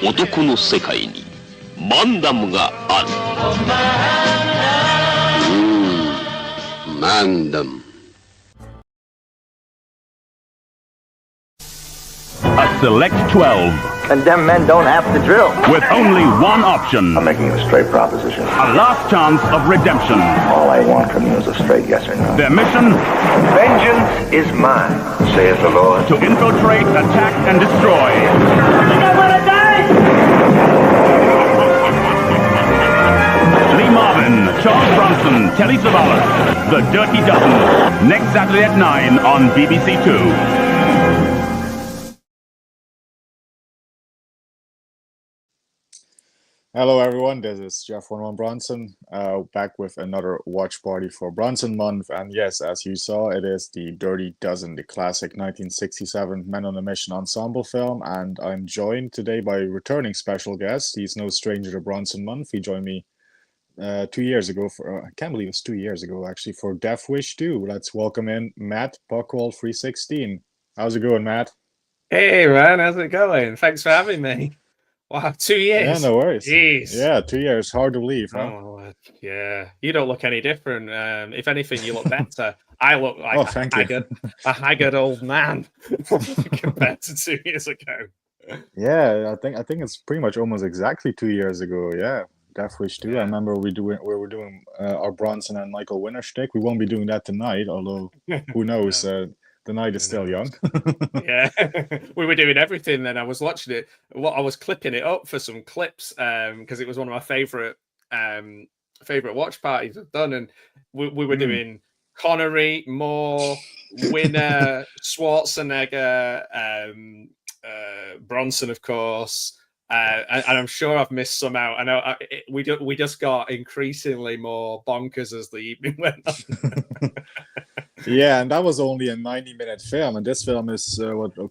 男の世界にマンダムがある。マンダム。A select 12. Condemned men don't have to drill. With only one option. I'm making a straight proposition. A last chance of redemption. All I want from you is a straight yes or no. Their mission? Vengeance is mine, saith the Lord. To infiltrate, attack, and destroy. Think I wanna die? Lee Marvin, Charles Bronson, Telly Savalas. The Dirty Dozen. Next Saturday at 9 on BBC Two. Hello everyone, this is Jeff 11 Bronson, back with another watch party for Bronson Month. And yes, as you saw, it is the Dirty Dozen, the classic 1967 Men on a Mission ensemble film. And I'm joined today by a returning special guest. He's no stranger to Bronson Month. He joined me 2 years ago for, I can't believe it's 2 years ago actually, for Death Wish 2. Let's welcome in Matt Pugwall 316. How's it going, Matt? Hey man, how's it going? Thanks for having me. Wow, 2 years. Yeah, no worries. Jeez. Yeah, 2 years. Hard to believe, huh? Oh, yeah. You don't look any different. If anything, you look better. I look like a haggard old man compared to 2 years ago. Yeah, I think it's pretty much almost exactly 2 years ago. Yeah, Death Wish 2. I remember we were doing our Bronson and Michael Winner shtick. We won't be doing that tonight, although who knows? The night is still young. Yeah, we were doing everything. Then I was watching it. I was clipping it up for some clips because it was one of my favorite watch parties I've done, and we were doing Connery, Moore, Winner, Schwarzenegger, Bronson, of course, and I'm sure I've missed some out. I know we just got increasingly more bonkers as the evening went on. Yeah, and that was only a 90-minute film, and this film is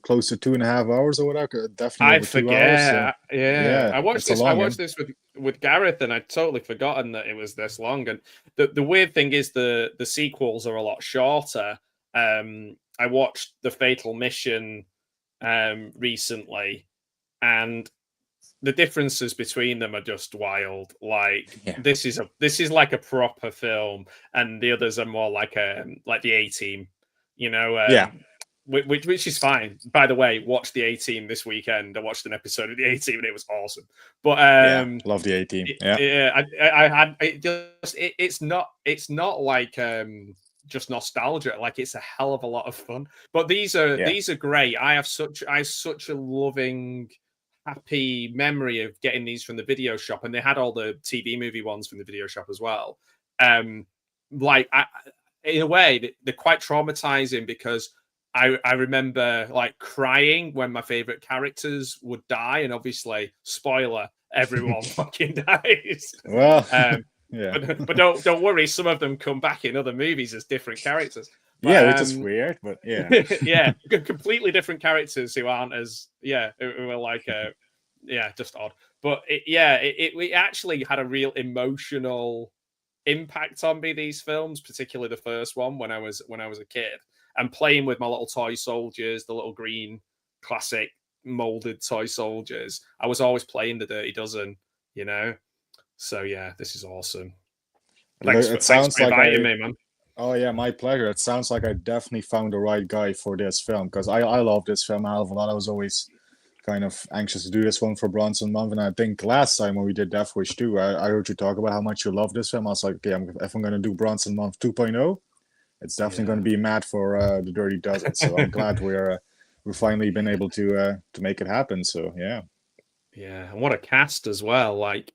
close to 2.5 hours or whatever. Definitely over 2 hours. So, yeah. I watched this with Gareth, and I'd totally forgotten that it was this long. And the weird thing is the sequels are a lot shorter. I watched The Fatal Mission recently, and the differences between them are just wild. Like this is like a proper film, and the others are more like the A-Team, you know. Which is fine. By the way, watch the A-Team this weekend. I watched an episode of the A-Team, and it was awesome. But love the A-Team. I had it just. It's not like just nostalgia. Like it's a hell of a lot of fun. But these are great. I have such a loving, happy memory of getting these from the video shop, and they had all the TV movie ones from the video shop as well. In a way, they're quite traumatizing because I remember like crying when my favorite characters would die, and obviously, spoiler, everyone fucking dies. Well, but don't worry, some of them come back in other movies as different characters. But, which is weird, but yeah, completely different characters who aren't as who are like just odd. But it actually had a real emotional impact on me. These films, particularly the first one, when I was a kid, and playing with my little toy soldiers, the little green classic molded toy soldiers. I was always playing the Dirty Dozen, you know. So yeah, this is awesome. Thanks for inviting me, man. Oh yeah, my pleasure. It sounds like I definitely found the right guy for this film, because I love this film a hell of a lot. I was always kind of anxious to do this one for Bronson Month, and I think last time when we did Death Wish 2, I heard you talk about how much you love this film. I was like, okay, if I'm going to do Bronson Month 2.0, it's definitely going to be Matt for the Dirty Dozen. So I'm glad we're finally been able to make it happen. So yeah, and what a cast as well. Like,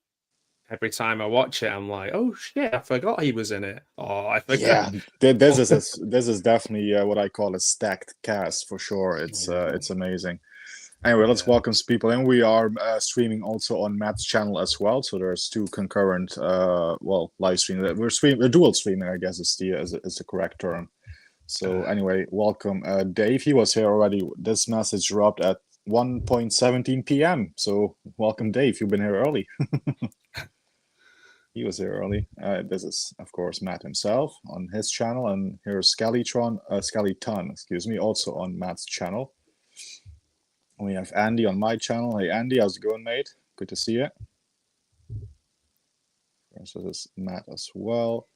every time I watch it, I'm like, "Oh shit! I forgot he was in it." Oh, I forgot. Yeah, this is definitely what I call a stacked cast for sure. It's amazing. Anyway, let's welcome some people, and we are streaming also on Matt's channel as well. So there's two concurrent, live streaming. We're dual streaming, I guess is the correct term. So anyway, welcome Dave. He was here already. This message dropped at 1:17 p.m. So welcome Dave. You've been here early. He was here early. This is, of course, Matt himself on his channel, and here's Skellyton, also on Matt's channel. We have Andy on my channel. Hey, Andy, how's it going, mate? Good to see you. So this is Matt as well.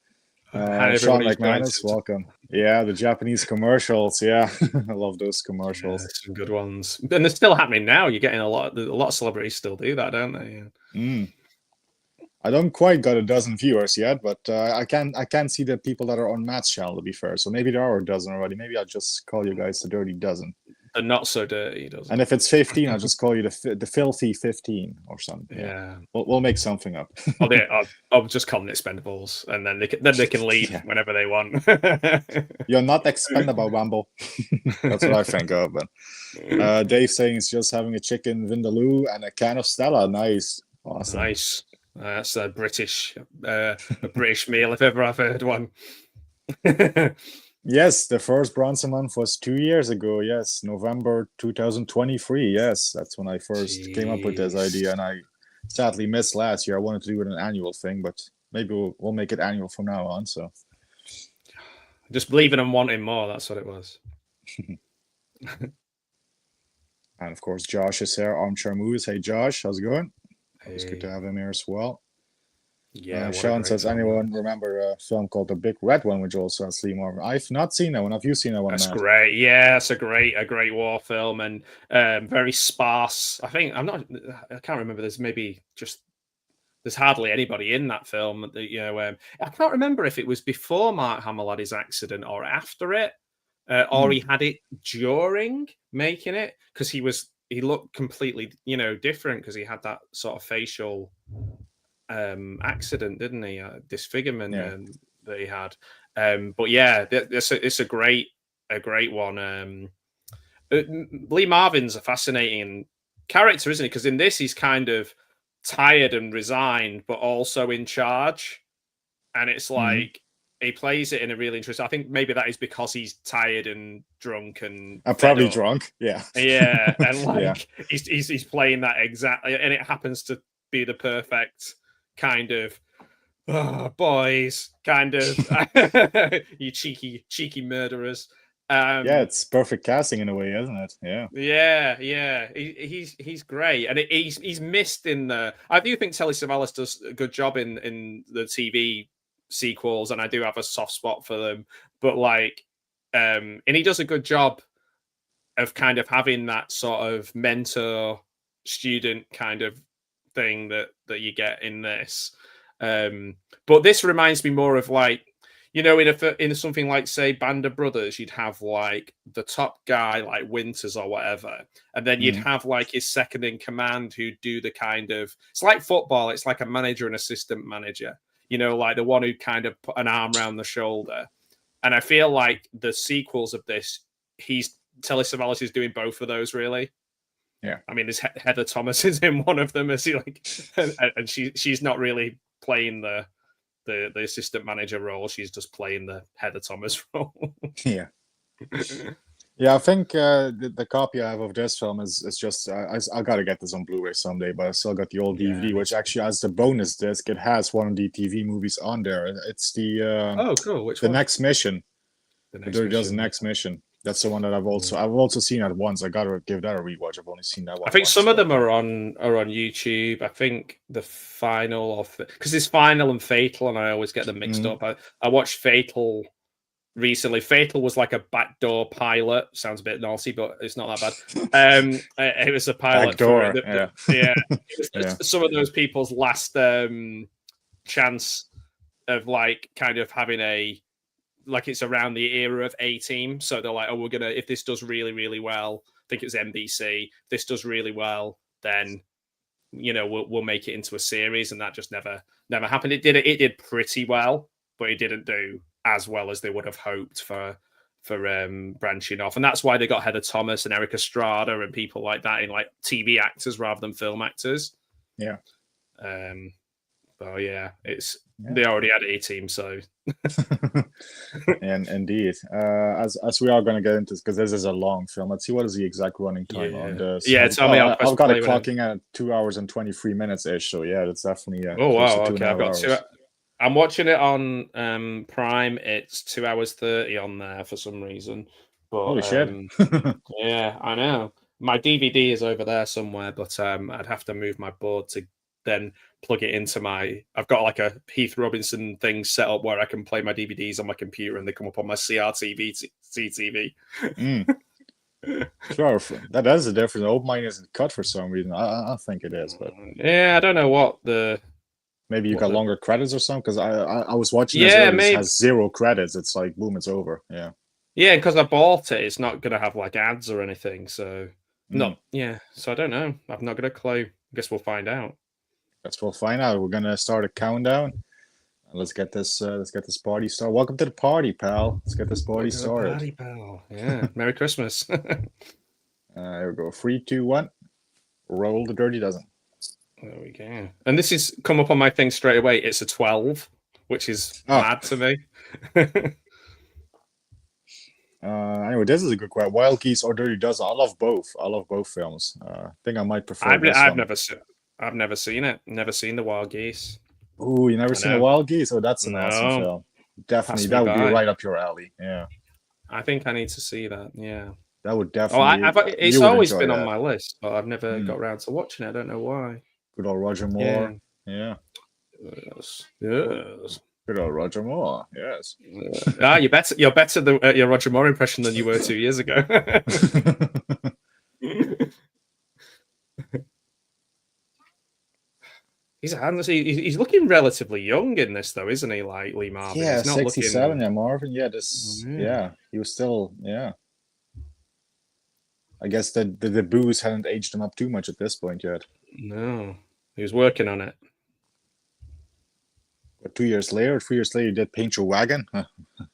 Sean McManus, welcome. Yeah, the Japanese commercials. Yeah, I love those commercials. Yeah, some good ones, and they're still happening now. You're getting a lot of celebrities still do that, don't they? Yeah. I don't quite got a dozen viewers yet, but I can see the people that are on Matt's channel, to be fair. So maybe there are a dozen already. Maybe I'll just call you guys the Dirty Dozen. The not so dirty dozen. And if it's 15, I'll just call you the filthy 15 or something. Yeah. We'll make something up. I'll just call them expendables, and then they can leave whenever they want. You're not expendable, Bumble. That's what I think of. But Dave saying it's just having a chicken vindaloo and a can of Stella. Nice. Awesome. Nice. That's a British meal if ever I've heard one. Yes, the first Bronson month was 2 years ago. Yes, November 2023. Yes, that's when I first came up with this idea, and I sadly missed last year. I wanted to do it an annual thing, but maybe we'll make it annual from now on. So, just believing and wanting more. That's what it was. And of course, Josh is here. Armchair Movies. Hey, Josh, how's it going? It's good to have him here as well. Yeah. Sean says, anyone remember a film called The Big Red One, which also has Lee Marvin? I've not seen that one. Have you seen that one? That's Matt? great. Yeah, it's a great war film, and very sparse. I can't remember. There's hardly anybody in that film. I can't remember if it was before Mark Hamill had his accident or after it, or he had it during making it, because he looked completely, different because he had that sort of facial accident, didn't he? Disfigurement that he had. But yeah, it's a great one. Lee Marvin's a fascinating character, isn't he? Because in this, he's kind of tired and resigned, but also in charge. And it's like he plays it in a really interesting. I think maybe that is because he's tired and drunk and probably drunk. Yeah, and he's playing that exactly, and it happens to be the perfect kind of boys, kind of you cheeky murderers. It's perfect casting in a way, isn't it? Yeah. He's great, and he's missed in the. I do think Telly Savalas does a good job in the TV sequels, and I do have a soft spot for them. But and he does a good job of kind of having that sort of mentor student kind of thing that you get in this. But this reminds me more of in something like, say, Band of Brothers, you'd have the top guy like Winters or whatever, and then you'd have his second in command who'd do the kind of, it's like football, it's like a manager and assistant manager, the one who kind of put an arm around the shoulder. And I feel like the sequels of this, Telly Savalas is doing both of those, really. Yeah, I mean, there's Heather Thomas is in one of them, and she's not really playing the assistant manager role. She's just playing the Heather Thomas role. Yeah. I think the copy I have of this film is just I gotta get this on Blu-ray someday, but I still got the old DVD, which actually has the bonus disc. It has one of the TV movies on there. It's the cool. Which the one? Next Mission. The Next Mission. That's the one that I've also seen that once. I gotta give that a rewatch. I've only seen that one. I think some of them are on YouTube. I think the Final, because it's Final and Fatal, and I always get them mixed up. I watched Fatal recently. Fatal was like a backdoor pilot. Sounds a bit naughty, but it's not that bad. It was a pilot backdoor, It was some of those people's last chance of kind of having it's around the era of A-Team. So they're like, we're gonna, if this does really, really well, I think it's NBC. If this does really well, then we'll make it into a series, and that just never happened. It did pretty well, but it didn't do as well as they would have hoped for branching off. And that's why they got Heather Thomas and Eric Estrada and people like that in TV actors rather than film actors. Yeah. But yeah, they already had A-Team, so. And indeed, as we are going to get into this, because this is a long film. Let's see, what is the exact running time on this? Yeah, tell me. I've got it clocking at 2 hours and 23 minutes ish. So yeah, that's definitely. Oh wow! Okay, I've got hours. I'm watching it on Prime. It's 2 hours 30 on there for some reason. But, holy shit! Yeah, I know. My DVD is over there somewhere, but I'd have to move my board to then plug it into my. I've got like a Heath Robinson thing set up where I can play my DVDs on my computer and they come up on my CRTV CTV. Sure, that is a difference. I hope mine isn't cut for some reason. I think it is, but yeah, I don't know what the. Maybe you got longer credits or something, because I was watching maybe. It has 0 credits. It's like boom, it's over. Yeah. Yeah, because I bought it, it's not gonna have like ads or anything. So no, yeah. So I don't know. I've not got a clue. I guess we'll find out. Guess we'll find out. We're gonna start a countdown. Let's get this party started. Welcome to the party, pal. Let's get this party started. Party, pal. Yeah. Merry Christmas. Here we go. 3, 2, 1. Roll the Dirty Dozen. There we go. And this is come up on my thing straight away. It's a 12, which is mad to me. Anyway, this is a good question. Wild Geese or Dirty Dozen? I love both. I love both films. I think I might prefer. I've never seen it. Never seen the Wild Geese. Oh, you never seen the Wild Geese? Oh, that's an awesome film. Definitely, that would be right up your alley. Yeah. I think I need to see that. Yeah. That would definitely. It's always been on my list, but I've never got around to watching it. I don't know why. Good old Roger Moore. Yeah. Yes. Good old Roger Moore. Yes. You're better at your Roger Moore impression than you were 2 years ago. He's looking relatively young in this, though, isn't he? Like Lee Marvin. Yeah, he's not 67. looking... Yeah, Marvin. Yeah, Yeah, he was still. Yeah. I guess the booze hadn't aged him up too much at this point yet. No, he was working on it. But 3 years later, he did Paint Your Wagon,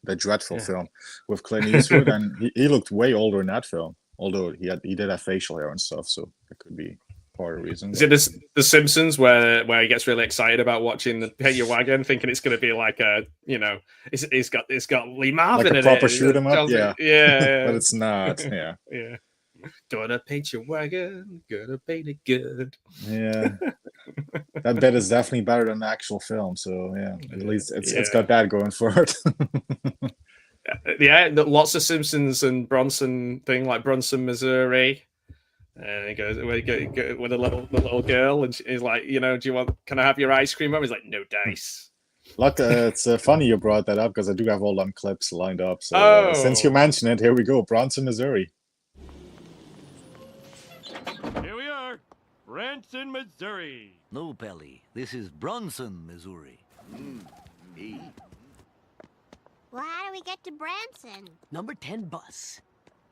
the dreadful film with Clint Eastwood, and he looked way older in that film. Although he did have facial hair and stuff, so it could be part of the reason. Is it the Simpsons where he gets really excited about watching the Paint Your Wagon, thinking it's going to be like a it's got Lee Marvin like a in proper it. shoot 'em up, yeah, but it's not. Yeah, yeah. Gonna paint your wagon, gonna paint it good. Yeah, that bit is definitely better than the actual film. So yeah, at least it's got that going for it. Yeah, lots of Simpsons and Bronson thing, like Bronson, Missouri. And he goes with a little girl, and he's like, can I have your ice cream? He's like, no dice. Look, it's funny you brought that up because I do have all them clips lined up. So since you mentioned it, here we go. Bronson, Missouri. Here we are, Branson, Missouri. No, Pelly. This is Bronson, Missouri. Well, how do we get to Branson? Number 10 bus.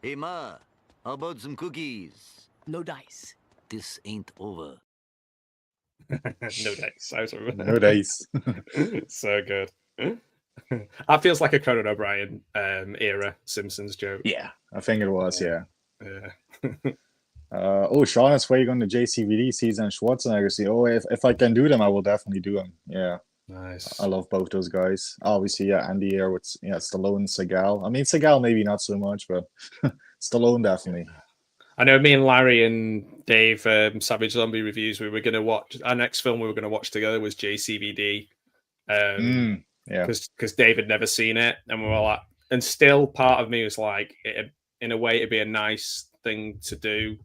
Hey, Ma, how about some cookies? No dice. This ain't over. No dice. I was No dice. So good. That feels like a Conan O'Brien era Simpsons joke. Yeah, I think it was. Yeah. Yeah. Sean is waiting on the JCVD season Schwarzenegger. See, if I can do them, I will definitely do them. Yeah. Nice. I love both those guys. Obviously, yeah, Andy here with Stallone, Seagal. I mean, Seagal maybe not so much, but Stallone definitely. I know me and Larry and Dave, Savage Zombie Reviews, we were going to watch, our next film we were going to watch together was JCVD. Yeah. Because Dave had never seen it. And we were like, and still part of me was like, in a way, it'd be a nice thing to do,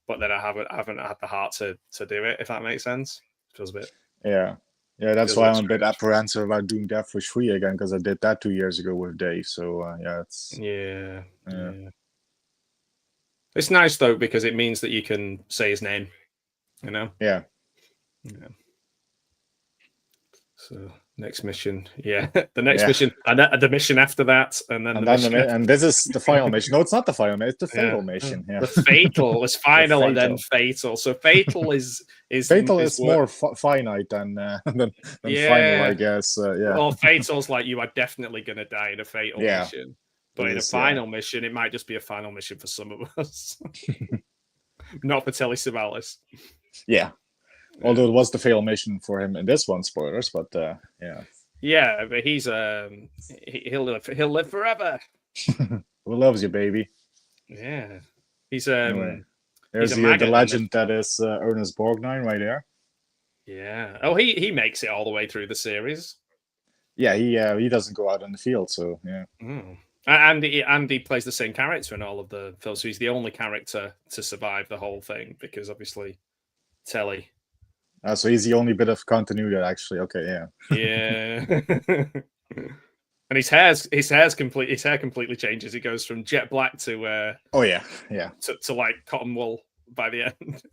but then I haven't had the heart to do it, if that makes sense. It feels a bit. Yeah. Yeah, that's why I'm a bit apprehensive about doing Death Wish 3 again, because I did that 2 years ago with Dave. So, it's... Yeah. It's nice, though, because it means that you can say his name, Yeah. So, next mission. Yeah. The next mission, and the mission after that, and then and this is the final mission. No, it's not the final mission. It's the fatal mission. Yeah. The fatal is final and then fatal. So fatal is fatal is more finite than final, I guess. Yeah. Well, fatal's like you are definitely going to die in a fatal mission. But in a final mission, it might just be a final mission for some of us. Not for Telly Savalas. Yeah. Although it was the fatal mission for him in this one, spoilers, but yeah. Yeah, but he's he'll live forever. Who loves you, baby? Yeah. He's anyway, there's the legend that is Ernest Borgnine right there. Yeah. Oh, he makes it all the way through the series. Yeah, he doesn't go out in the field, so yeah. Andy plays the same character in all of the films, so he's the only character to survive the whole thing because obviously Telly. So he's the only bit of continuity, actually. Okay, yeah. Yeah. And his hair completely changes. He goes from jet black to oh yeah to like cotton wool by the end.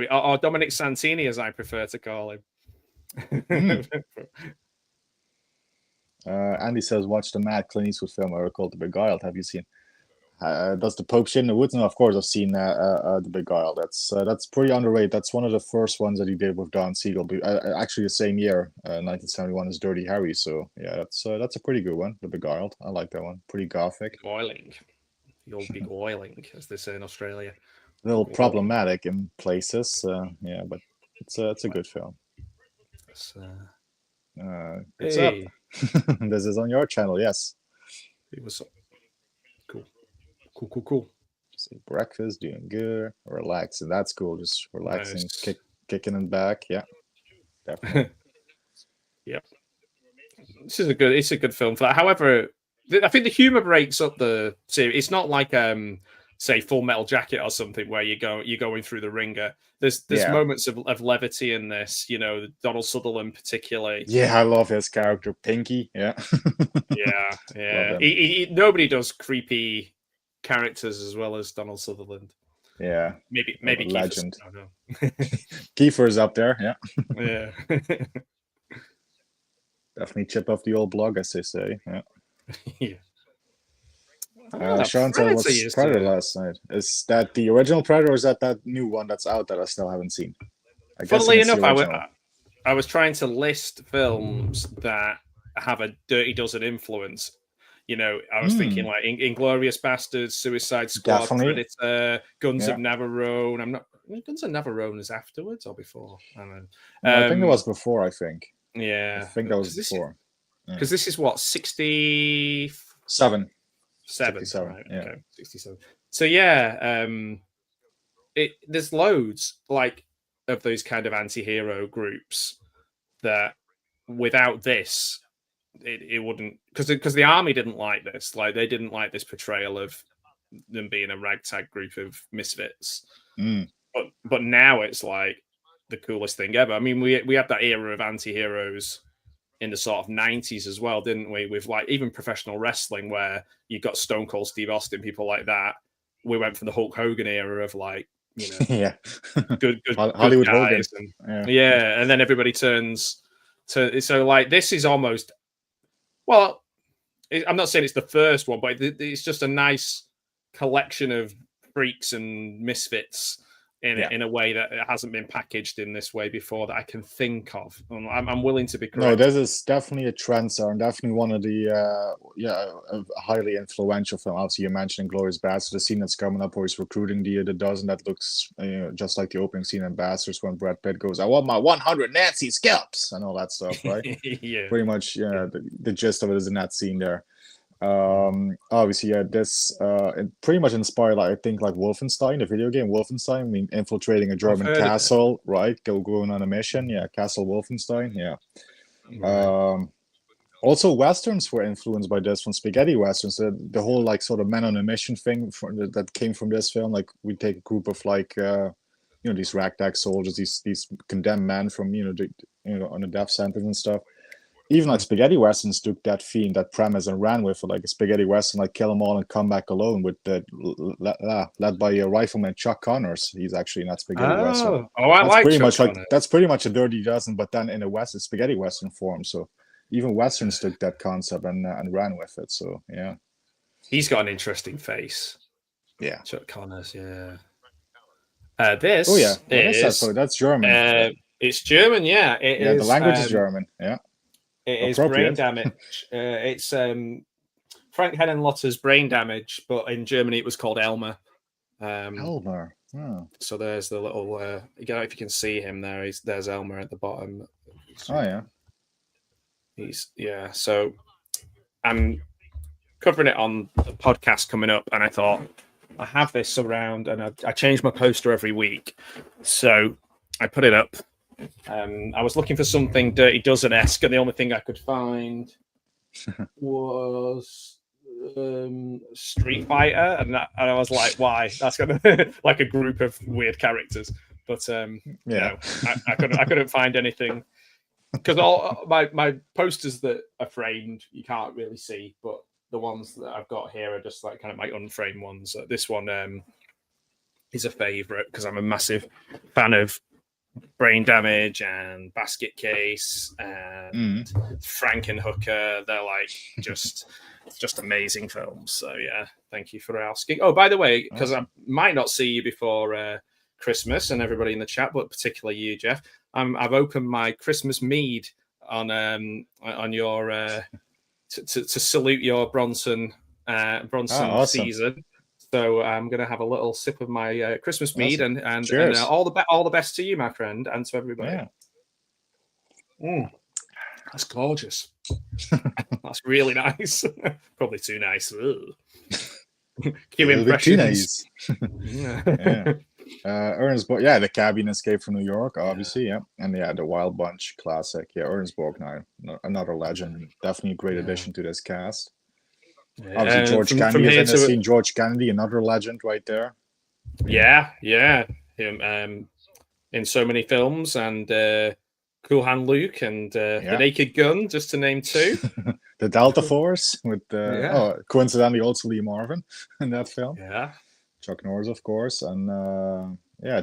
Or Dominic Santini, as I prefer to call him. Andy says, watch the Mad Clint Eastwood film I recall, The Beguiled. Have you seen? Does the Pope shit in the woods? No, of course I've seen The Beguiled. That's pretty underrated. That's one of the first ones that he did with Don Siegel. Actually, the same year, 1971, is Dirty Harry. So yeah, that's a pretty good one. The Beguiled. I like that one. Pretty gothic. Oiling. The old big oiling, as they say in Australia. A little problematic in places. Yeah, but it's a good film. It's up. This is on your channel, yes. It was cool. See, breakfast, doing good, relaxing. That's cool. Just relaxing, kicking and back. Yeah, definitely. Yeah, it's a good film for that. However, I think the humor breaks up the series. It's not like say Full Metal Jacket or something where you're going through the ringer. There's moments of levity in this. You know, Donald Sutherland particularly. Yeah, I love his character Pinky. Yeah. yeah. Nobody does creepy characters as well as Donald Sutherland. Yeah. Maybe legend. Kiefer's up there. Yeah. Yeah. Definitely chip off the old blog, as they say. Yeah. Yeah. Sean said, "What's Predator last night? Is that the original Predator, or is that new one that's out that I still haven't seen?" Funnily enough, I was trying to list films that have a Dirty Dozen influence. You know, I was thinking like Inglourious Bastards, Suicide Squad, Definitely. Predator, Guns of Navarone. I'm not. Guns of Navarone is afterwards or before? I don't know. I think it was before. I think. Yeah, I think that was before. Because this is what 67. 67, right? Yeah. Okay, 67. So yeah, there's loads like of those kind of anti-hero groups that without this, it wouldn't, because the army didn't like this. Like they didn't like this portrayal of them being a ragtag group of misfits. But now it's like the coolest thing ever. I mean, we had that era of anti-heroes in the sort of 90s as well, didn't we? With like even professional wrestling, where you got Stone Cold Steve Austin, people like that. We went from the Hulk Hogan era of like, you know, good Hollywood Hogan, and then everybody turns to, so like this is almost, well, I'm not saying it's the first one, but it's just a nice collection of freaks and misfits in a way that it hasn't been packaged in this way before that I can think of. I'm willing to be correct. No, this is definitely a trend, sir, and definitely one of the a highly influential film. Obviously, you mentioned Glorious Bastards, the scene that's coming up where he's recruiting the dozen that looks just like the opening scene in Bastards when Brad Pitt goes, "I want my 100 Nazi scalps," and all that stuff, right? Yeah, pretty much. Yeah, the gist of it is in that scene there. Obviously, this pretty much inspired, I think, like Wolfenstein, the video game Wolfenstein. I mean, infiltrating a German castle, right? Going on a mission. Yeah, Castle Wolfenstein. Yeah. Right. Also, westerns were influenced by this, from spaghetti westerns. The whole like sort of men on a mission thing that came from this film. Like we take a group of like these ragtag soldiers, these condemned men from on a death sentence and stuff. Even like spaghetti westerns took that theme, that premise, and ran with it. Like a spaghetti western, like kill them all and come back alone, with led by a rifleman Chuck Connors. He's actually in that spaghetti western. Oh, I like pretty Chuck much Connors. like that's pretty much a Dirty Dozen, but then in a spaghetti western form. So even westerns took that concept and ran with it. So yeah, he's got an interesting face. Yeah, Chuck Connors. Yeah. This. Oh yeah, that's German. It's German. Yeah. It is, the language is German. Yeah. It is Brain Damage. It's Frank Henenlotter's Brain Damage, but in Germany it was called Elmer. Elmer. Oh. So there's the little. If you can see him there, there's Elmer at the bottom. Oh yeah. So I'm covering it on the podcast coming up, and I thought I have this around, and I change my poster every week, so I put it up. I was looking for something Dirty Dozen-esque, and the only thing I could find was Street Fighter, and I was like, why? That's gonna like a group of weird characters. But no, I couldn't find anything because all my posters that are framed you can't really see, but the ones that I've got here are just like kind of my unframed ones. This one is a favorite because I'm a massive fan of Brain Damage and Basket Case and Frankenhooker. They're like just amazing films. So yeah, thank you for asking. Oh, by the way, because I might not see you before Christmas and everybody in the chat, but particularly you, Jeff, I've opened my Christmas mead on your to salute your Bronson season. So I'm going to have a little sip of my Christmas mead and all the best to you, my friend, and to everybody. Yeah. That's gorgeous. That's really nice. Probably too nice. Cue impressions. Too nice. Ernest Borgnine, the Cabin Escape from New York, obviously, and the Wild Bunch classic. Ernest Borgnine, another legend. Definitely a great addition to this cast. Obviously, George Kennedy. I've seen George Kennedy, another legend right there. Yeah. Him in so many films, and Cool Hand Luke, and The Naked Gun, just to name two. The Delta Force with coincidentally also Lee Marvin in that film. Yeah. Chuck Norris, of course, and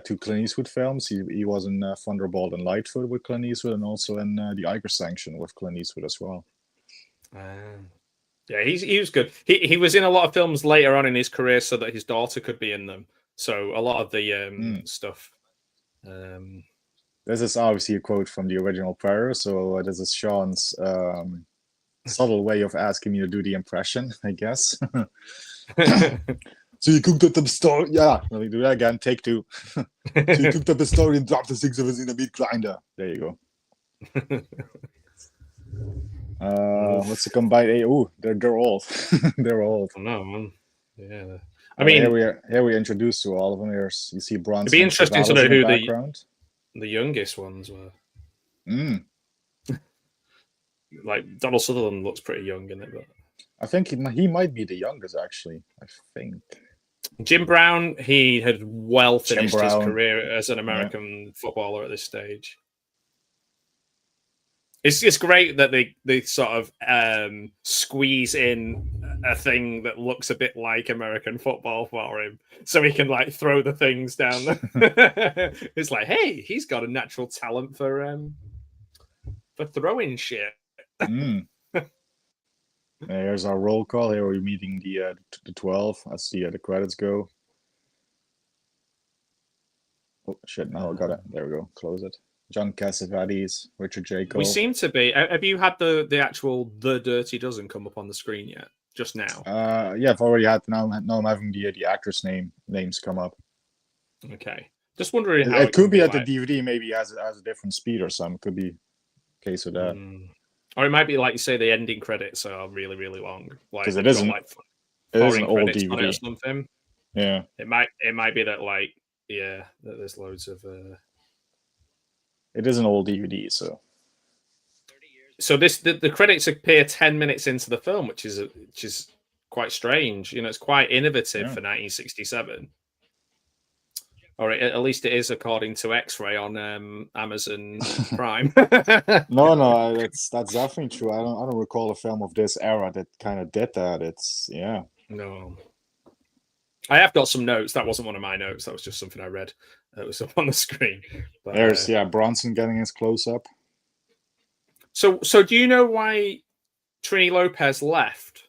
two Clint Eastwood films. He was in Thunderbolt and Lightfoot with Clint Eastwood, and also in The Eiger Sanction with Clint Eastwood as well. Yeah, he was good. He was in a lot of films later on in his career so that his daughter could be in them. So a lot of the stuff. This is obviously a quote from the original Predator. So this is Sean's subtle way of asking me to do the impression, I guess. So you cooked up the story. Yeah, let me do that again. Take two. So you cooked up the story and dropped the 6 of us in a meat grinder. There you go. What's the combined? Oh, they're old. They're old. I know, man. Yeah. I mean, here we're introduced to all of them. You see Bronson. It'd be interesting to know who the youngest ones were. Like Donald Sutherland looks pretty young in it, but I think he might be the youngest, actually. I think. Jim Brown, he had well finished his career as an American footballer at this stage. It's great that they sort of squeeze in a thing that looks a bit like American football for him, so he can like throw the things down. It's like, hey, he's got a natural talent for throwing shit. Here's our roll call. Here we're meeting the 12 as the credits go. Oh shit! Now I got it. There we go. Close it. John Cassavetes, Richard Jacob. We seem to be. Have you had the actual The Dirty Dozen come up on the screen yet? Just now? Yeah, I've already had. Now I'm having the actors' names come up. Okay. Just wondering how it could be at the DVD. Maybe has a different speed or something. Could be a case of that. Or it might be like you say the ending credits are really, really long. Because it isn't. It is an old DVD or something. Yeah. It might be that that there's loads of. It is an old DVD, so. So the credits appear 10 minutes into the film, which is quite strange. It's quite innovative for 1967. Or at least it is according to X-Ray on Amazon Prime. No, that's definitely true. I don't recall a film of this era that kind of did that. No. I have got some notes. That wasn't one of my notes. That was just something I read. That was up on the screen. But, there's Bronson getting his close up. So do you know why Trini Lopez left?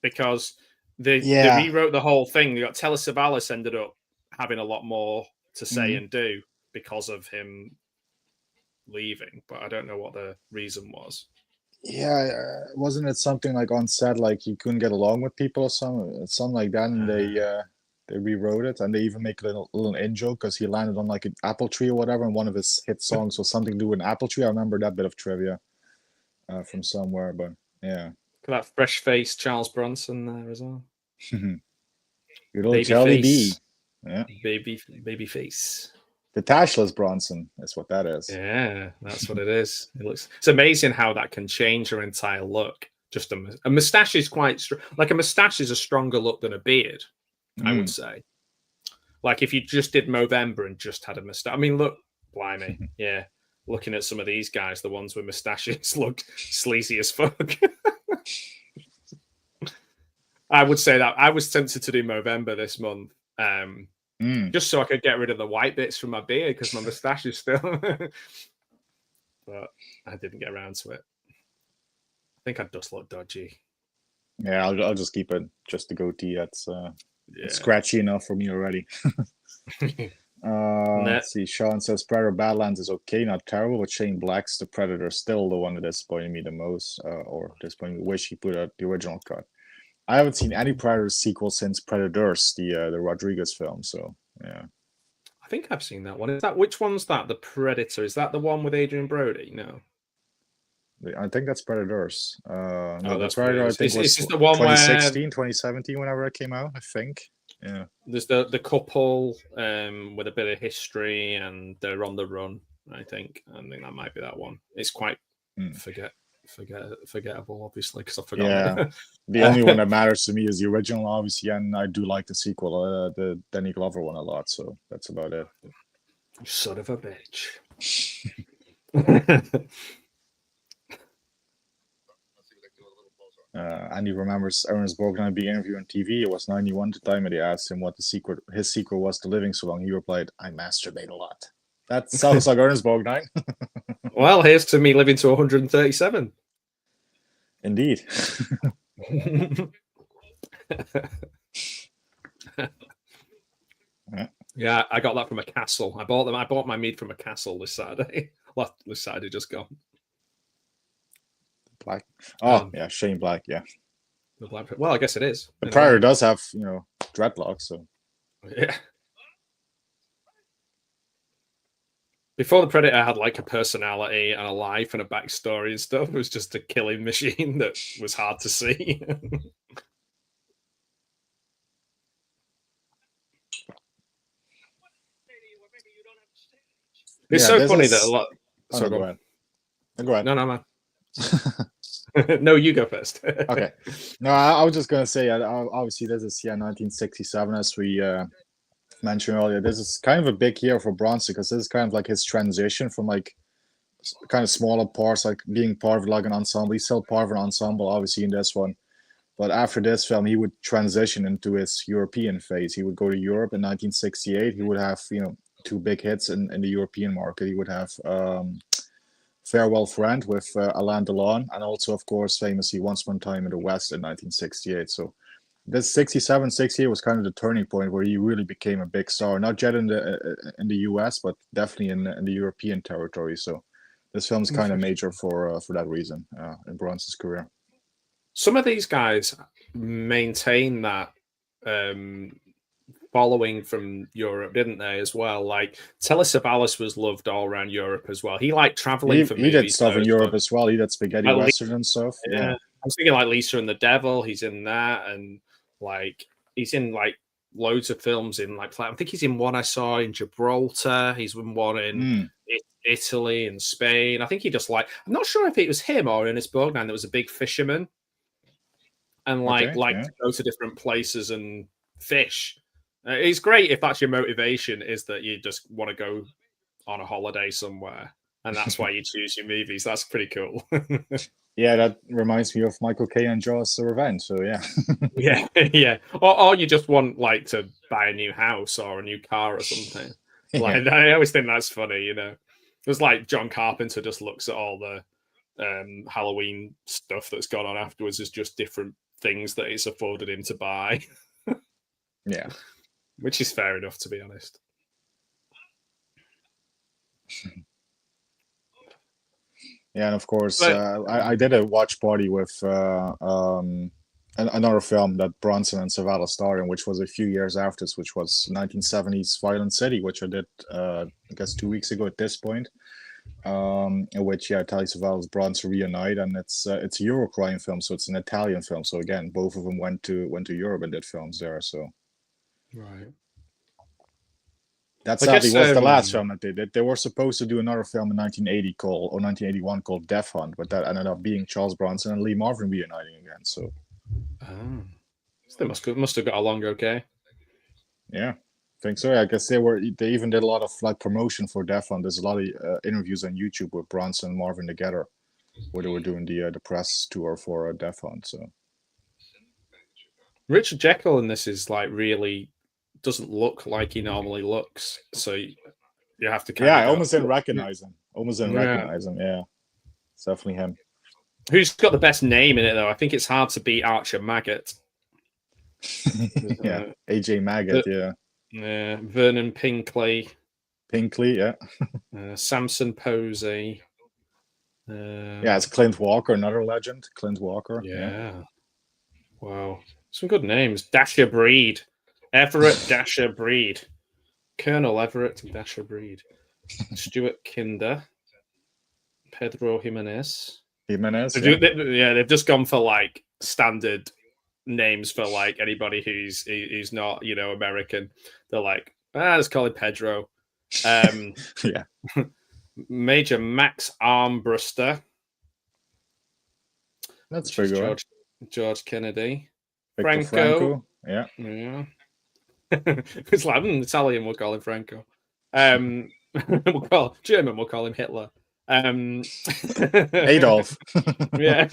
Because they rewrote the whole thing. They got Telly Savalas ended up having a lot more to say and do because of him leaving, but I don't know what the reason was. Yeah, wasn't it something like on set, like he couldn't get along with people or something like that, and they rewrote it, and they even make a little in-joke because he landed on like an apple tree or whatever, and one of his hit songs was something to do with an apple tree. I remember that bit of trivia from somewhere, but yeah. Got that fresh-faced Charles Bronson there as well. Good old Jelly B. Yeah. Baby face. The Tashless Bronson is what that is. Yeah, that's what it is. It's amazing how that can change your entire look Just a mustache is quite like a mustache is a stronger look than a beard, I would say. Like if you just did Movember and just had a mustache. I mean, look, blimey, yeah. Looking at some of these guys, the ones with mustaches look sleazy as fuck. I would say that I was tempted to do Movember this month, just so I could get rid of the white bits from my beard because my mustache is still. But I didn't get around to it. I think I just look dodgy. Yeah, I'll just keep it just the goatee. That's it's scratchy enough for me already. Let's see. Sean says Predator Badlands is okay, not terrible, but Shane Black's The Predator still the one that disappointed me the most, or disappointed me. Wish he put out the original cut. I haven't seen any Predator sequel since Predators, the Rodriguez film. So yeah, I think I've seen that one. Is that which one's that? The Predator? Is that the one with Adrian Brody? No. I think that's Predators. No, that's Predator. I think was the one 2016, 2017, whenever it came out. I think. Yeah. There's the couple with a bit of history, and they're on the run. I think that might be that one. It's quite forgettable, obviously, because I forgot. Yeah. The only one that matters to me is the original, obviously, and I do like the sequel, the Danny Glover one, a lot. So that's about it. You son of a bitch. Andy remembers Ernest Borgnine being interviewed on TV. It was 91 at the time, and they asked him what his secret was to living so long. He replied, "I masturbate a lot." That sounds like Ernest Borgnine. Well, here's to me living to 137. Indeed. Yeah, I got that from a castle. I bought my mead from a castle this Saturday. Well, this Saturday just gone. Black. Oh, yeah, Shane Black, yeah. The Black. Well, I guess it is. The Predator does have, dreadlocks, so. Yeah. Before the Predator had like a personality and a life and a backstory and stuff, it was just a killing machine that was hard to see. It's so funny that a lot. Oh, go ahead. Go ahead. No, man. No, you go first. Okay. No, I was just gonna say, obviously, this is 1967, as we mentioned earlier. This is kind of a big year for Bronson because this is kind of like his transition from like kind of smaller parts, like being part of like an ensemble. He's still part of an ensemble, obviously, in this one. But after this film, he would transition into his European phase. He would go to Europe in 1968. He would have, two big hits in the European market. He would have Farewell Friend with Alain Delon, and also, of course, famously Once Upon a Time in the West in 1968. So this 67, 68 was kind of the turning point where he really became a big star, not yet in the US, but definitely in the European territory. So this film's kind of major for that reason in Bronson's career. Some of these guys maintain that following from Europe, didn't they, as well? Like Telly Savalas was loved all around Europe as well. He liked traveling for movies. He did stuff in Europe as well. He did spaghetti western and stuff. Yeah. I was thinking like Lisa and the Devil. He's in that, and like he's in like loads of films in like I think he's in one I saw in Gibraltar. He's in one in Italy and Spain. I think he just I'm not sure if it was him or Ernest Borgnine that was a big fisherman and to go to different places and fish. It's great if that's your motivation, is that you just want to go on a holiday somewhere, and that's why you choose your movies. That's pretty cool. Yeah, that reminds me of Michael Caine and Jaws: Revenge. So yeah, yeah. Or you just want to buy a new house or a new car or something. I always think that's funny. It's like John Carpenter just looks at all the Halloween stuff that's gone on afterwards as just different things that it's afforded him to buy. Yeah. Which is fair enough, to be honest. Yeah, and of course, I did a watch party with another film that Bronson and Savalas starred in, which was a few years after this, which was 1970's Violent City, which I did, I guess, 2 weeks ago at this point. In which, Telly Savalas, Bronson reunite, and it's a Eurocrime film, so it's an Italian film. So again, both of them went to Europe and did films there. So. Right. That sadly was the last film that they did. They were supposed to do another film in 1981 called Death Hunt, but that ended up being Charles Bronson and Lee Marvin reuniting again. So, they must have got along okay. Yeah, I think so. I guess they even did a lot of like promotion for Death Hunt. There's a lot of interviews on YouTube with Bronson and Marvin together, where they were doing the press tour for Death Hunt. So, Richard Jekyll in this is like really doesn't look like he normally looks, so you have to I almost didn't recognize him. Yeah, it's definitely him. Who's got the best name in it though? I think it's hard to beat Archer Maggot. Yeah, AJ Maggot. Yeah, Vernon Pinkley, yeah. Samson Posey. It's Clint Walker, another legend. Clint Walker. Yeah. Wow, some good names. Dasher Breed. Everett Dasher Breed, Colonel Everett Dasher Breed, Stuart Kinder, Pedro Jimenez. They've just gone for like standard names for like anybody who's not American. They're like, let's call him Pedro. Major Max Armbruster. That's pretty good. George Kennedy. Victor Franco. Yeah. It's like Italian. We'll call him Franco. German. We'll call him Hitler. Adolf. yeah.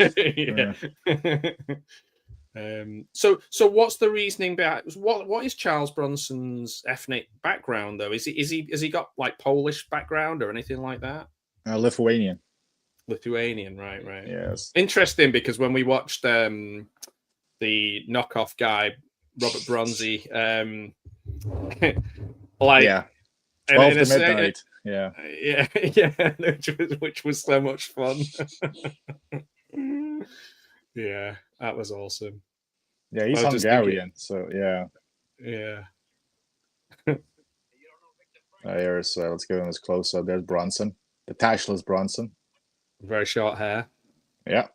So what's the reasoning behind what is Charles Bronson's ethnic background though? Has he got like Polish background or anything like that? Lithuanian, right. Yes. Interesting, because when we watched the knockoff guy Robert Bronzy, 12 to midnight. which was so much fun. Yeah, that was awesome. Yeah, he's Hungarian, so yeah. Here's let's give him this close up. There's Bronson, the tashless Bronson. Very short hair. Yeah,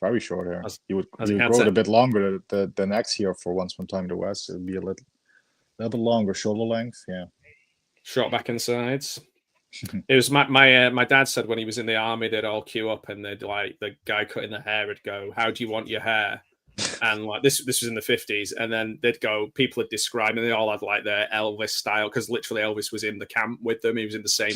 very short hair. He would grow it a bit longer. The next here for Once Upon a Time in the West, it'd be a little bit longer, shoulder length. Yeah, short back and sides. It was my dad said when he was in the army, they'd all queue up and they'd like the guy cutting the hair would go, "How do you want your hair?" And like this was in the 50s, and then they'd go, people would describe, and they all had like their Elvis style, because literally Elvis was in the camp with them. He was in the same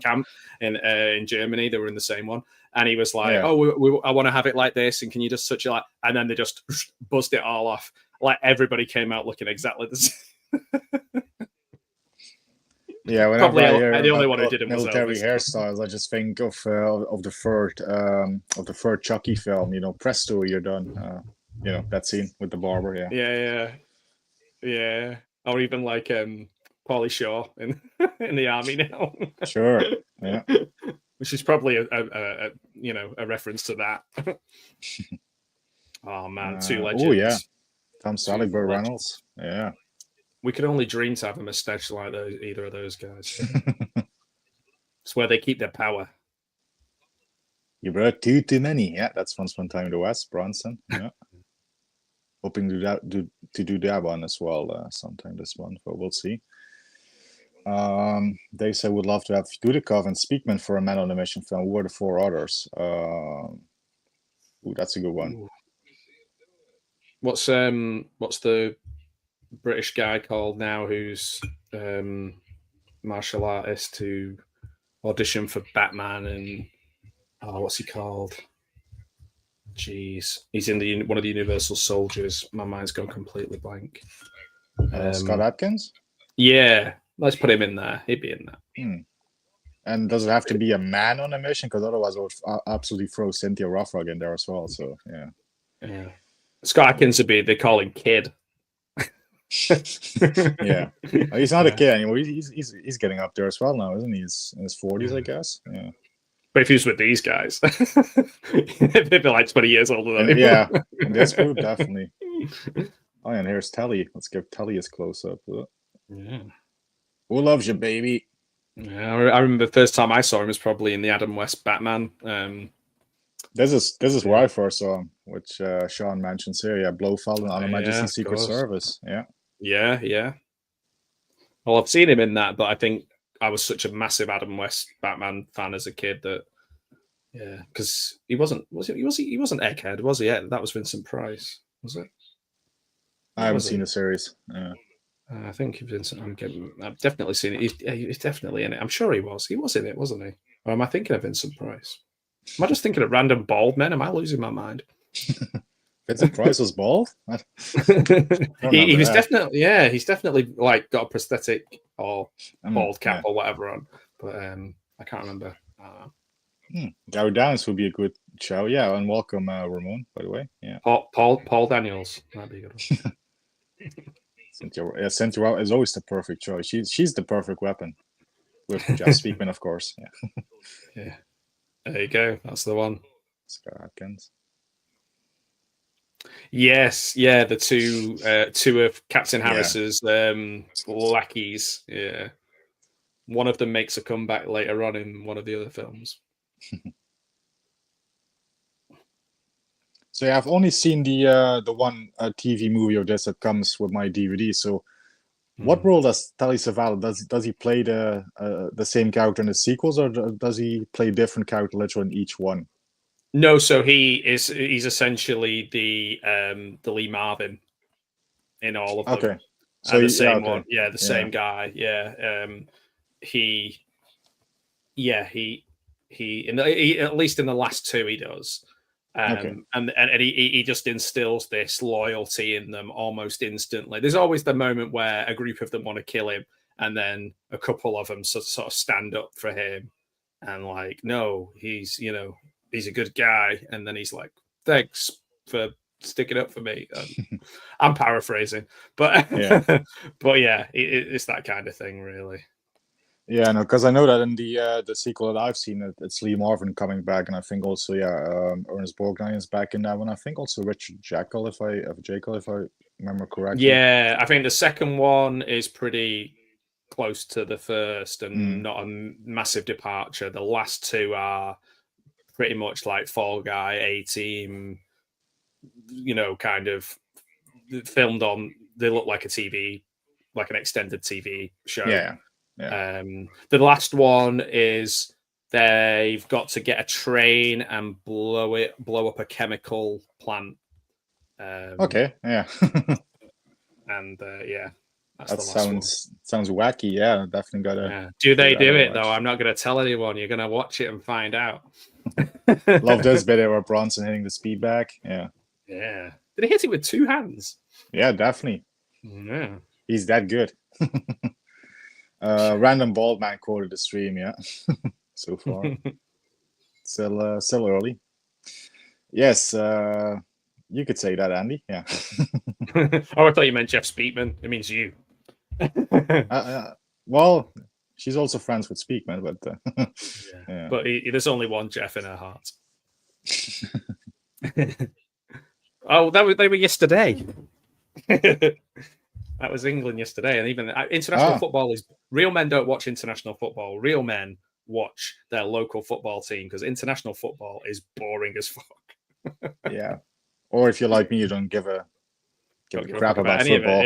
camp in Germany. They were in the same one, and he was like, "Oh, I want to have it like this, and can you just touch it like?" And then they just buzzed it all off. Like everybody came out looking exactly the same. Yeah, probably the only one who did it was military Elvis. Hairstyles. I just think of the third Chucky film. Presto, you're done. That scene with the barber. Yeah. Or even like Pauly Shaw in the army now. Sure. Yeah. Which is probably a reference to that. Oh man, two legends. Oh yeah, Tom Selleck, Burt Reynolds. Yeah. We could only dream to have a mustache like either of those guys. It's where they keep their power. You brought too many. Yeah, that's Once Upon a Time in the West, Bronson. Yeah. Hoping to do that one as well sometime this month, but we'll see. They say would love to have Dudikoff and Speakman for a Man on a Mission film. Who are the four others? That's a good one. Ooh. What's the British guy called now who's martial artist who auditioned for Batman and what's he called? Jeez, he's in one of the Universal Soldiers. My mind's gone completely blank. Scott Adkins? Yeah, let's put him in there. He'd be in there. And does it have to be a man on a mission? Because otherwise I would absolutely throw Cynthia Rothrock in there as well. So yeah. Scott Adkins would be, they call him Kid. Yeah, he's not a kid anymore. He's getting up there as well now, isn't he? He's in his 40s, I guess. Yeah, but if he was with these guys, they'd be like 20 years older than him. Yeah, in this group, definitely. Oh, and here's Telly. Let's give Telly his close up. Yeah, who loves you, baby? Yeah, I remember the first time I saw him was probably in the Adam West Batman. This is where I first saw him, which Sean mentions here. Yeah, Blofeld and On Her Majesty's Secret Service. Yeah. Well, I've seen him in that, but I think I was such a massive Adam West Batman fan as a kid that, yeah, because he wasn't Egghead, was he? Yeah, that was Vincent Price, was it? I haven't seen the series. Yeah. I think Vincent. I've definitely seen it. He's definitely in it. I'm sure he was. He was in it, wasn't he? Or am I thinking of Vincent Price? Am I just thinking of random bald men? Am I losing my mind? Vincent Price was bald? he was definitely, yeah, he's definitely like got a prosthetic or bald cap or whatever on, but I can't remember. Gary Downs would be a good show. Yeah, and welcome Ramon, by the way. Yeah, Paul Daniels, that'd be good. Cynthia is always the perfect choice. She's the perfect weapon, with Jeff Speakman, of course. Yeah. Yeah, there you go. That's the one. Scott Atkins. Yes, yeah, the two of Captain Harris's lackeys. Yeah, one of them makes a comeback later on in one of the other films. So yeah, I've only seen the one TV movie of this that comes with my DVD. So, what role does Telly Savalas does he play the same character in the sequels, or does he play different character literally in each one? No, so he's essentially the Lee Marvin in all of them. Okay, so the same one, the same guy. Yeah, he at least in the last two he does. And he just instills this loyalty in them almost instantly. There's always the moment where a group of them want to kill him, and then a couple of them sort of stand up for him, and like, no, he's a good guy, and then he's like, thanks for sticking up for me. I'm paraphrasing, but but yeah, it's that kind of thing, really. Yeah, no, because I know that in the sequel that I've seen, it's Lee Marvin coming back, and I think also Ernest Borgnine is back in that one. I think also Richard Jekyll, if I remember correctly. Yeah, I think the second one is pretty close to the first, and not a massive departure. The last two are pretty much like Fall Guy, A-Team, kind of filmed on. They look like like an extended TV show. Yeah. The last one is they've got to get a train and blow up a chemical plant. Okay, yeah. And that sounds wacky. Yeah, definitely gotta. Yeah. Do they do it though? I'm not going to tell anyone. You're going to watch it and find out. Love this bit where Bronson hitting the speed back. Yeah. Yeah. Did he hit it with two hands? Yeah, definitely. Yeah. He's that good. Random bald man quoted the stream. Yeah. So far, still early. Yes. You could say that, Andy. Yeah. Oh, I thought you meant Jeff Speakman. It means you. Well, she's also friends with Speakman, but yeah. But there's only one Jeff in her heart. Oh, they were yesterday. That was England yesterday, and even international football is real men don't watch international football. Real men watch their local football team because international football is boring as fuck. Yeah. Or if you're like me, you don't give a crap about football.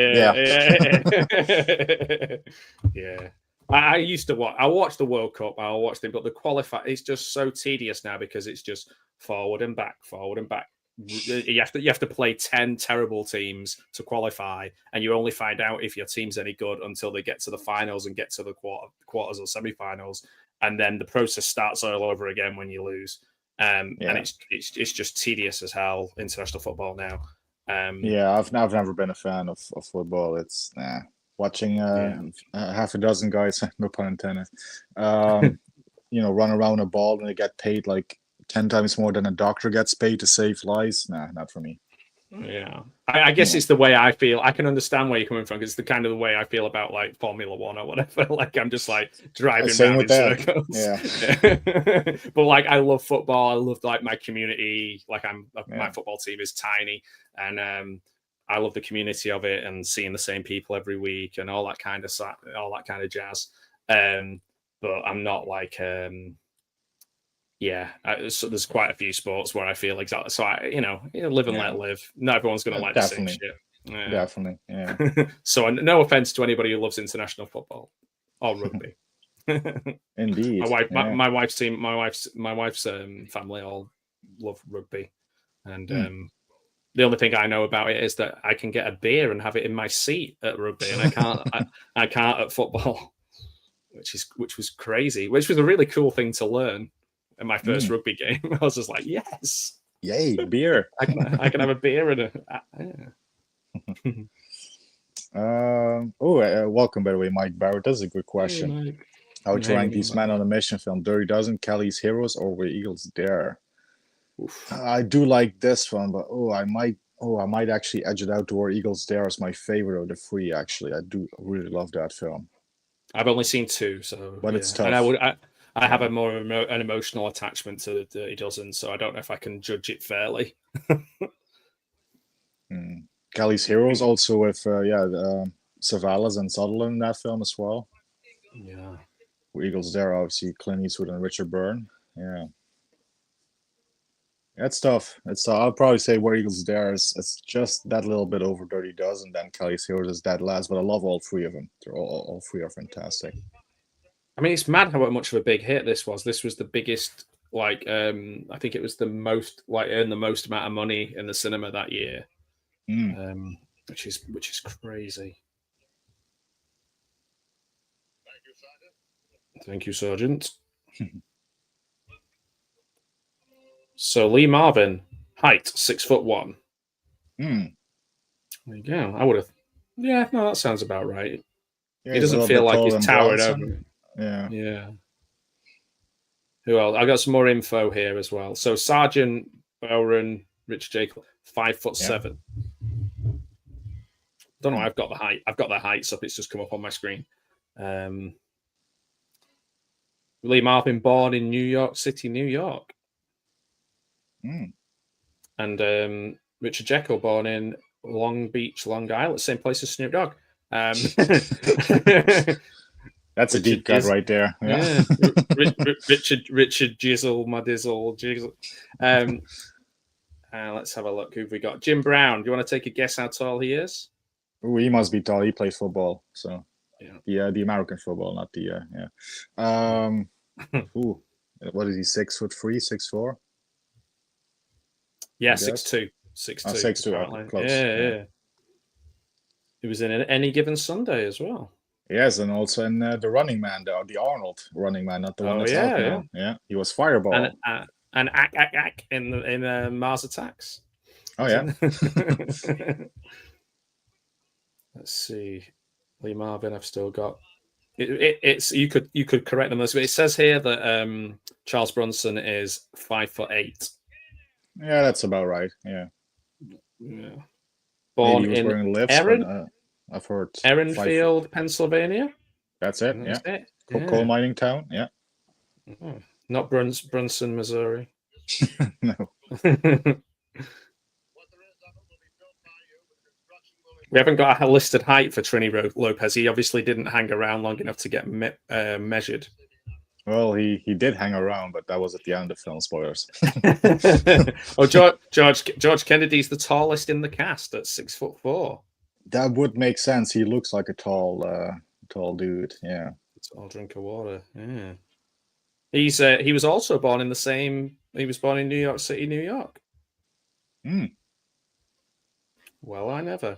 Yeah. I used to watch. I watched the World Cup. I watched it, but the qualify. It's just so tedious now because it's just forward and back. You have to play 10 terrible teams to qualify, and you only find out if your team's any good until they get to the finals and get to the quarters or semi-finals, and then the process starts all over again when you lose. And it's just tedious as hell, international football now. I've never been a fan of football. It's watching half a dozen guys, no pun intended, run around a ball and they get paid like 10 times more than a doctor gets paid to save lives. Nah, not for me. Yeah, I guess it's the way I feel. I can understand where you're coming from because it's the kind of the way I feel about like Formula One or whatever. Like I'm just like driving around in circles. Yeah. But like I love football. I love like my community. Like my football team is tiny, and I love the community of it and seeing the same people every week and all that kind of jazz. But I'm not like. So there's quite a few sports where I feel exactly. So I, live and let live. Not everyone's going to like the same shit. Yeah. Definitely, yeah. So no offense to anybody who loves international football or rugby. Indeed, my wife's team, my wife's family all love rugby, and the only thing I know about it is that I can get a beer and have it in my seat at rugby, and I can't I can't at football, which was crazy, which was a really cool thing to learn in my first rugby game. I was just like, yes, yay, beer! I can have a beer and welcome, by the way, Mike Barrett. That's a good question. Hey, How would you rank these Men on a Mission film? Dirty Dozen, Kelly's Heroes, or Where Eagles Dare? I do like this one, but I might actually edge it out to Where Eagles Dare as my favorite of the three. Actually, I do really love that film. I've only seen two, so but it's tough. And I have an emotional attachment to the Dirty Dozen, so I don't know if I can judge it fairly. Kelly's Heroes also with Savalas and Sutherland in that film as well. Yeah. Where Eagles Dare, obviously Clint Eastwood and Richard Byrne. Yeah. It's tough. I'll probably say Where Eagles Dare is just that little bit over Dirty Dozen, then Kelly's Heroes is dead last, but I love all three of them. They're all three are fantastic. I mean, it's mad how much of a big hit this was. This was the biggest, I think it was the most, earned the most amount of money in the cinema that year, which is crazy. Thank you, Sergeant. So Lee Marvin, height 6'1". There you go. I would have. Yeah, no, that sounds about right. Yeah, he doesn't feel like he's towered over. Yeah. Who else? I got some more info here as well. So Sergeant Bowron, Richard Jacob, 5'7". Don't know. I've got the height. I've got their heights up. It's just come up on my screen. Lee Marvin, born in New York City, New York. And Richard Jekyll, born in Long Beach, Long Island, same place as Snoop Dogg. That's a deep cut right there. Yeah. Richard Jizzle, my Dizzle, Jizzle. Let's have a look. Who've we got? Jim Brown. Do you want to take a guess how tall he is? Ooh, he must be tall. He plays football, so the American football, not the ooh, what is he? 6'3", 6'4"? Yeah, 6'2". 6'2". 6'2". Close. Yeah. He was in Any Given Sunday as well. Yes, and also in The Running Man, the Arnold Running Man, not the one that's out now. Yeah, he was Fireball. And Ack in Mars Attacks. Oh yeah. Let's see, Lee Marvin. I've still got. It's you could correct them. But it says here that Charles Bronson is 5'8". Yeah, that's about right. Yeah. Born in Erin. I've heard Erenfield, Pennsylvania. That's it. Coal mining town. Yeah. Not Brunson, Missouri. No. We haven't got a listed height for Trini Lopez. He obviously didn't hang around long enough to get measured. Well, he did hang around, but that was at the end of the film. Spoilers. George Kennedy's the tallest in the cast at 6'4". That would make sense. He looks like a tall dude. Yeah. Tall drink of water. Yeah. He was also born in the same. He was born in New York City, New York. Well, I never.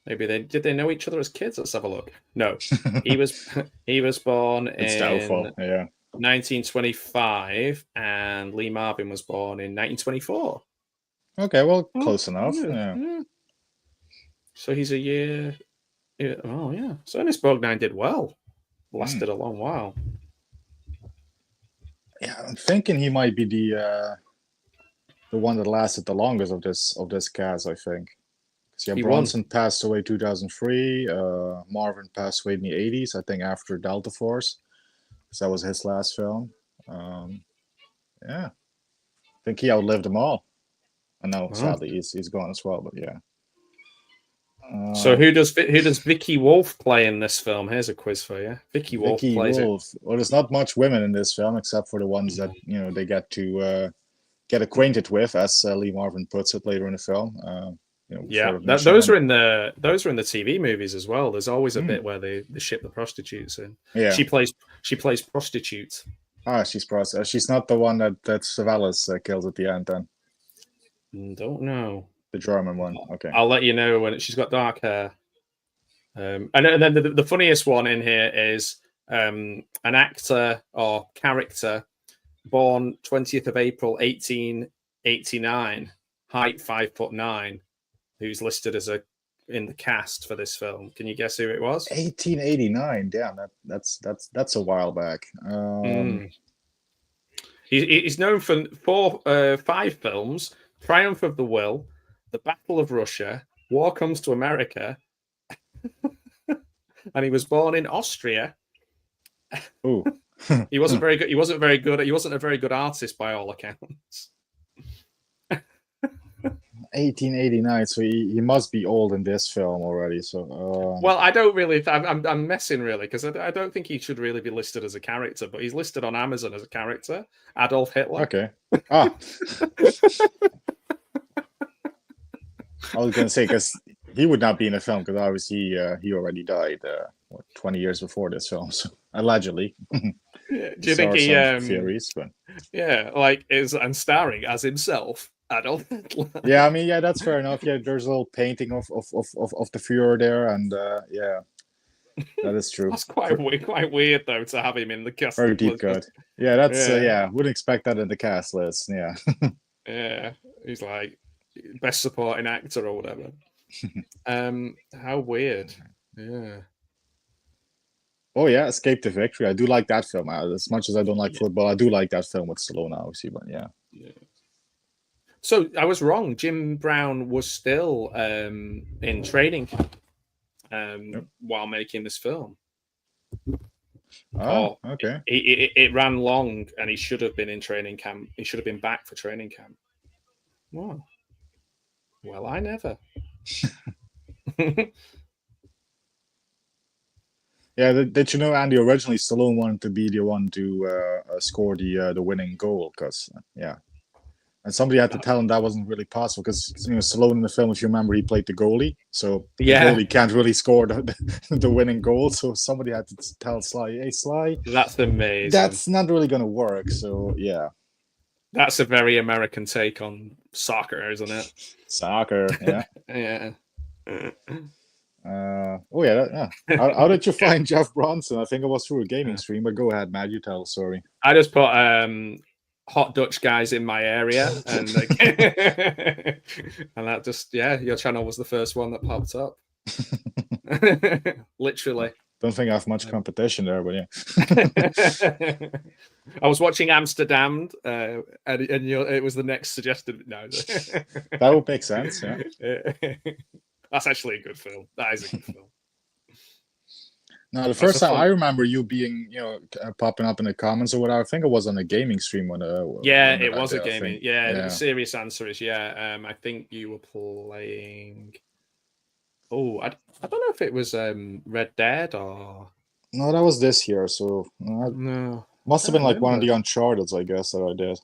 Maybe did they know each other as kids? Let's have a look. No, he was born in 1925, and Lee Marvin was born in 1924. Okay, well, close enough. Yeah. So he's a year. Oh yeah. So Ernest Borgnine did well. Lasted a long while. Yeah, I'm thinking he might be the one that lasted the longest of this cast. I think. Yeah, Bronson passed away 2003. Marvin passed away in the 80s, I think, after Delta Force, because that was his last film. I think he outlived them all. I know, sadly, he's gone as well, but yeah. So who does Vicky Wolf play in this film? Here's a quiz for you. Vicky Wolf plays it. Well, there's not much women in this film except for the ones that they get to get acquainted with, as Lee Marvin puts it later in the film. those are in the TV movies as well. There's always a bit where they ship the prostitutes in. Yeah, she plays prostitute. She's not the one that Savalas kills at the end. Then don't know the German one. Okay, I'll let you know when she's got dark hair. And then the funniest one in here is an actor or character born 20th of April 1889, height 5'9", who's listed as in the cast for this film. Can you guess who it was? 1889. Damn, that's a while back. He's known for 5 films: Triumph of the Will, The Battle of Russia, War Comes to America, and he was born in Austria. Ooh. He wasn't very good. He wasn't a very good artist by all accounts. 1889. So he must be old in this film already. So well, I don't really. I'm messing really because I don't think he should really be listed as a character, but he's listed on Amazon as a character. Adolf Hitler. Okay. I was gonna say because he would not be in the film because obviously he already died 20 years before this film, so allegedly. Yeah. Do you think he theories? But and starring as himself, Adolf Hitler? Yeah, I mean, that's fair enough. Yeah, there's a little painting of the Führer there, and yeah, that is true. That's quite weird though to have him in the cast. Very deep cut. Yeah, that's wouldn't expect that in the cast list. Yeah. Yeah, he's like best supporting actor or whatever. How weird. Yeah. Oh yeah, Escape to Victory. I do like that film. As much as I don't like football, I do like that film with Stallone, obviously. But yeah. So I was wrong. Jim Brown was still in training camp while making this film. Oh, okay. It ran long, and he should have been in training camp. He should have been back for training camp. Wow. Well, I never. Yeah, did you know, Andy? Originally, Stallone wanted to be the one to score the winning goal, because and somebody had to tell him that wasn't really possible because Stallone in the film, if you remember, he played the goalie, so the goalie can't really score the winning goal. So somebody had to tell Sly, "Hey, Sly, that's amazing. That's not really going to work." So yeah, that's a very American take on soccer, isn't it? Soccer, yeah, yeah. How did you find Jeff Bronson? I think it was through a gaming stream, but go ahead, Matt. You tell. Sorry. I just put hot Dutch guys in my area, and and that just your channel was the first one that popped up. Literally. Don't think I have much competition there, but yeah. I was watching Amsterdam, and it was the next suggested. No, that would make sense. Yeah. That's actually a good film. That is a good film. No, the first time I remember you being, popping up in the comments or whatever, I think it was on a gaming stream when. It was a gaming. The serious answer is I think you were playing. Oh, I don't know if it was Red Dead or. No, that was this year. So no, must have been like one of the Uncharted, I guess, that I did.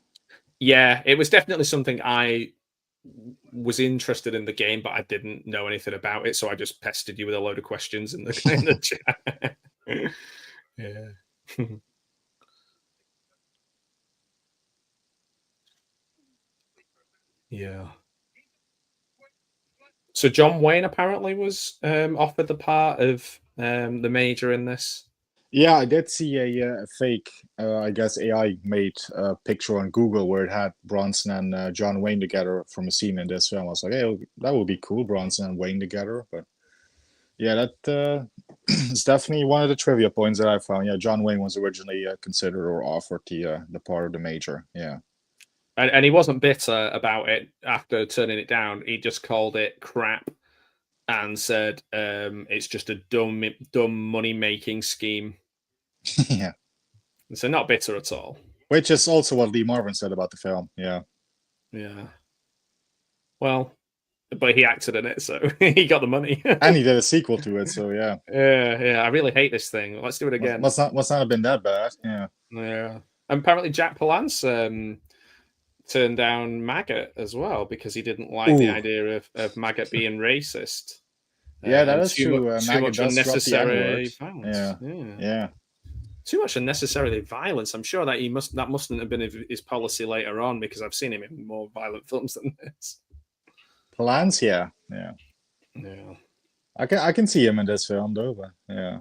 Yeah, it was definitely something I was interested in the game, but I didn't know anything about it, so I just pestered you with a load of questions in the chat. Yeah. Yeah. So John Wayne apparently was offered the part of the Major in this. Yeah, I did see a fake, I guess, AI-made picture on Google where it had Bronson and John Wayne together from a scene in this film. I was like, hey, that would be cool, Bronson and Wayne together. But yeah, that is definitely one of the trivia points that I found. Yeah, John Wayne was originally considered or offered the part of the Major. Yeah. And he wasn't bitter about it after turning it down. He just called it crap and said it's just a dumb money-making scheme. Yeah. So not bitter at all. Which is also what Lee Marvin said about the film. Yeah. Yeah. Well, but he acted in it, so he got the money. And he did a sequel to it, so yeah. Yeah. I really hate this thing. Let's do it again. Must not have been that bad. Yeah. Yeah. And apparently Jack Palance turned down Maggot as well because he didn't like the idea of Maggot being racist. Yeah, that is too true. Too Maggot much does drop the unnecessary N-word. violence. Yeah. Too much unnecessarily violence. I'm sure that mustn't have been his policy later on because I've seen him in more violent films than this. Palance, yeah. I can see him in this film though, but yeah.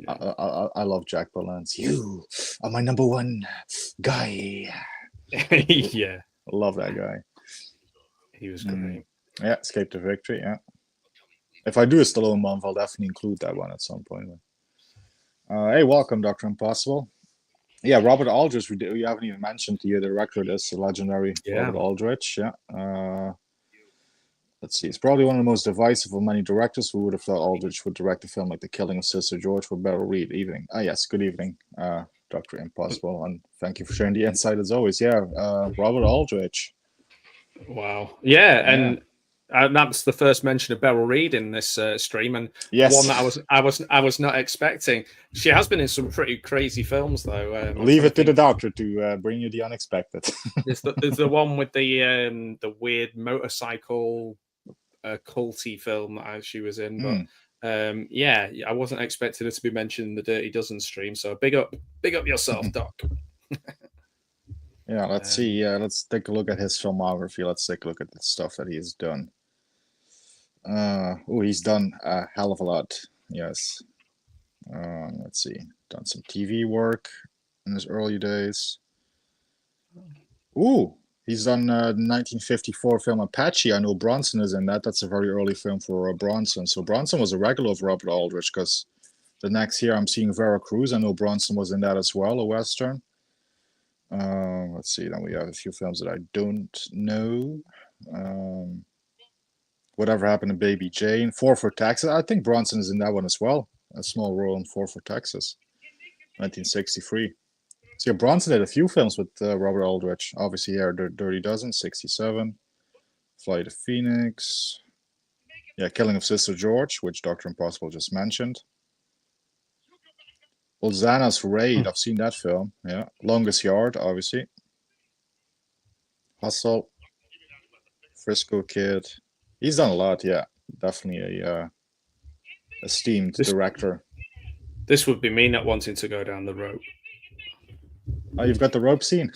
I love Jack Palance. You are my number one guy. Yeah, I love that guy. He was great. Yeah, Escape to Victory. Yeah. If I do a Stallone month, I'll definitely include that one at some point. Hey, welcome, Dr. Impossible. Yeah, Robert Aldrich, we haven't even mentioned the director of this, the legendary Robert Aldrich. Yeah. Let's see. It's probably one of the most divisive of many directors. Who would have thought Aldrich would direct a film like The Killing of Sister George for Beryl Reid? Evening. Yes, good evening, Dr. Impossible. And thank you for sharing the insight as always. Yeah, Robert Aldrich. Wow. Yeah, and that's the first mention of Beryl Reid in this stream, and one that I was not expecting. She has been in some pretty crazy films, though. Leave it to the doctor to bring you the unexpected. There's the one with the weird motorcycle culty film that she was in, but I wasn't expecting her to be mentioned in the Dirty Dozen stream. So big up yourself, Doc. Yeah, let's see. Let's take a look at his filmography. Let's take a look at the stuff that he has done. He's done a hell of a lot. Yes. Let's see. Done some TV work in his early days. He's done 1954 film Apache. I know Bronson is in that. That's a very early film for Bronson. So Bronson was a regular of Robert Aldrich because the next year I'm seeing Vera Cruz. I know Bronson was in that as well, a Western. Let's see. Then we have a few films that I don't know. Whatever Happened to Baby Jane, 4 for Texas. I think Bronson is in that one as well. A small role in 4 for Texas, 1963. So yeah, Bronson did a few films with Robert Aldrich. Obviously here, Dirty Dozen, 67. Flight to Phoenix. Yeah, Killing of Sister George, which Dr. Impossible just mentioned. Bolzana's Raid, I've seen that film. Yeah, Longest Yard, obviously. Hustle. Frisco Kid. He's done a lot, yeah. Definitely a esteemed director. This would be me not wanting to go down the rope. Oh, you've got the rope scene?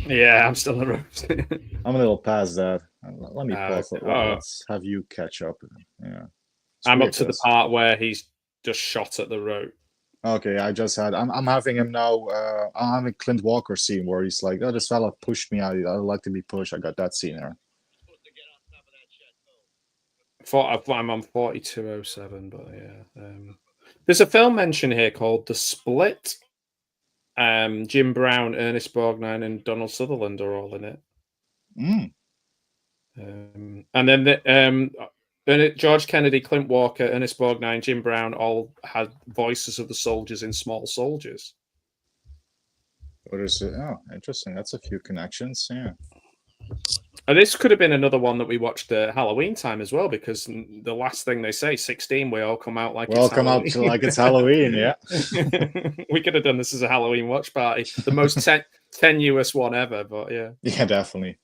Yeah, I'm still on the rope scene. I'm a little past that. Let me pause it. Let's have you catch up. Yeah. I'm up to the part where he's just shot at the rope. Okay, I'm having him now. I'm having Clint Walker scene where he's like, "Oh, this fella pushed me. I'd like to be pushed." I got that scene there. I'm on 4207, but yeah. There's a film mention here called The Split. Jim Brown, Ernest Borgnine, and Donald Sutherland are all in it. And then George Kennedy, Clint Walker, Ernest Borgnine, Jim Brown all had voices of the soldiers in Small Soldiers. What is it? Oh, interesting. That's a few connections. Yeah. And this could have been another one that we watched at Halloween time as well, because the last thing they say, 16, we all come out like it's Halloween. Like it's Halloween, yeah. We could have done this as a Halloween watch party. The most tenuous one ever, but yeah. Yeah, definitely.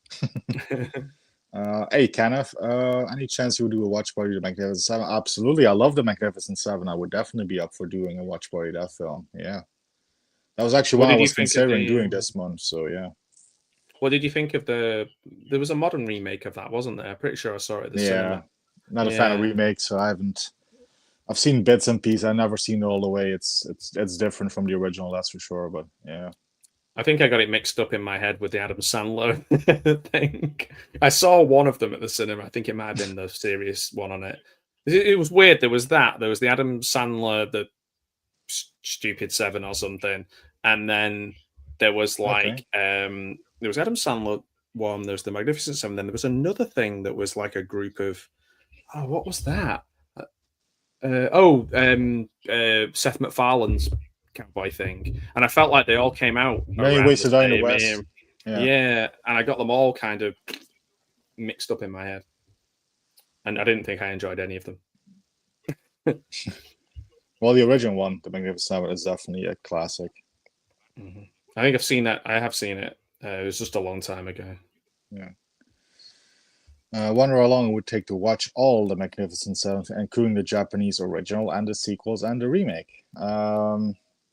Hey, Kenneth, any chance you would do a watch party to Magnificent Seven? Absolutely. I love the Magnificent Seven. I would definitely be up for doing a watch party to that film. Yeah. That was actually what I was considering doing this month, so yeah. What did you think of there was a modern remake of that, wasn't there? I'm pretty sure I saw it at the cinema. Not a fan of remakes, so I've seen bits and pieces. I've never seen it all the way. It's different from the original, that's for sure, but yeah. I think I got it mixed up in my head with the Adam Sandler thing. I saw one of them at the cinema. I think it might have been the serious one on it. It was weird. There was the Adam Sandler, the Stupid Seven or something, and then there was there was Adam Sandler one, there was the Magnificent Seven, then there was another thing that was like a group of, what was that? Seth MacFarlane's cowboy thing. And I felt like they all came out. Many Ways to Die in the West. Yeah, and I got them all kind of mixed up in my head. And I didn't think I enjoyed any of them. Well, the original one, The Magnificent Seven, is definitely a classic. Mm-hmm. I think I've seen that. I have seen it. It was just a long time ago. Yeah. Wonder how long it would take to watch all the Magnificent Seven, including the Japanese original and the sequels and the remake.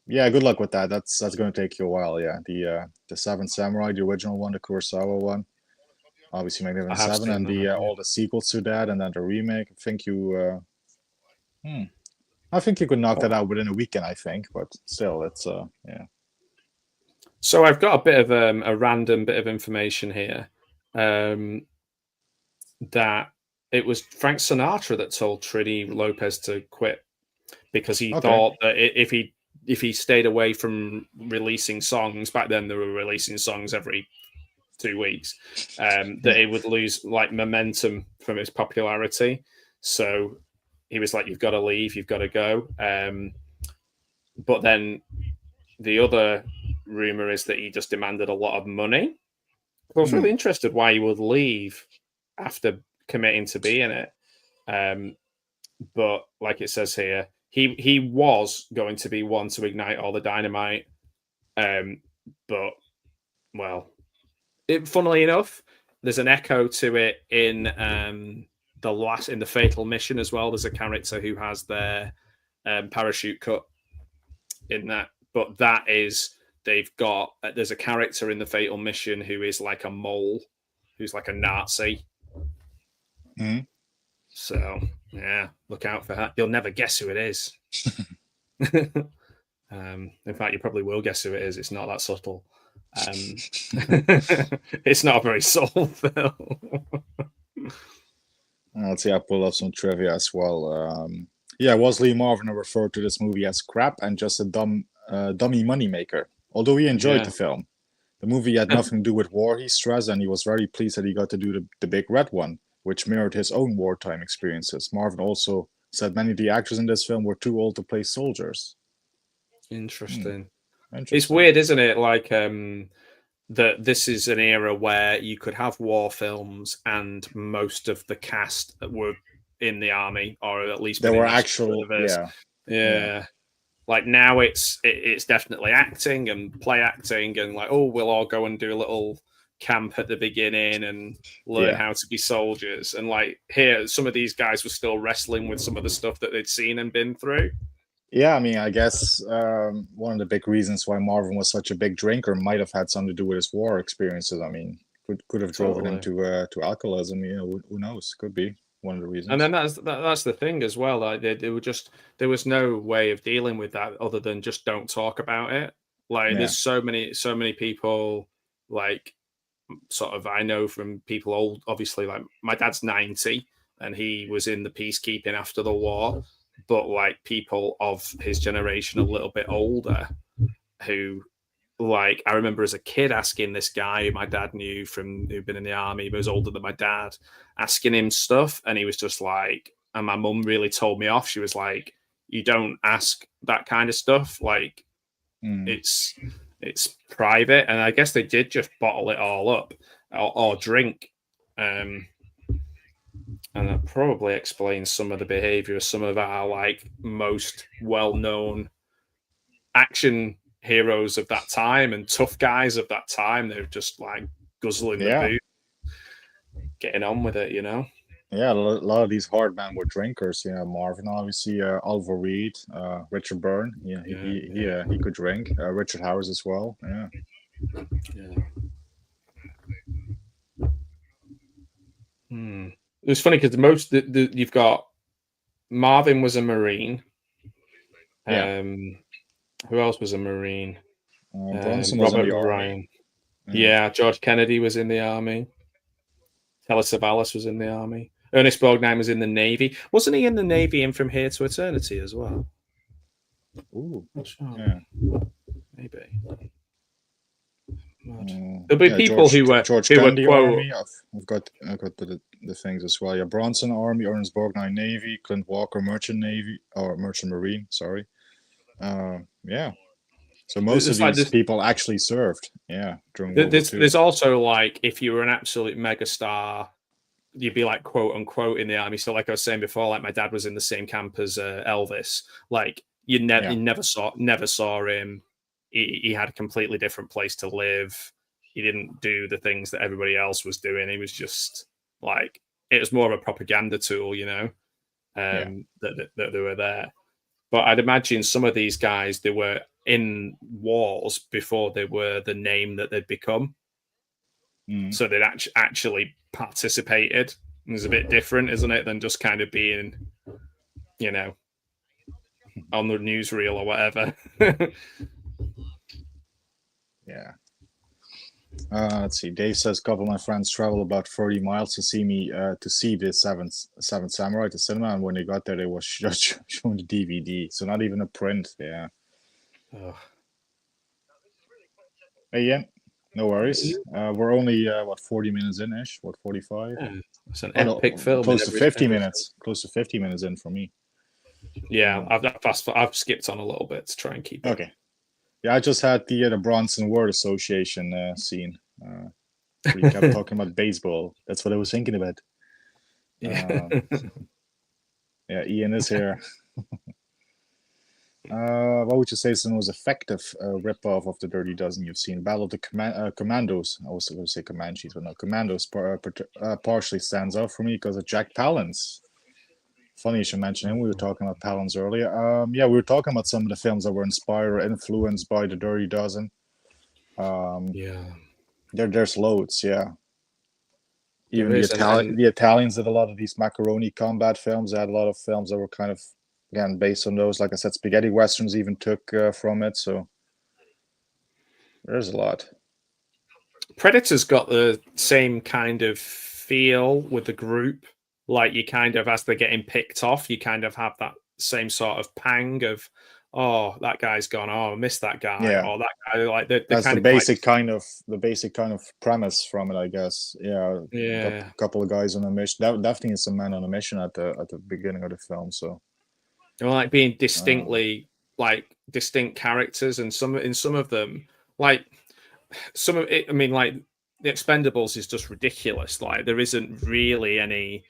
Yeah, good luck with that. That's going to take you a while. Yeah, the Seven Samurai, the original one, the Kurosawa one, obviously Magnificent Seven, and all the sequels to that, and then the remake. I think you could knock that out within a weekend. I think, but still, it's yeah. So I've got a bit of a random bit of information here. That it was Frank Sinatra that told Trini Lopez to quit because he thought that if he stayed away from releasing songs, back then they were releasing songs every 2 weeks, that it would lose like momentum from its popularity. So he was like, "You've got to leave, you've got to go." But then the other rumor is that he just demanded a lot of money. I was really interested why he would leave after committing to be in it. But like it says here, he was going to be one to ignite all the dynamite. But well, funnily enough, there's an echo to it in the Fatal Mission as well. There's a character who has their parachute cut in that, but there's a character in the Fatal Mission who is like a mole, who's like a Nazi. Mm-hmm. So yeah, look out for that. You'll never guess who it is. In fact, you probably will guess who it is. It's not that subtle. It's not a very subtle film. Let's see, I pull up some trivia as well. Was Lee Marvin referred to this movie as crap and just a dummy moneymaker? Although he enjoyed the film, the movie had nothing to do with war, he stressed, and he was very pleased that he got to do the big red one, which mirrored his own wartime experiences. Marvin also said many of the actors in this film were too old to play soldiers. Interesting. It's weird, isn't it? Like that this is an era where you could have war films and most of the cast were in the army, or at least there were actual yeah. Like now it's definitely acting and play acting, and like, oh, we'll all go and do a little camp at the beginning and learn how to be soldiers. And like here, some of these guys were still wrestling with some of the stuff that they'd seen and been through. Yeah, I mean, I guess one of the big reasons why Marvin was such a big drinker might have had something to do with his war experiences. I mean, could have driven him to alcoholism. You know, who knows? Could be one of the reasons. And then that's the thing as well. Like there was no way of dealing with that other than just don't talk about it. Like there's so many people, like sort of, I know from people old, obviously, like my dad's 90 and he was in the peacekeeping after the war, but like people of his generation a little bit older who, like, I remember as a kid asking this guy who my dad knew who'd been in the army, but was older than my dad, asking him stuff, and he was just like, and my mum really told me off. She was like, you don't ask that kind of stuff, like it's private. And I guess they did just bottle it all up or drink, and that probably explains some of the behavior of some of our like most well-known action heroes of that time and tough guys of that time. They're just like guzzling the booze, getting on with it, you know. Yeah, a lot of these hard men were drinkers. You know, Marvin, obviously, Oliver Reed, Richard Byrne. Yeah, he could drink. Richard Howard as well. Yeah. It was funny because you've got Marvin was a Marine. Who else was a Marine? Bronson was Robert in the Ryan. army. Yeah, George Kennedy was in the army. Telly Savalas was in the army. Ernest Borgnine was in the Navy. Wasn't he in the Navy in From Here to Eternity as well? Ooh, sure. Yeah. Maybe. There'll be people who were George Kennedy Army. I've got the things as well. Yeah, Bronson Army, Ernest Borgnine Navy, Clint Walker Merchant Navy or Merchant Marine. Sorry. Yeah. So most of these people actually served. Yeah. During World War II. There's also like, if you were an absolute megastar, you'd be like quote unquote in the army. So like I was saying before, like my dad was in the same camp as Elvis. Like you never saw him. He had a completely different place to live. he didn't do the things that everybody else was doing. He was just like, it was more of a propaganda tool, you know, that they were there. But I'd imagine some of these guys, they were in wars before they were the name that they'd become. So they'd actually participated. It's a bit different, isn't it, than just kind of being, you know, on the newsreel or whatever. Yeah. Let's see. Dave says, a couple of my friends travel about 30 miles to see the Seventh Samurai at the cinema, and when they got there, they was just showing the DVD, so not even a print. Yeah. Ugh. Hey, Ian. No worries. We're only 40 minutes in ish. What, 45? Yeah, it's an epic film. Close to 50 minutes. Close to 50 minutes in for me. Yeah, I've skipped on a little bit to try and keep it. Okay. Yeah, I just had the Bronson Word Association scene. We kept talking about baseball. That's what I was thinking about. Yeah. Yeah, Ian is here. What would you say is the most effective rip-off of the Dirty Dozen you've seen? Battle of the Commandos. I was going to say Comanches, but no, Commandos partially stands out for me because of Jack Palance. Funny you should mention him. We were talking about Palance earlier. Yeah, we were talking about some of the films that were inspired or influenced by the Dirty Dozen. Yeah. There's loads, yeah. Even the the Italians did a lot of these macaroni combat films. They had a lot of films that were kind of, again, based on those. Like I said, spaghetti westerns even took from it. So there's a lot. Predator's got the same kind of feel with the group. Like you kind of, as they're getting picked off, you kind of have that same sort of pang of, oh, that guy's gone. Oh, I missed that guy. Yeah. Or that guy. Like that's the basic kind of premise from it, I guess. Yeah. Yeah. A couple of guys on a mission. Definitely is some man on a mission at the beginning of the film. So. Well, like being distinctly like distinct characters, and in some of them, like some of it. I mean, like the Expendables is just ridiculous. Like there isn't really any.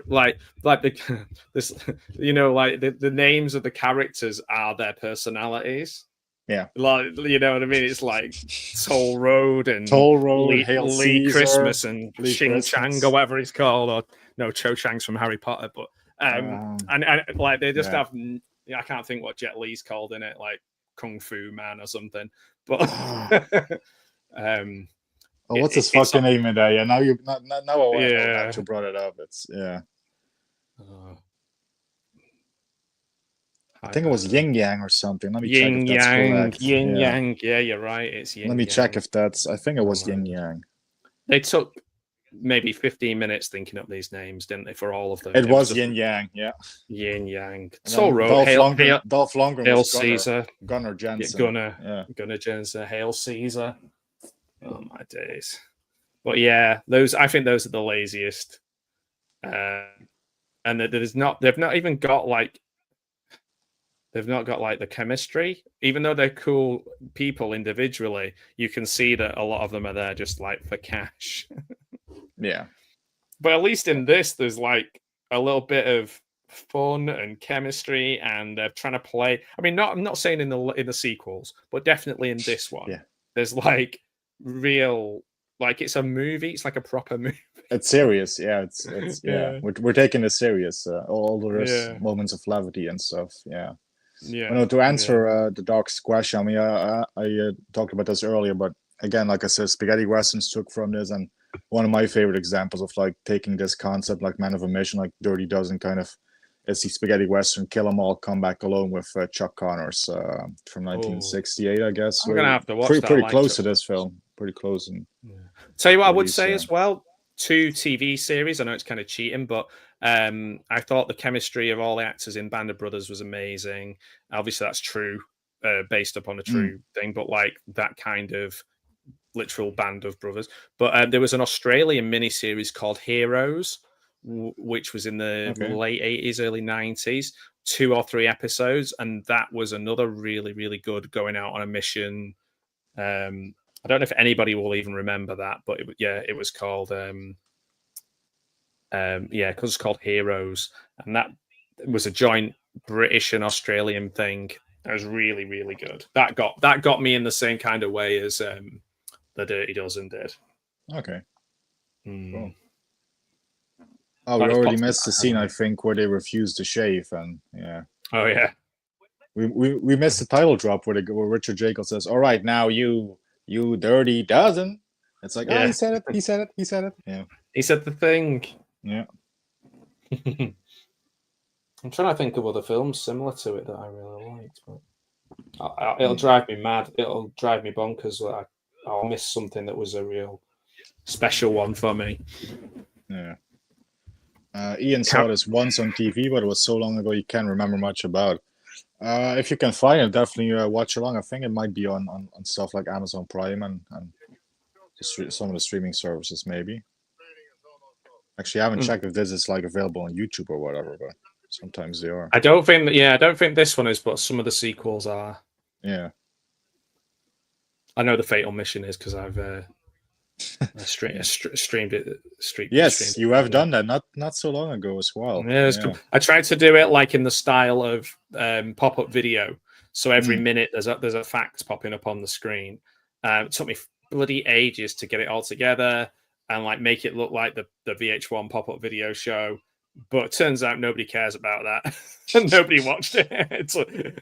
Like the this, you know, like the names of the characters are their personalities. Yeah, like, you know what I mean. It's like Toll Road and Lee Christmas and Ching Chang or whatever he's called, or no, Cho Chang's from Harry Potter. But and like they just have. I can't think what Jet Li's called in it, like Kung Fu Man or something. But oh, what's his fucking name in there? Yeah, now you now that you brought it up. It's I think it was Yin Yang or something. Let me check if that's correct. Yin Yang. Yeah, you're right. It's Yin. Let me check if that's. I think it was Yin Yang. They took maybe 15 minutes thinking up these names, didn't they? For all of them. It was Yin Yang. Yeah. Yin Yang. Toll Road. Dolph Lundgren. Hail Caesar. Gunnar Jensen. Gunnar Jensen. Hail Caesar. Oh my days. But yeah, I think those are the laziest. And they've not even got like the chemistry. Even though they're cool people individually, you can see that a lot of them are there just like for cash. Yeah. But at least in this, there's like a little bit of fun and chemistry, and they're trying to play. I mean, I'm not saying in the sequels, but definitely in this one. Yeah. There's like real, like it's a movie. It's like a proper movie. It's serious. Yeah. It's yeah. We're taking this serious. All the moments of levity and stuff. Yeah. Yeah. You know, to answer the Doc's question, I mean, I talked about this earlier, but again, like I said, spaghetti westerns took from this, and one of my favorite examples of like taking this concept, like Man of a Mission, like Dirty Dozen, kind of, is the spaghetti western Kill 'Em All, Come Back Alone with Chuck Connors from 1968, I guess. I'm gonna have to watch that. Pretty close to this film. Pretty close. And tell you what, I would say as well. 2 TV series. I know it's kind of cheating, but I thought the chemistry of all the actors in Band of Brothers was amazing. Obviously, that's true, based upon a true thing, but like that kind of literal Band of Brothers. But there was an Australian miniseries called Heroes, which was in the late 80s, early 90s, 2 or 3 episodes, and that was another really, really good going out on a mission. I don't know if anybody will even remember that, but it was called because it's called Heroes, and that was a joint British and Australian thing. It was really, really good. That got me in the same kind of way as the Dirty Dozen did. Okay. Cool. Oh, we already missed the scene, I think, where they refused to shave, and yeah. Oh yeah. We missed the title drop where Richard Jacobs says, "All right, now you dirty dozen." It's like, oh, he said it. He said it. He said it. Yeah. He said the thing. Yeah. I'm trying to think of other films similar to it that I really liked, but it'll drive me mad. It'll drive me bonkers. I'll miss something that was a real special one for me. Yeah. Ian saw this once on TV, but it was so long ago you can't remember much about. If you can find it, definitely watch along. I think it might be on stuff like Amazon Prime and some of the streaming services, maybe. Actually, I haven't checked if this is like available on YouTube or whatever, but sometimes they are. I don't think this one is, but some of the sequels are. Yeah. I know the Fatal Mission is because I've streamed it. Yes, you have done that not so long ago as well. Yeah, I tried to do it like in the style of pop-up video. So every minute there's a fact popping up on the screen. It took me bloody ages to get it all together and like make it look like the VH1 pop-up video show. But it turns out nobody cares about that. And nobody watched it.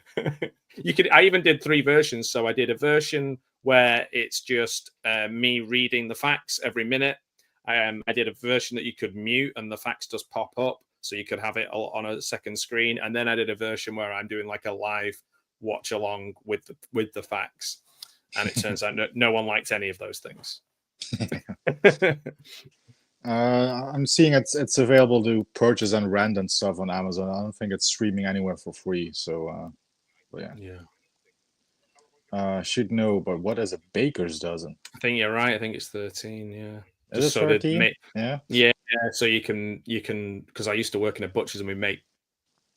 I even did 3 versions. So I did a version where it's just me reading the facts every minute. I did a version that you could mute and the facts just pop up, so you could have it on a second screen. And then I did a version where I'm doing like a live watch along with the facts. And it turns out no one liked any of those things. I'm seeing it's available to purchase and rent and stuff on Amazon. I don't think it's streaming anywhere for free. So, yeah. Should know, but what is a baker's dozen? I think you're right. I think it's 13. Yeah. Is it 13? Yeah. So you can because I used to work in a butcher's and we make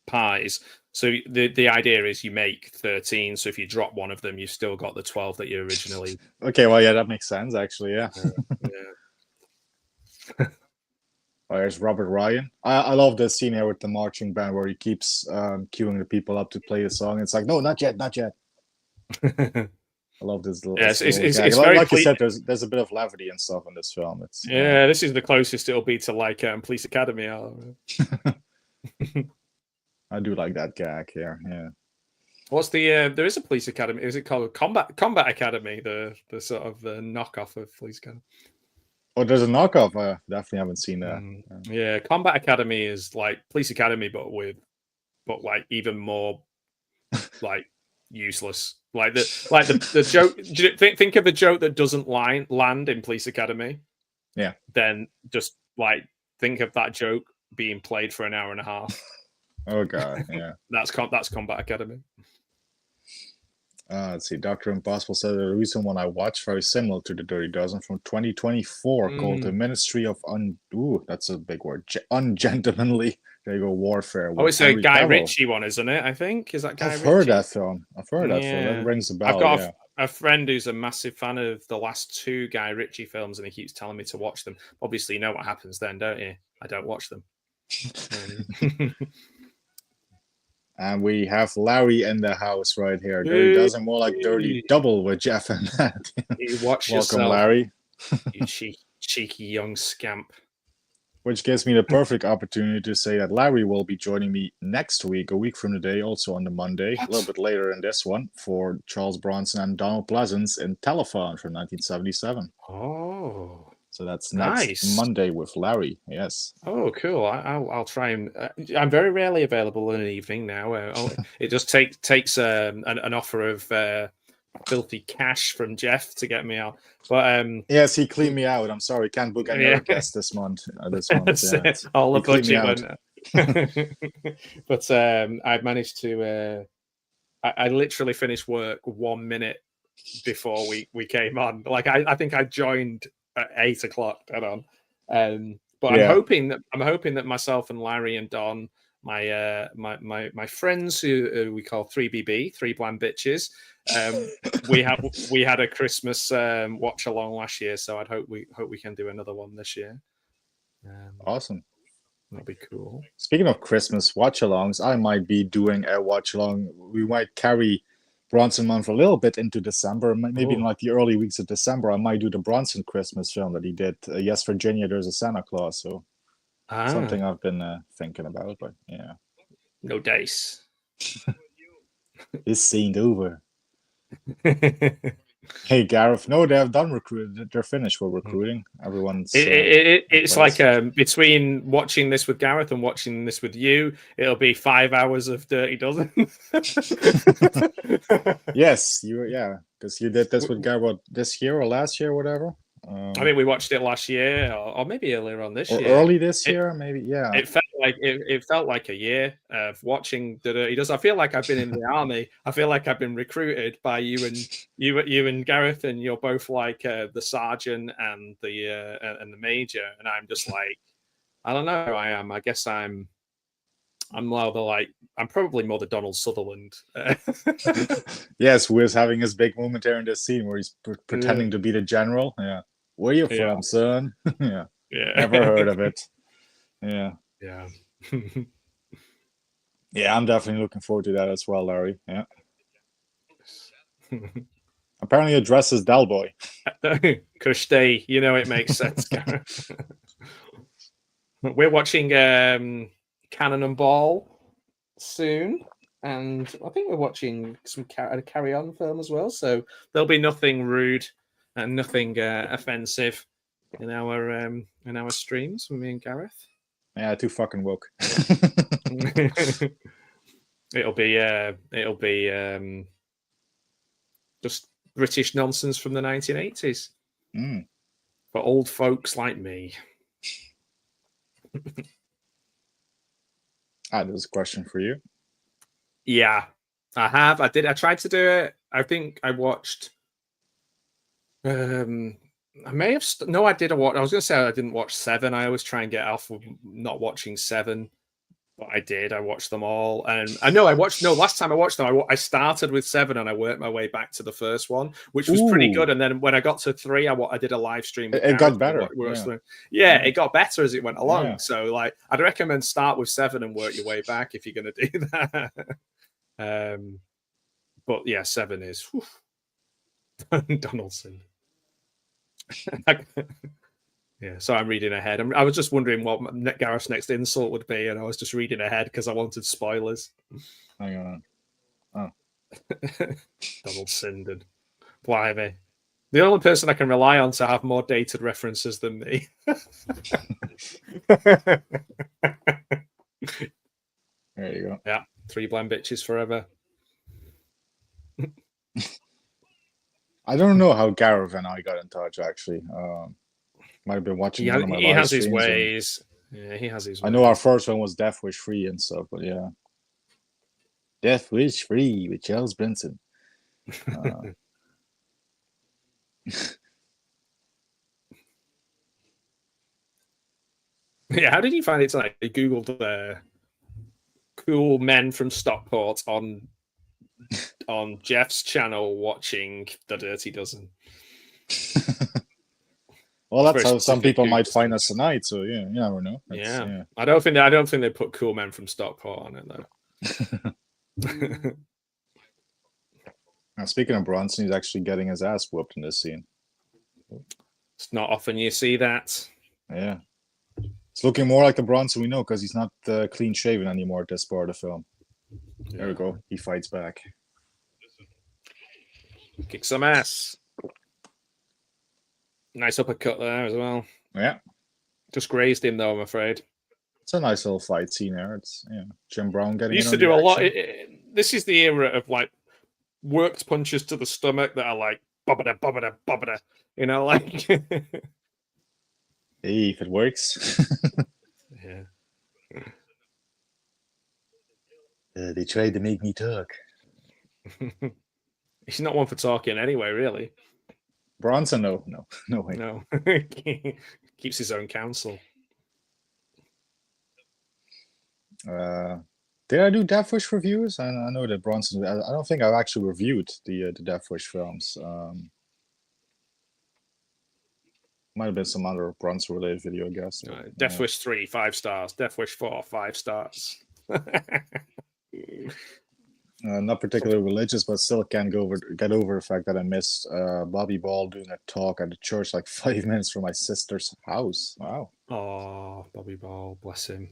pies. So the idea is you make 13. So if you drop one of them, you've still got the 12 that you originally. Okay. Well, yeah, that makes sense actually. Yeah. Oh, there's Robert Ryan. I love this scene here with the marching band where he keeps queuing the people up to play the song. It's like, no, not yet. I love this little. Yes, it's very like you said. There's a bit of levity and stuff in this film. It's this is the closest it'll be to like Police Academy. I do like that gag here. Yeah. What's the? There is a Police Academy. Is it called Combat Academy? The sort of the knockoff of Police Academy. Oh, there's a knockoff. I definitely haven't seen that. Yeah, Combat Academy is like Police Academy, but like even more like useless. Like the joke. Think of a joke that doesn't land in Police Academy. Yeah. Then just like think of that joke being played for an hour and a half. Oh god, yeah. That's Combat Academy. Let's see. Dr. Impossible said the recent one I watched very similar to the Dirty Dozen from 2024 called The Ministry of that's a big word. Ungentlemanly. There you go. Warfare. Oh, it's a Guy Ritchie one, isn't it? I think is that Guy Ritchie? I've heard that film. That rings a bell. I've got a friend who's a massive fan of the last 2 Guy Ritchie films, and he keeps telling me to watch them. Obviously, you know what happens then, don't you? I don't watch them. And we have Larry in the house right here. Dirty Dozen, more like Dirty Double with Jeff and Matt. You watch Welcome, yourself, Larry. You cheeky young scamp. Which gives me the perfect opportunity to say that Larry will be joining me next week, a week from today, also on the Monday, a little bit later in this one, for Charles Bronson and Donald Pleasance in Telephone from 1977. Oh. So that's next Monday with Larry. Yes. Oh, cool. I'll try and. I'm very rarely available in an evening now. It just takes an offer of filthy cash from Jeff to get me out. But yes, he cleaned me out. I'm sorry, can't book any other guests this month. All the budget. But I've managed to. I literally finished work 1 minute before we came on. Like I think I joined at 8 o'clock. Dead on. But I'm hoping that myself and Larry and Don, my friends who we call 3BB, 3 Blind Bitches, we had a Christmas watch along last year, so I'd hope we can do another one this year. Awesome. That'd be cool. Speaking of Christmas watch alongs, I might be doing a watch along. We might carry Bronson month a little bit into December, maybe in like the early weeks of December, I might do the Bronson Christmas film that he did. Yes, Virginia, There's a Santa Claus. So something I've been thinking about, but yeah. No dice. This ain't over. Hey, Gareth. No, they have done recruiting. They're finished with recruiting. Everyone's. It's like between watching this with Gareth and watching this with you, it'll be 5 hours of Dirty Dozen. Yes, because you did this with Gareth this year or last year, or whatever. I think we watched it last year, or maybe earlier on this year. Early this year, maybe. Yeah. It felt like a year of watching the Dirty Dozen. I feel like I've been in the army. I feel like I've been recruited by you and Gareth, and you're both like the sergeant and the major, and I'm just like, I don't know who I am. I guess I'm rather like, I'm probably more the Donald Sutherland. Yes, who is having his big moment there in this scene where he's pretending to be the general. Yeah. Where you from, son? Yeah. Never heard of it. Yeah. Yeah. Yeah, I'm definitely looking forward to that as well, Larry. Yeah. Apparently it dresses Del Boy. Kushti, you know it makes sense, Gareth. We're watching Cannonball soon, and I think we're watching some a Carry On film as well. So there'll be nothing rude and nothing offensive in our streams with me and Gareth. Yeah, too fucking woke. It'll be just British nonsense from the 1980s for old folks like me. There's a question for you. Yeah, I have. I tried to do it. I think I watched. I may have. No, I did a watch. I was going to say I didn't watch 7. I always try and get off of not watching 7, but I did. I watched them all, and I know I watched. No, last time I watched them, I started with 7 and I worked my way back to the first one, which was pretty good. And then when I got to 3, I did a live stream. It got better. It got better as it went along. Yeah. So, like, I'd recommend start with 7 and work your way back if you're going to do that. But yeah, 7 is Donaldson. Yeah, so I'm reading ahead. I was just wondering what Gareth's next insult would be, and I was just reading ahead because I wanted spoilers. Hang on. Oh. Donaldson and blimey. The only person I can rely on to have more dated references than me. There you go. Yeah, 3 blind bitches forever. I don't know how Gareth and I got in touch, actually. Might have been watching one of my live He has his streams ways. Yeah, he has his ways. I know our first one was Death Wish 3 and stuff, but yeah. Death Wish 3 with Charles Bronson. Yeah, how did you find it tonight? I googled cool men from Stockport on Jeff's channel watching The Dirty Dozen. Well, that's how some people might find us tonight. So yeah, you never know. Yeah. I don't think they put cool men from Stockport on it though. Now, speaking of Bronson, he's actually getting his ass whooped in this scene. It's not often you see that. Yeah, it's looking more like the Bronson we know because he's not clean shaven anymore at this part of the film. Yeah. There we go. He fights back. Kick some ass. Nice uppercut there as well. Yeah. Just grazed him though, I'm afraid. It's a nice little fight scene there. It's Jim Brown getting. He used to do a lot. This is the era of like worked punches to the stomach that are like bobbada bobbada bobbada. You know, like. Hey, if it works. Yeah. They tried to make me talk. He's not one for talking anyway, really. Bronson, no way. No. Keeps his own counsel. Did I do Death Wish reviews? I know that Bronson. I don't think I've actually reviewed the Death Wish films. Might have been some other Bronson related video, I guess. Death Wish 3, 5 stars. Death Wish 4, 5 stars. Not particularly religious, but still can't get over the fact that I missed Bobby Ball doing a talk at the church like 5 minutes from my sister's house. Wow. Oh, Bobby Ball, bless him.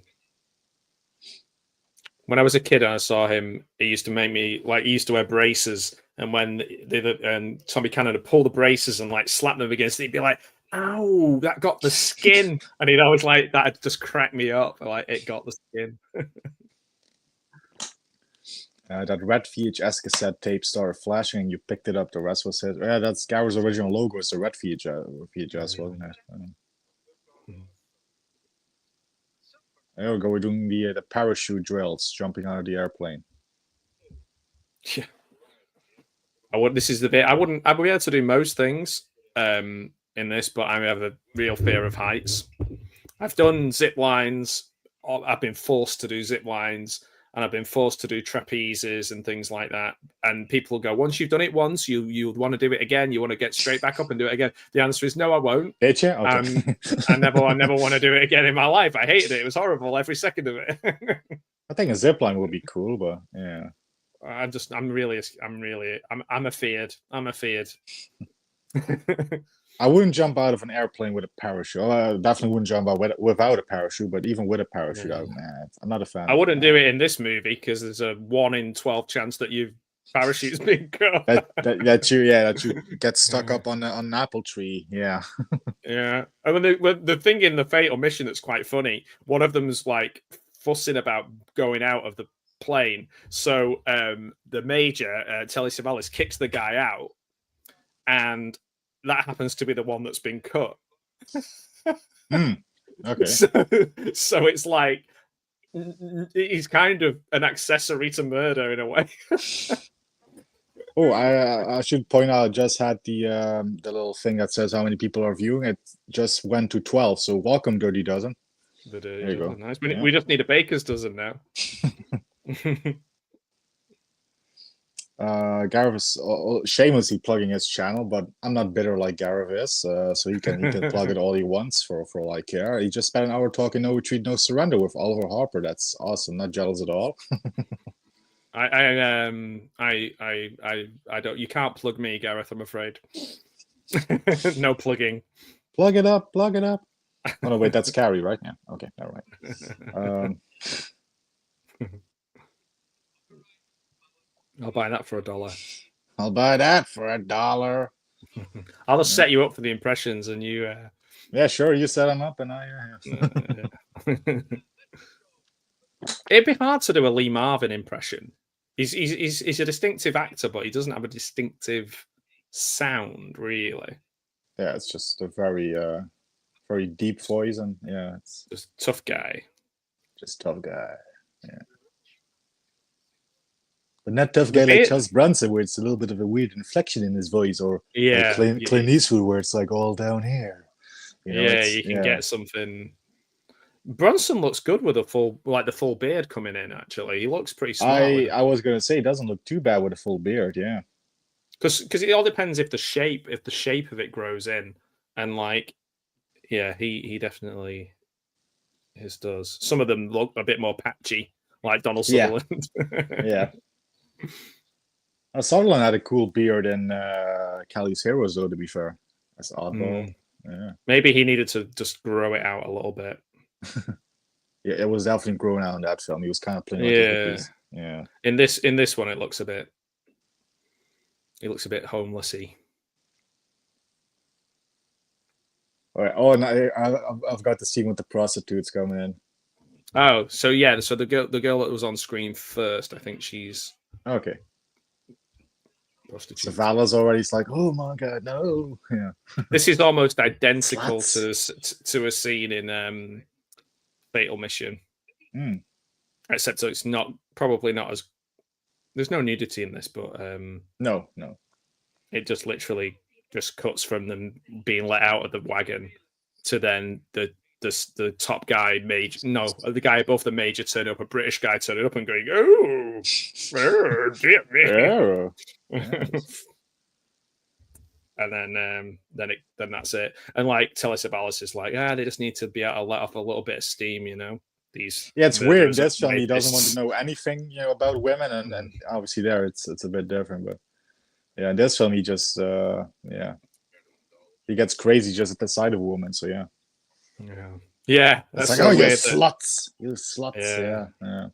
When I was a kid and I saw him, he used to make me he used to wear braces, and when Tommy Cannon would pull the braces and slap them against it, he'd be like, "Ow, that got the skin," and he'd always that just cracked me up. It got the skin. That red VHS cassette tape started flashing, and you picked it up. The rest was it. Yeah, that's Gower's original logo. It's the red VHS, wasn't it? There we go. We're doing the parachute drills, jumping out of the airplane. Yeah. This is the bit I wouldn't. I'd be able to do most things in this, but I have a real fear of heights. I've done zip lines. I've been forced to do zip lines, and I've been forced to do trapezes and things like that. And people go, once you've done it once, you want to do it again. You want to get straight back up and do it again. The answer is no, I won't. Did you? Okay. I never want to do it again in my life. I hated it. It was horrible every second of it. I think a zip line would be cool, but yeah. I'm afeared. I'm afeared. I wouldn't jump out of an airplane with a parachute. I definitely wouldn't jump out without a parachute, but even with a parachute, I'm not a fan. I wouldn't do it in this movie because there's a 1 in 12 chance that your parachute's been cut. that you get stuck up on an apple tree. Yeah. Yeah. And the thing in the Fatal Mission that's quite funny, one of them's fussing about going out of the plane. So the major, Telly Savalas, kicks the guy out, and that happens to be the one that's been cut. Okay. So it's he's kind of an accessory to murder in a way. Oh, I should point out, I just had the little thing that says how many people are viewing. It just went to 12. So welcome, Dirty Dozen. There you go. Nice. We just need a baker's dozen now. Gareth is shamelessly plugging his channel, but I'm not bitter like Gareth is, so he can plug it all he wants for all I care. He just spent an hour talking No Retreat, No Surrender with Oliver Harper. That's awesome. Not jealous at all. I don't. You can't plug me, Gareth. I'm afraid. No plugging. Plug it up. Oh no, wait, that's Carrie, right? Yeah. Okay, never mind. I'll buy that for $1. I'll buy that for $1. I'll just set you up for the impressions, and you. Yeah, sure. You set them up, and I. It'd be hard to do a Lee Marvin impression. He's a distinctive actor, but he doesn't have a distinctive sound, really. Yeah, it's just a very deep voice, and it's just tough guy. Just tough guy. Yeah. But not tough guy like Charles Bronson, where it's a little bit of a weird inflection in his voice, or Clint Eastwood, where it's all down here. You can get something. Bronson looks good with the full beard coming in. Actually, he looks pretty smart. I was going to say, it doesn't look too bad with a full beard. Yeah, because it all depends if the shape of it grows in, and he definitely does. Some of them look a bit more patchy, like Donald Sutherland. Yeah. Sutherland had a cool beard in Callie's Heroes, though, to be fair. That's oddball. Yeah. Maybe he needed to just grow it out a little bit. Yeah, it was definitely growing out in that film. He was kind of playing like a piece. Yeah. In this one, it looks a bit homelessy. All right. Oh, and I've got the scene with the prostitutes coming in. Oh, so yeah, so the girl that was on screen first, I think she's okay. Savala's already like, oh my god, no. Yeah. This is almost identical to a scene in Fatal Mission. Except so it's probably not as there's no nudity in this, but no. It just literally just cuts from them being let out of the wagon to then the top guy the guy above the major turning up, a British guy turning up and going, oh dear me. Oh. And then that's it. And Telly Savalas is they just need to be able to let off a little bit of steam, these. Yeah, it's weird. murderers This and film, he doesn't want rapists. to know anything, about women, and obviously there it's a bit different. But yeah, in this film, he just he gets crazy just at the sight of a woman. So yeah, That's it's like, so you weird. sluts, you sluts. Yeah.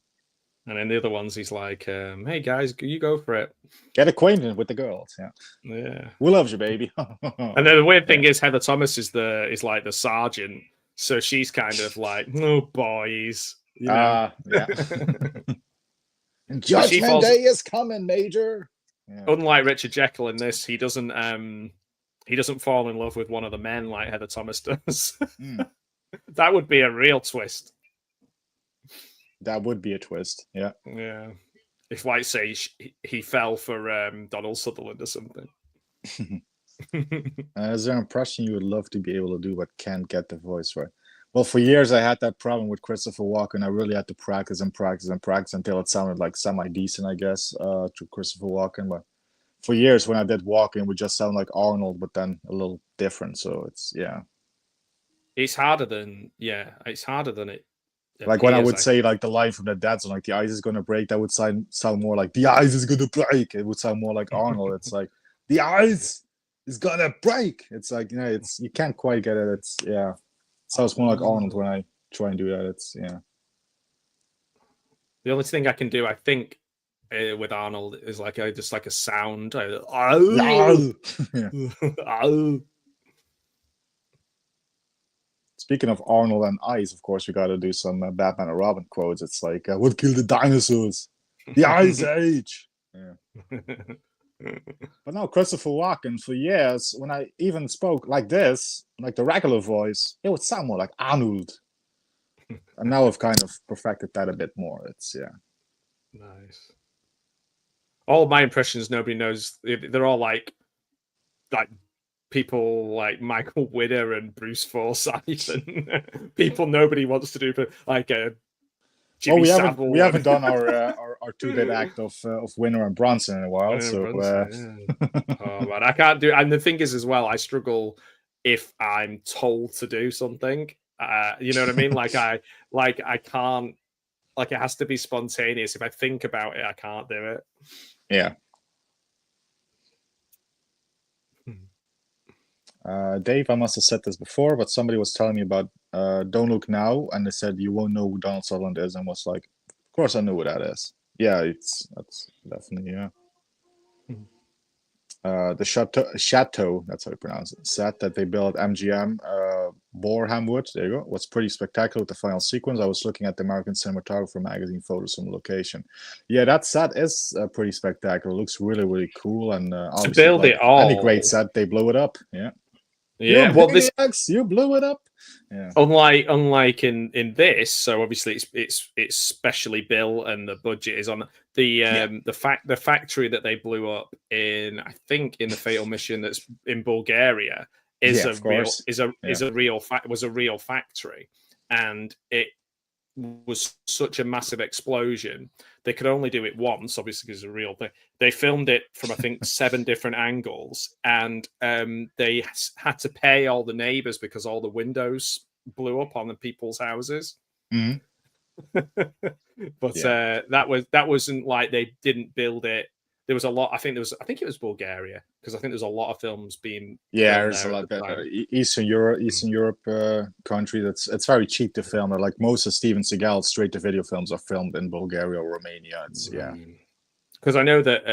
And in the other ones, he's like, "Hey guys, you go for it. Get acquainted with the girls." Yeah. Who loves you, baby? And then the weird thing is, Heather Thomas is like the sergeant, so she's kind of like, "No boys." Yeah. Judgment Day is coming, Major. Yeah. Unlike Richard Jekyll in this, he doesn't fall in love with one of the men like Heather Thomas does. That would be a real twist. That would be a twist. Yeah. If, like, say, he fell for Donald Sutherland or something. Is there an impression you would love to be able to do but can't get the voice right? Well, for years I had that problem with Christopher Walken. I really had to practice until it sounded like semi-decent, I guess, to Christopher Walken. But for years when I did Walken, it would just sound like Arnold, but then a little different. So it's It's harder than it. Like when I would say like the line from the Dead Zone, like the ice is gonna break, that would sound more like the ice is gonna break. It would sound more like Arnold. It's like the ice is gonna break. It's like it's you can't quite get it. It's it sounds more like Arnold when I try and do that. It's The only thing I can do, I think, with Arnold is like just like a sound. Speaking of Arnold and ice, of course, we got to do some Batman and Robin quotes. It's like, what killed the dinosaurs? The Ice Age. But no, Christopher Walken, for years, when I even spoke like this, like the regular voice, it would sound more like Arnold. And now I've kind of perfected that a bit more. It's, Nice. All my impressions, nobody knows. They're all like people like Michael Winner and Bruce Forsyth and people nobody wants to do, but like Jimmy Savile. We haven't done our 2-bit act of Winner and Bronson in a while. Oh man, I can't do. And the thing is, as well, I struggle if I'm told to do something. You know what I mean? Like I can't. Like it has to be spontaneous. If I think about it, I can't do it. Yeah. Dave, I must have said this before, but somebody was telling me about Don't Look Now, and they said you won't know who Donald Sutherland is, and was like, of course I know who that is. Yeah, that's definitely the chateau, that's how you pronounce it, set that they built at MGM Borehamwood, there you go, was pretty spectacular with the final sequence. I was looking at the American Cinematographer magazine photos from the location. Yeah, that set is pretty spectacular. It looks really, really cool, and to build it all, any great set, they blow it up. Yeah, well, you blew it up. Yeah. Unlike in this, so obviously it's specially built and the budget is on the factory that they blew up in, I think in the Fatal Mission that's in Bulgaria was a real factory, and it was such a massive explosion. They could only do it once, obviously, because it's a real thing. They filmed it from, I think, 7 different angles, and they had to pay all the neighbors because all the windows blew up on the people's houses. Mm-hmm. But that wasn't like they didn't build it. There was a lot. I think it was Bulgaria, because I think there's a lot of films being. Yeah, there's a lot of Eastern Europe country. It's very cheap to film. Like most of Steven Seagal's straight-to-video films are filmed in Bulgaria or Romania. Because I know that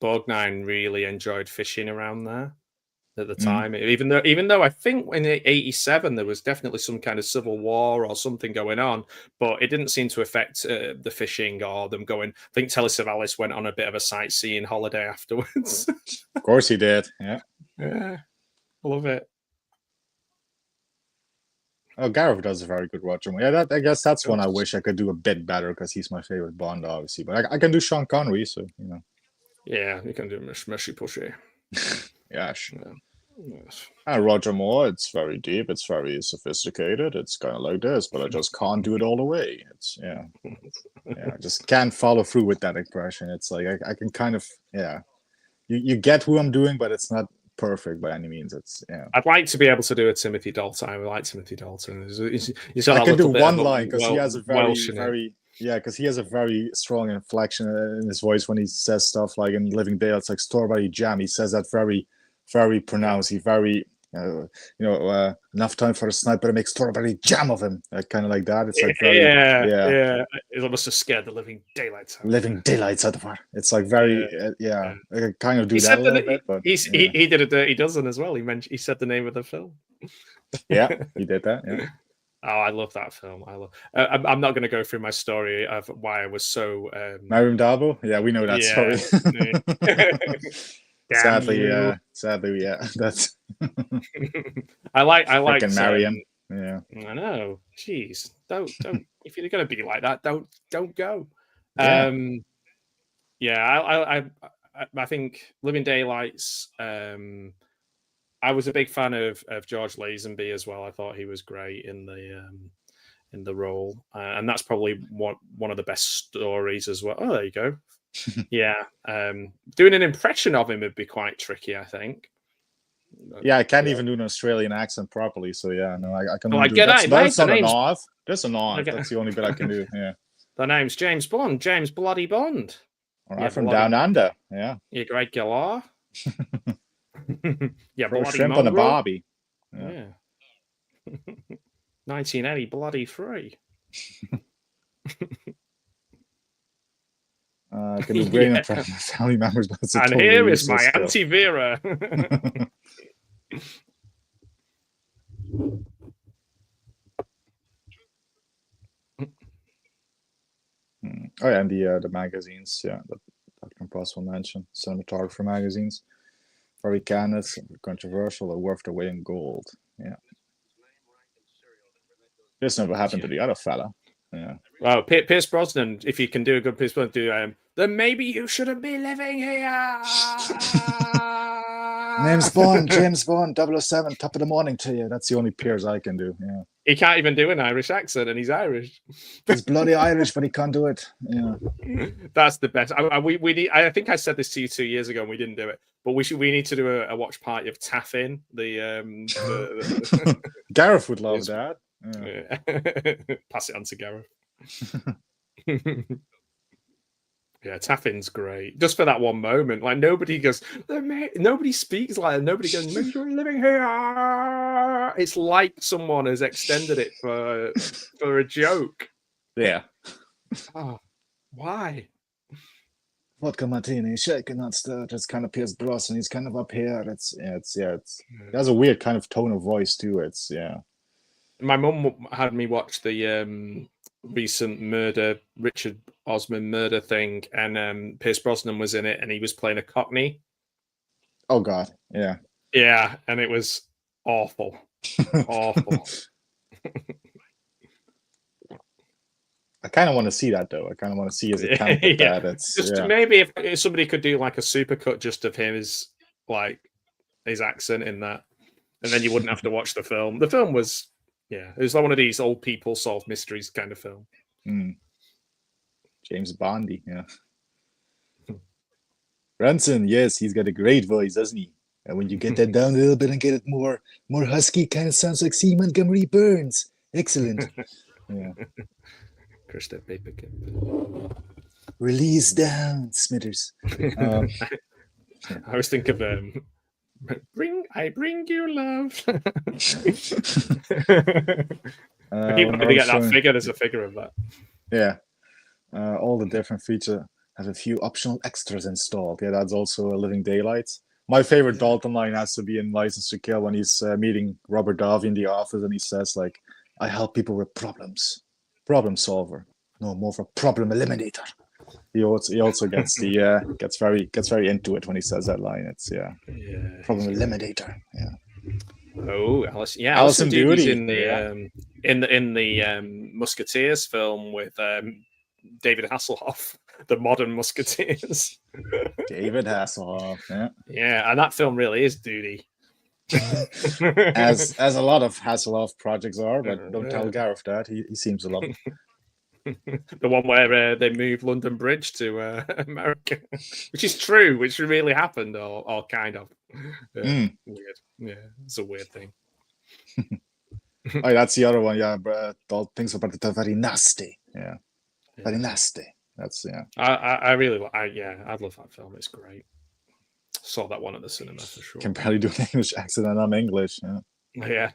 Borgnine really enjoyed fishing around there at the time. Even though I think in '87 there was definitely some kind of civil war or something going on, but it didn't seem to affect the fishing or them going. I think Telly Savalas went on a bit of a sightseeing holiday afterwards. Of course he did. Yeah, I love it. Oh, Gareth does a very good Roger Moore. Yeah, I guess that's one I wish I could do a bit better, because he's my favorite Bond, obviously. But I can do Sean Connery, so Yeah, you can do Mushy Pushy. Yeah, sure. Yes. And Roger Moore, it's very deep, it's very sophisticated, it's kind of like this, but I just can't do it all the way. It's I just can't follow through with that impression. It's like I can kind of you get who I'm doing, but it's not perfect by any means. It's I'd like to be able to do a Timothy Dalton. I like Timothy Dalton. He's got I can do one line because he has a because he has a very strong inflection in his voice when he says stuff like in Living Daylight. It's like strawberry jam. He says that very, very pronounced. He very, enough time for a sniper to make strawberry jam of him. Kind of like that. It's like very, yeah. It almost have scared the living daylights out. Living daylights out of her. It's like very, I can kind of do that a little bit. But he did a Dirty Dozen as well. He said the name of the film. Yeah, he did that. Yeah. Oh, I love that film. I'm not going to go through my story of why I was so. Mariam Dabo? Yeah, we know that story. Sadly, yeah. That's. I like Mariam. Yeah. I know. Jeez, don't. If you're going to be like that, don't go. Yeah. I think Living Daylights. I was a big fan of George Lazenby as well. I thought he was great in the role, and that's probably one of the best stories as well. Oh, there you go. Yeah, doing an impression of him would be quite tricky, I think. Yeah, I can't even do an Australian accent properly. So yeah, no, I can. I get that. That's not an off. That's an off. That's the only bit I can do. Yeah. The name's James Bond. James Bloody Bond. All right, from Down Under. Yeah. You great galah. Yeah, Throw bloody shrimp on a barbie. Yeah. 1980, bloody free. I can do great impression of family members. And here is my Auntie Vera. Oh yeah, and the magazines, yeah, that can possibly mention cinematographer magazines. Very candid, controversial, or worth the weight in gold. Yeah. This never happened to the other fella. Yeah. Well, Pierce Brosnan, if you can do a good Pierce Brosnan, do then maybe you shouldn't be living here. Name's Bond, James Bond, 007, top of the morning to you. That's the only Pierce I can do. Yeah. He can't even do an Irish accent, and he's Irish. He's bloody Irish, but he can't do it. Yeah. That's the best. We need. I think I said this to you 2 years ago, and we didn't do it. But we need to do a watch party of Taffin. Gareth would love that. Yeah. Pass it on to Gareth. Yeah, Taffin's great. Just for that one moment. Like nobody speaks like that. Nobody goes, "Make sure you're living here." It's like someone has extended it for a joke. Yeah. Oh, why? Vodka martini, shaken, not stirred. It's kind of Pierce Brosnan. He's kind of up here. It has a weird kind of tone of voice too. My mum had me watch the recent Richard Osman murder thing, and Pierce Brosnan was in it, and he was playing a Cockney. Oh God, yeah, yeah, and it was awful, awful. I kind of want to see that though. I kind of want to see his attempt at that. It's maybe if somebody could do like a supercut just of him his accent in that, and then you wouldn't have to watch the film. The film was. Yeah, it was like one of these old people solve mysteries kind of film. James Bondy, yeah. Bronson, yes, he's got a great voice, doesn't he? And when you get that down a little bit and get it more husky, kind of sounds like C. Montgomery Burns. Excellent. Yeah. Krista Paperclip. Release down, Smithers. I always think of I bring you love. I keep wanting to get that figure. There's a figure of that. Yeah. All the different features have a few optional extras installed. Yeah, that's also a Living Daylights. My favorite Dalton line has to be in License to Kill when he's meeting Robert Davi in the office, and he says like, "I help people with problems. Problem solver. No, more of a problem eliminator." He also gets gets very into it when he says that line. It's problem eliminator. Yeah. Oh, Alison Doody in the Musketeers film with David Hasselhoff, the modern Musketeers. David Hasselhoff, yeah. Yeah, and that film really is Doody. as a lot of Hasselhoff projects are, but don't tell Gareth that. He seems to love it. The one where they moved London Bridge to America, which is true, which really happened, or kind of. Weird. Yeah, it's a weird thing. Oh, that's the other one. Yeah, but all things about it are very nasty. Yeah, very nasty. That's I really I'd love that film. It's great. Saw that one at the cinema for sure. Can barely do an English accent, and I'm English. Yeah.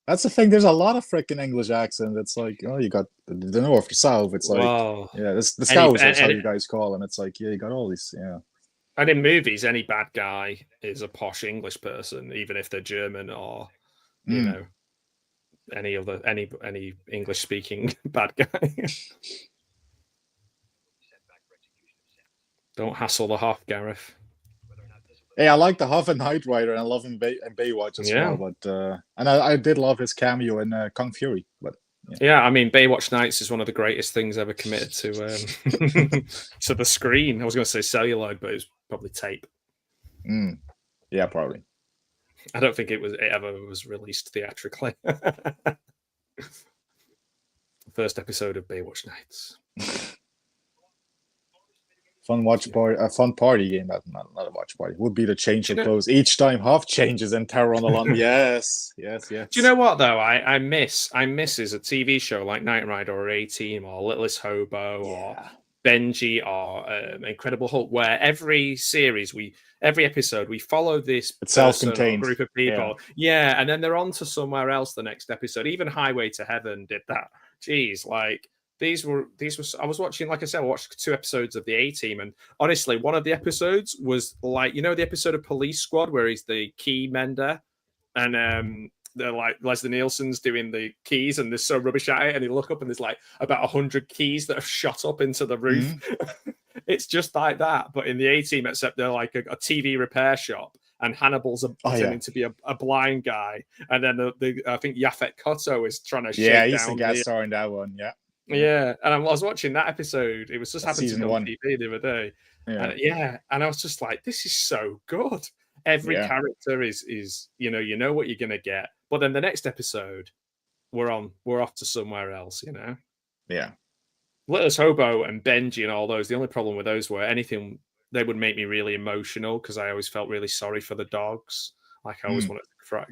That's the thing. There's a lot of freaking English accent. It's like, oh, you got the North, the South. It's like, the Scouts, that's how you guys call them. It's like, you got all these, And in movies, any bad guy is a posh English person, even if they're German or, you know, any English speaking bad guy. Don't hassle the Hoff, Gareth. Hey, I like the Huff and Knight Rider, and I love him in Baywatch as well. But and I did love his cameo in Kung Fury. But I mean, Baywatch Nights is one of the greatest things ever committed to to the screen. I was going to say celluloid, but it was probably tape. Yeah, probably. I don't think it ever was released theatrically. First episode of Baywatch Nights. Fun party game. Not a watch party. Would be the change of clothes each time Huff changes and Terror on the Lawn. Yes. Do you know what though? I miss is a TV show like Knight Rider or A-Team or Littlest Hobo or Benji or Incredible Hulk, where every episode we follow this self-contained group of people. Yeah, and then they're on to somewhere else the next episode. Even Highway to Heaven did that. Jeez, like. These were. I was watching, like I said, I watched 2 episodes of the A-Team, and honestly, one of the episodes was like, the episode of Police Squad where he's the key mender, and they're like Leslie Nielsen's doing the keys, and they're so rubbish at it, and you look up and there's like about 100 keys that have shot up into the roof. It's just like that, but in the A-Team, except they're like a TV repair shop. And Hannibal's pretending to be a blind guy, and then I think Yaphet Kotto is trying to shake down. He's the guest star in that one. Yeah, and I was watching that episode. It was just happened to be on TV the other day. And I was just like, this is so good. Every character is you know what you're gonna get. But then the next episode, we're off to somewhere else. Yeah. Littlest Hobo and Benji and all those. The only problem with those were anything they would make me really emotional because I always felt really sorry for the dogs. Like I always wanted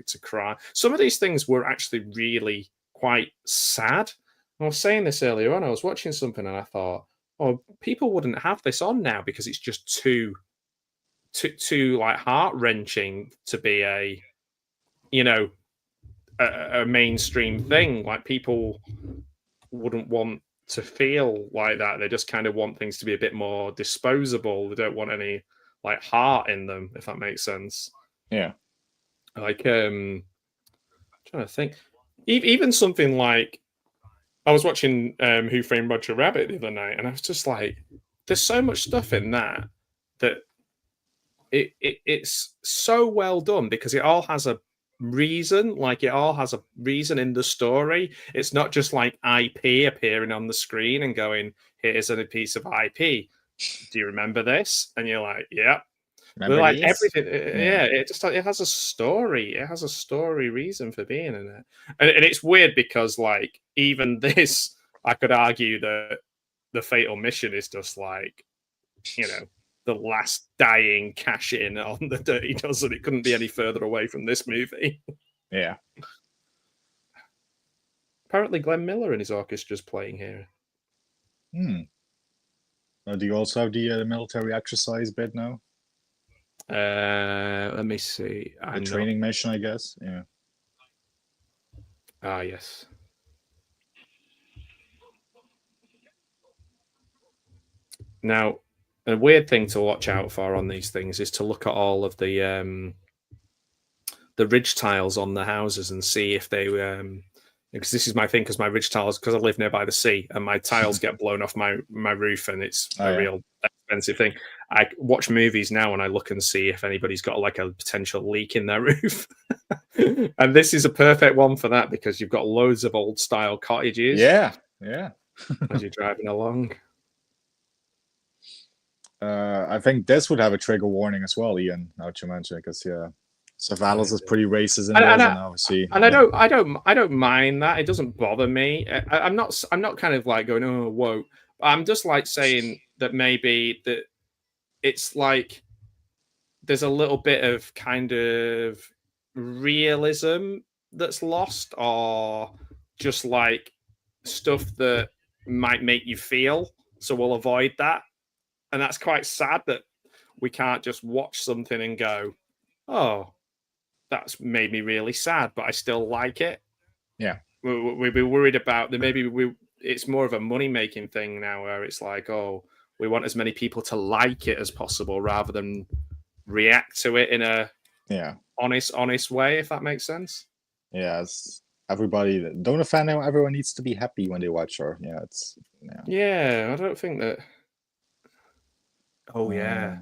to cry. Some of these things were actually really quite sad. I was saying this earlier on. I was watching something and I thought, people wouldn't have this on now because it's just too like heart-wrenching to be a mainstream thing. Like people wouldn't want to feel like that. They just kind of want things to be a bit more disposable. They don't want any like heart in them, if that makes sense. Yeah. Like I'm trying to think. Even something like I was watching Who Framed Roger Rabbit the other night, and I was just like, there's so much stuff in that it's so well done because it all has a reason. Like it all has a reason in the story. It's not just like IP appearing on the screen and going, here's a piece of IP. Do you remember this? And you're like, yeah. Like everything, it has a story. It has a story reason for being in it, and it's weird because like even this, I could argue that the Fatal Mission is just like, the last dying cash in on the Dirty Dozen. It couldn't be any further away from this movie. Yeah. Apparently, Glenn Miller and his orchestra is playing here. Do you also have the military exercise bit now? Let me see. The training mission, I guess. Yeah. Ah, yes. Now, a weird thing to watch out for on these things is to look at all of the ridge tiles on the houses and see if they because this is my thing, because my ridge tiles, because I live nearby the sea and my tiles get blown off my roof, and it's a real expensive thing. I watch movies now and I look and see if anybody's got like a potential leak in their roof. And this is a perfect one for that because you've got loads of old style cottages. Yeah. As you're driving along. I think this would have a trigger warning as well, Ian, now that you mention it, because Savalas is pretty racist in And this, and obviously, and I don't mind that. It doesn't bother me. I'm not kind of like going, oh, whoa. I'm just like saying that maybe that it's like there's a little bit of kind of realism that's lost, or just like stuff that might make you feel. So we'll avoid that, and that's quite sad that we can't just watch something and go, oh, that's made me really sad, but I still like it. Yeah. We'd be worried about that. Maybe it's more of a money-making thing now, where it's like, oh, we want as many people to like it as possible rather than react to it in a honest way, if that makes sense. Yeah, it's everybody. Don't offend anyone. Everyone needs to be happy when they watch her. Yeah, Yeah, I don't think that. Oh, yeah.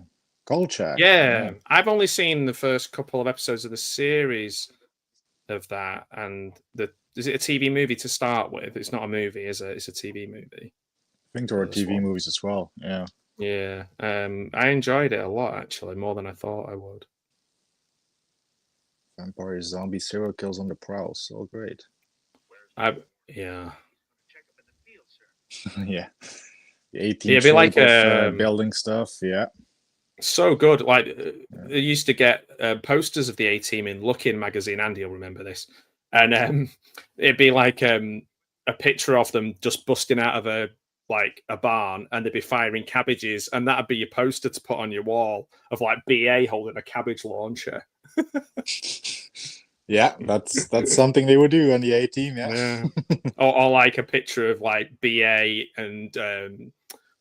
Kolchak. Yeah, I've only seen the first couple of episodes of the series of that, and is it a TV movie to start with? It's not a movie, is it? It's a TV movie. I think there are TV movies as well. Yeah. Yeah. I enjoyed it a lot, actually, more than I thought I would. Vampire, zombie, serial kills on the prowl. So great. Yeah. Yeah. The 18 it'd be like building stuff. Yeah. So good. Like they used to get posters of the A-Team in Look-In magazine. Andy will remember this. And it'd be like a picture of them just busting out of a barn, and they'd be firing cabbages, and that'd be your poster to put on your wall of like BA holding a cabbage launcher. Yeah, that's something they would do on the A-Team. Yeah. or like a picture of like BA and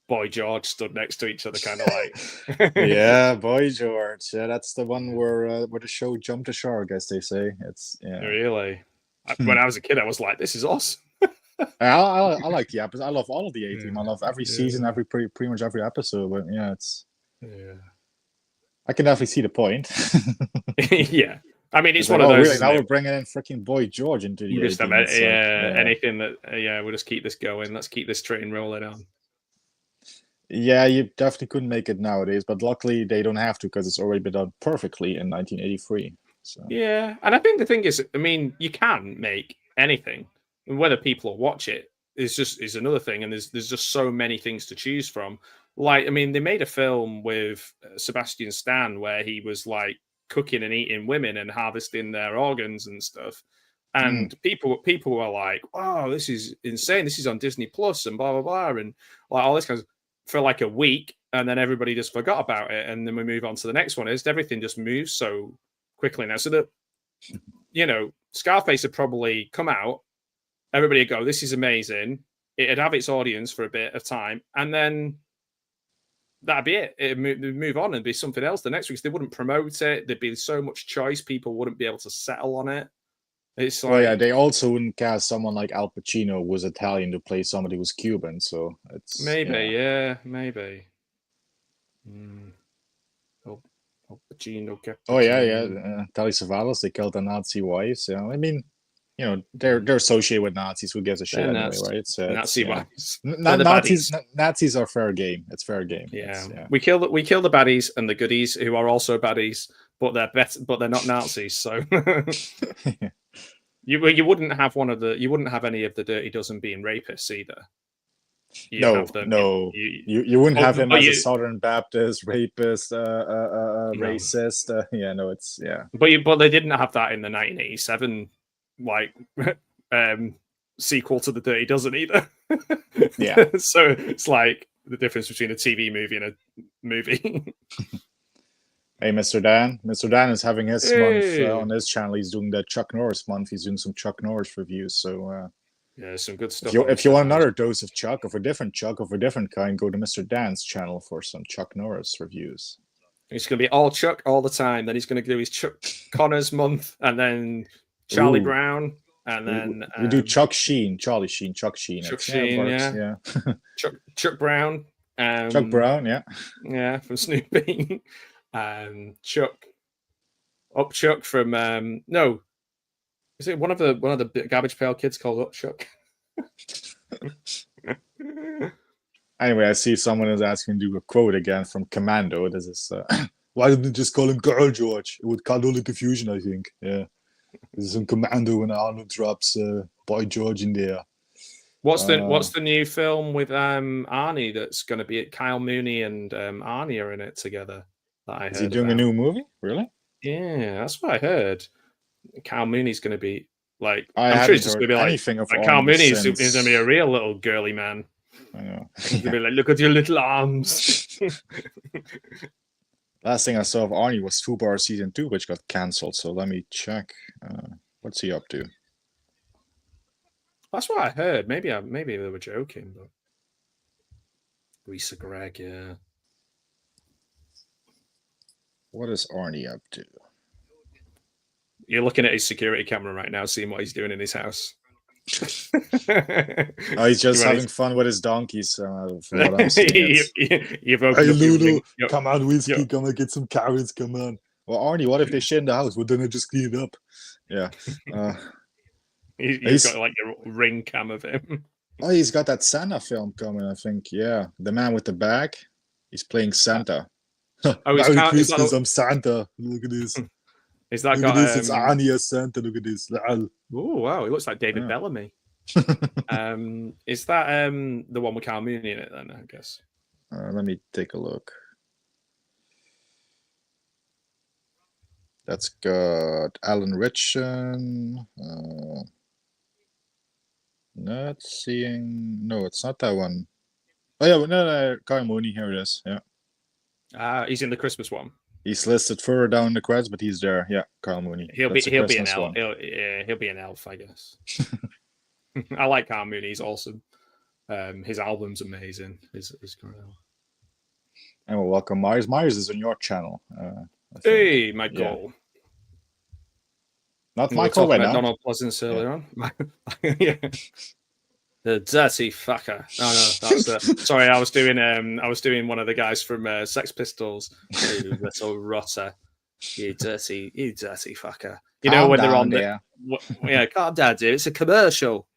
Boy George stood next to each other, kind of like. Yeah, Boy George. Yeah, that's the one where the show jumped the shark, as they say. It's really. When I was a kid, I was like, "This is awesome." I like the episode. I love all of the A-Team. I love every season, pretty much every episode. But yeah, I can definitely see the point. Yeah. I mean, it's like, one of those. Really? Now we're bringing in freaking Boy George into the just A-Team. anything that. We'll just keep this going. Let's keep this train rolling on. Yeah, you definitely couldn't make it nowadays, but luckily they don't have to because it's already been done perfectly in 1983. So. Yeah, and I think the thing is, I mean, you can make anything, and whether people will watch it is another thing. And there's just so many things to choose from. Like, I mean, they made a film with Sebastian Stan where he was like cooking and eating women and harvesting their organs and stuff. And people were like, "Oh, this is insane! This is on Disney Plus and blah blah blah," and like all this kind of for like a week, and then everybody just forgot about it, and then we move on to the next one. Everything just moves so quickly now. So that Scarface had probably come out, everybody would go, "This is amazing." It'd have its audience for a bit of time, and then that'd be it. It'd move on and be something else the next week. They wouldn't promote it. There'd be so much choice. People wouldn't be able to settle on it. It's like, yeah, they also wouldn't cast someone like Al Pacino, who was Italian, to play somebody who was Cuban. So it's maybe. Al Pacino. Oh yeah. Telly Savalas, they killed the Nazi wives. Yeah, I mean, they're associated with Nazis. Who gives a shit anyway, right? It's Nazi wives. Nazis are fair game. It's fair game. Yeah. We kill the baddies and the goodies, who are also baddies, but they're not Nazis. So. You wouldn't have you wouldn't have any of the Dirty Dozen being rapists either. You wouldn't have him as a Southern Baptist rapist, racist. But they didn't have that in the 1987 sequel to the Dirty Dozen either. Yeah. So it's like the difference between a TV movie and a movie. Hey, Mr. Dan. Mr. Dan is having his month on his channel. He's doing the Chuck Norris month. He's doing some Chuck Norris reviews. So some good stuff. If you want another dose of Chuck, of a different kind, go to Mr. Dan's channel for some Chuck Norris reviews. He's going to be all Chuck all the time. Then he's going to do his Chuck Connors month, and then Charlie Brown, and then we do Chuck Sheen, Charlie Sheen, Chuck Sheen. Chuck Sheen, yeah. Chuck Brown. Chuck Brown, yeah, from Snoopy. Chuck from is it one of the Garbage Pail Kids called Upchuck? Anyway, I see someone is asking to do a quote again from Commando. This is Why didn't they just call him Girl George? It would cause all the confusion, I think. Yeah. There's some commando when Arnold drops Boy George in there. What's the new film with Arnie that's going to be at Kyle Mooney and Arnie are in it together? That I heard. Is he doing a new movie? Really? Yeah, that's what I heard. Kyle Mooney's going to be like. I'm sure he's just going to be anything of like Kyle Mooney is since... going to be a real little girly man. I know. He's going to be like, look at your little arms. Last thing I saw of Arnie was Fubar Season 2, which got cancelled. So let me check. What's he up to? That's what I heard. Maybe they were joking, but Lisa Gregg, yeah. What is Arnie up to? You're looking at his security camera right now, seeing what he's doing in his house. Oh, he's just having fun with his donkeys. From what I'm seeing, hey Lulu, come on, whiskey, come and get some carrots. Come on. Well, Arnie, what if they shit in the house? Well, then I just clean it up. Yeah. He's got like a ring cam of him. Oh, he's got that Santa film coming, I think. Yeah, the man with the bag. He's playing Santa. Oh, Merry Christmas, I'm Santa. Look at this. Is that look got at this? It's Arnie as Santa. Look at this. Oh wow, he looks like David Bellamy. Is that the one with Kyle Mooney in it then? I guess. Let me take a look. That's got Alan Ritchson. Not seeing. No, it's not that one. Oh yeah, no, Kyle Mooney. Here it is. Yeah. He's in the Christmas one. He's listed further down in the credits, but he's there. Yeah, Kyle Mooney. He'll be an elf. He'll be an elf, I guess. I like Kyle Mooney. He's awesome. His album's amazing. His current album. And we'll welcome Myers. Myers is on your channel. Hey, my goal. Not Michael Winner. Donald Pleasance earlier on. Yeah. The dirty fucker. No, that's sorry. I was doing one of the guys from Sex Pistols. You little rotter. You dirty fucker. You know when they're on there. Yeah, calm down, dude. It's a commercial.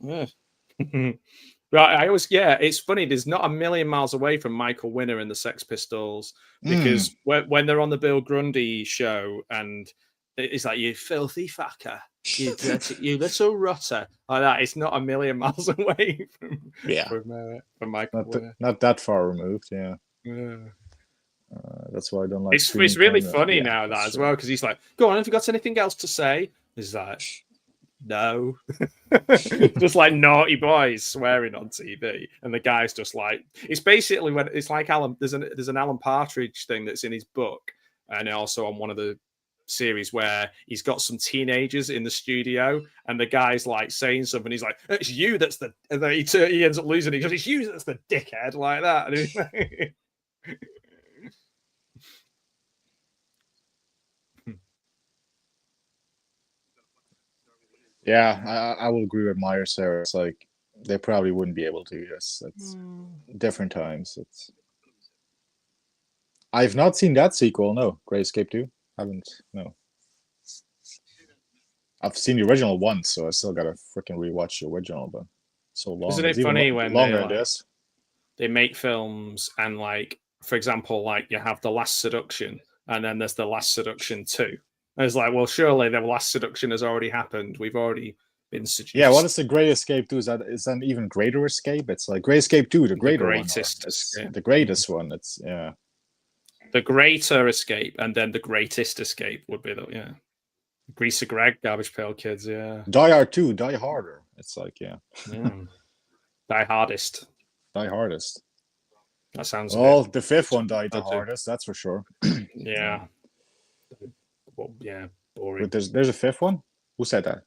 Yeah. Right, it's funny. There's not a million miles away from Michael Winner and the Sex Pistols because when they're on the Bill Grundy show and it's like, you filthy fucker, you dirty, you little rotter, like that. It's not a million miles away from Michael Winner. Not that far removed. Yeah. That's why I don't like. It's really funny now that as well because he's like, go on, have you got anything else to say? He's like, no. Just like naughty boys swearing on TV, and the guy's just like, it's basically when it's like Alan. There's an Alan Partridge thing that's in his book, and also on one of the series where he's got some teenagers in the studio, and the guy's like saying something. He's like, "It's you that's the." And then he ends up losing. He goes, "It's you that's the dickhead," like that. And he's like, yeah, I will agree with Myers there. It's like they probably wouldn't be able to. Yes, it's different times. I've not seen that sequel. No, Great Escape 2. Haven't. No. I've seen the original once, so I still gotta freaking rewatch the original. But so long. Isn't it funny when longer they make films and like, for example, like you have The Last Seduction, and then there's The Last Seduction 2. And it's like, well, surely The Last Seduction has already happened. We've already been seduced. Yeah, what is the Great Escape 2? Is that an even greater escape? It's like Great Escape 2, the greatest escape. The greatest one. It's the greater escape, and then the greatest escape would be the Greaser Greg, Garbage Pail Kids, yeah. Die Hard 2, Die Harder. It's like Die Hardest. Die Hardest. That sounds. Well, the fifth one died the hardest. That's for sure. Yeah. Well, yeah, boring. But there's a fifth one. Who said that?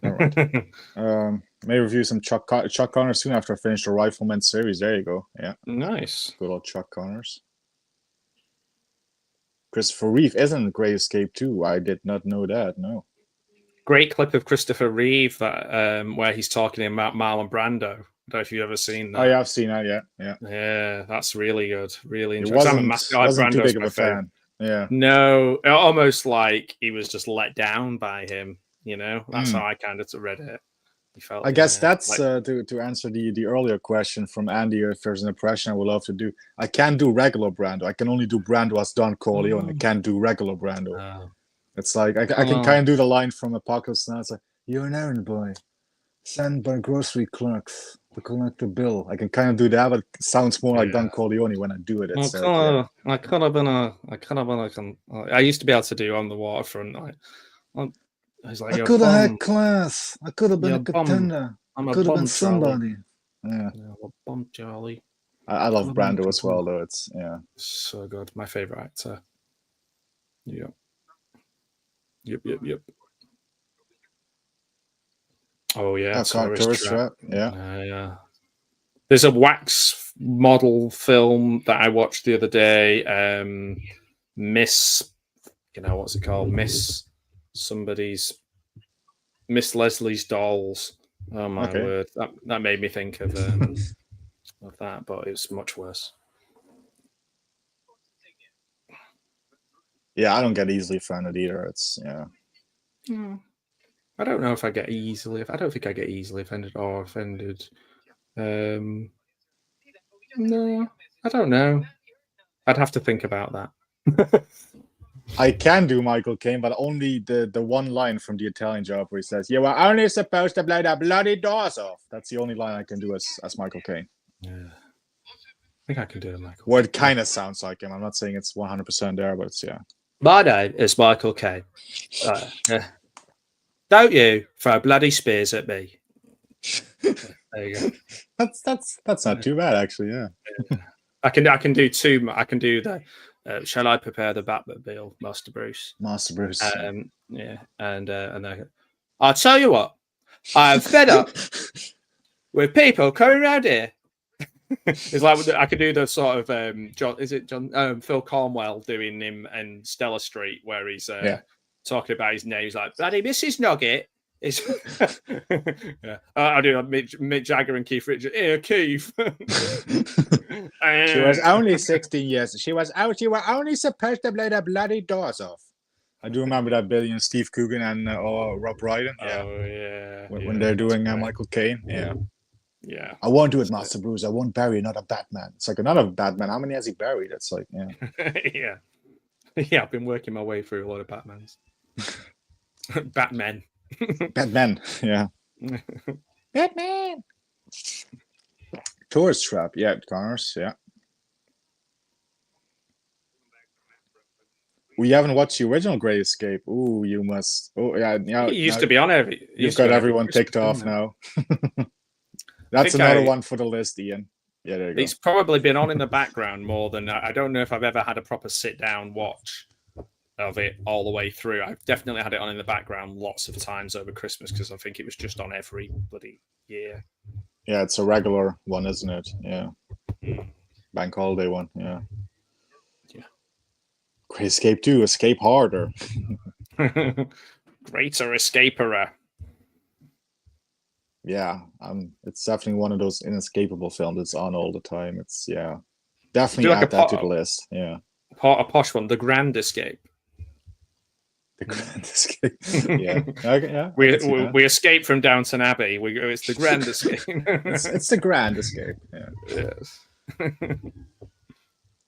All right. May review some Chuck Connors soon after I finish the Rifleman series. There you go. Yeah. Nice. Good old Chuck Connors. Christopher Reeve isn't Great Escape 2. I did not know that. No. Great clip of Christopher Reeve that where he's talking about Marlon Brando. I don't know if you've ever seen that. Oh yeah, I've seen that. Yeah. Yeah, that's really good. Really interesting. Wasn't too big of a fan. Yeah. No, almost like he was just let down by him. You know, that's how I kind of read it. I guess that's to answer the earlier question from Andy. If there's an impression I would love to do, I can't do regular Brando. I can only do Brando as Don Corleone. I can't do regular Brando. It's like I can kind of do the line from Apocalypse Now. It's like, you're an errand boy, sent by grocery clerks to collect the bill. I can kind of do that, but it sounds more like Don Corleone when I do it. It's I could have been I used to be able to do On the Waterfront. I could have had class. I could have been a contender. I could have been somebody. Yeah. Bum Charlie. I love Brando as well, though. It's so good. My favorite actor. Yep. Oh yeah, Tourist Trap. Yeah. There's a wax model film that I watched the other day. Miss, what's it called? Miss Leslie's Dolls. Oh my word, that made me think of that, but it's much worse. Yeah, I don't get easily offended either. It's I don't know if I get easily. I don't think I get easily offended or offended. No, I don't know. I'd have to think about that. I can do Michael Caine, but only the one line from the Italian Job where he says, "You were only supposed to blow the bloody doors off." That's the only line I can do as Michael Caine. Yeah, I think I can do it, Michael. Well, it kind of sounds like him. I'm not saying it's 100% there, but it's My name is Michael Caine. Don't you throw bloody spears at me. There you go. That's not too bad, actually. Yeah. I can do two. I can do the. Shall I prepare the Batmobile, Master Bruce? Master Bruce. Yeah, and I'll tell you what. I'm fed up with people coming around here. It's like I could do the sort of Phil Cornwell doing him and Stella Street, where he's talking about his name. He's like, bloody Mrs. Nugget is. I do Mick Jagger and Keith Richards. Here, Keith. She was only 16 years. She was out. You were only supposed to blow the bloody doors off. I do remember that bit in Steve Coogan and Rob Brydon. Yeah. Oh yeah. When they're doing Michael Caine. Yeah. Yeah. I won't do it, Master Bruce. I won't bury another Batman. It's like another Batman. How many has he buried? It's like, yeah. Yeah, I've been working my way through a lot of Batmans. Batmen. Batman, yeah. Batman. Tourist Trap, yeah, Connors, yeah. We haven't watched the original Great Escape. Ooh, you must. Oh, yeah. It used to be on every. You've got everyone ticked off now. That's another one for the list, Ian. Yeah, there you go. It's probably been on in the background more than I don't know if I've ever had a proper sit-down watch of it all the way through. I've definitely had it on in the background lots of times over Christmas because I think it was just on every bloody year. Yeah, it's a regular one, isn't it? Yeah. Bank holiday one, yeah. Great Escape 2, Escape Harder. Greater Escaperer. Yeah, it's definitely one of those inescapable films. It's on all the time. It's definitely add that to the list. Yeah, a posh one, The Grand Escape. The Grand Escape. Yeah, okay, yeah. We escape from Downton Abbey. It's the Grand Escape. it's the Grand Escape. Yeah. Yes.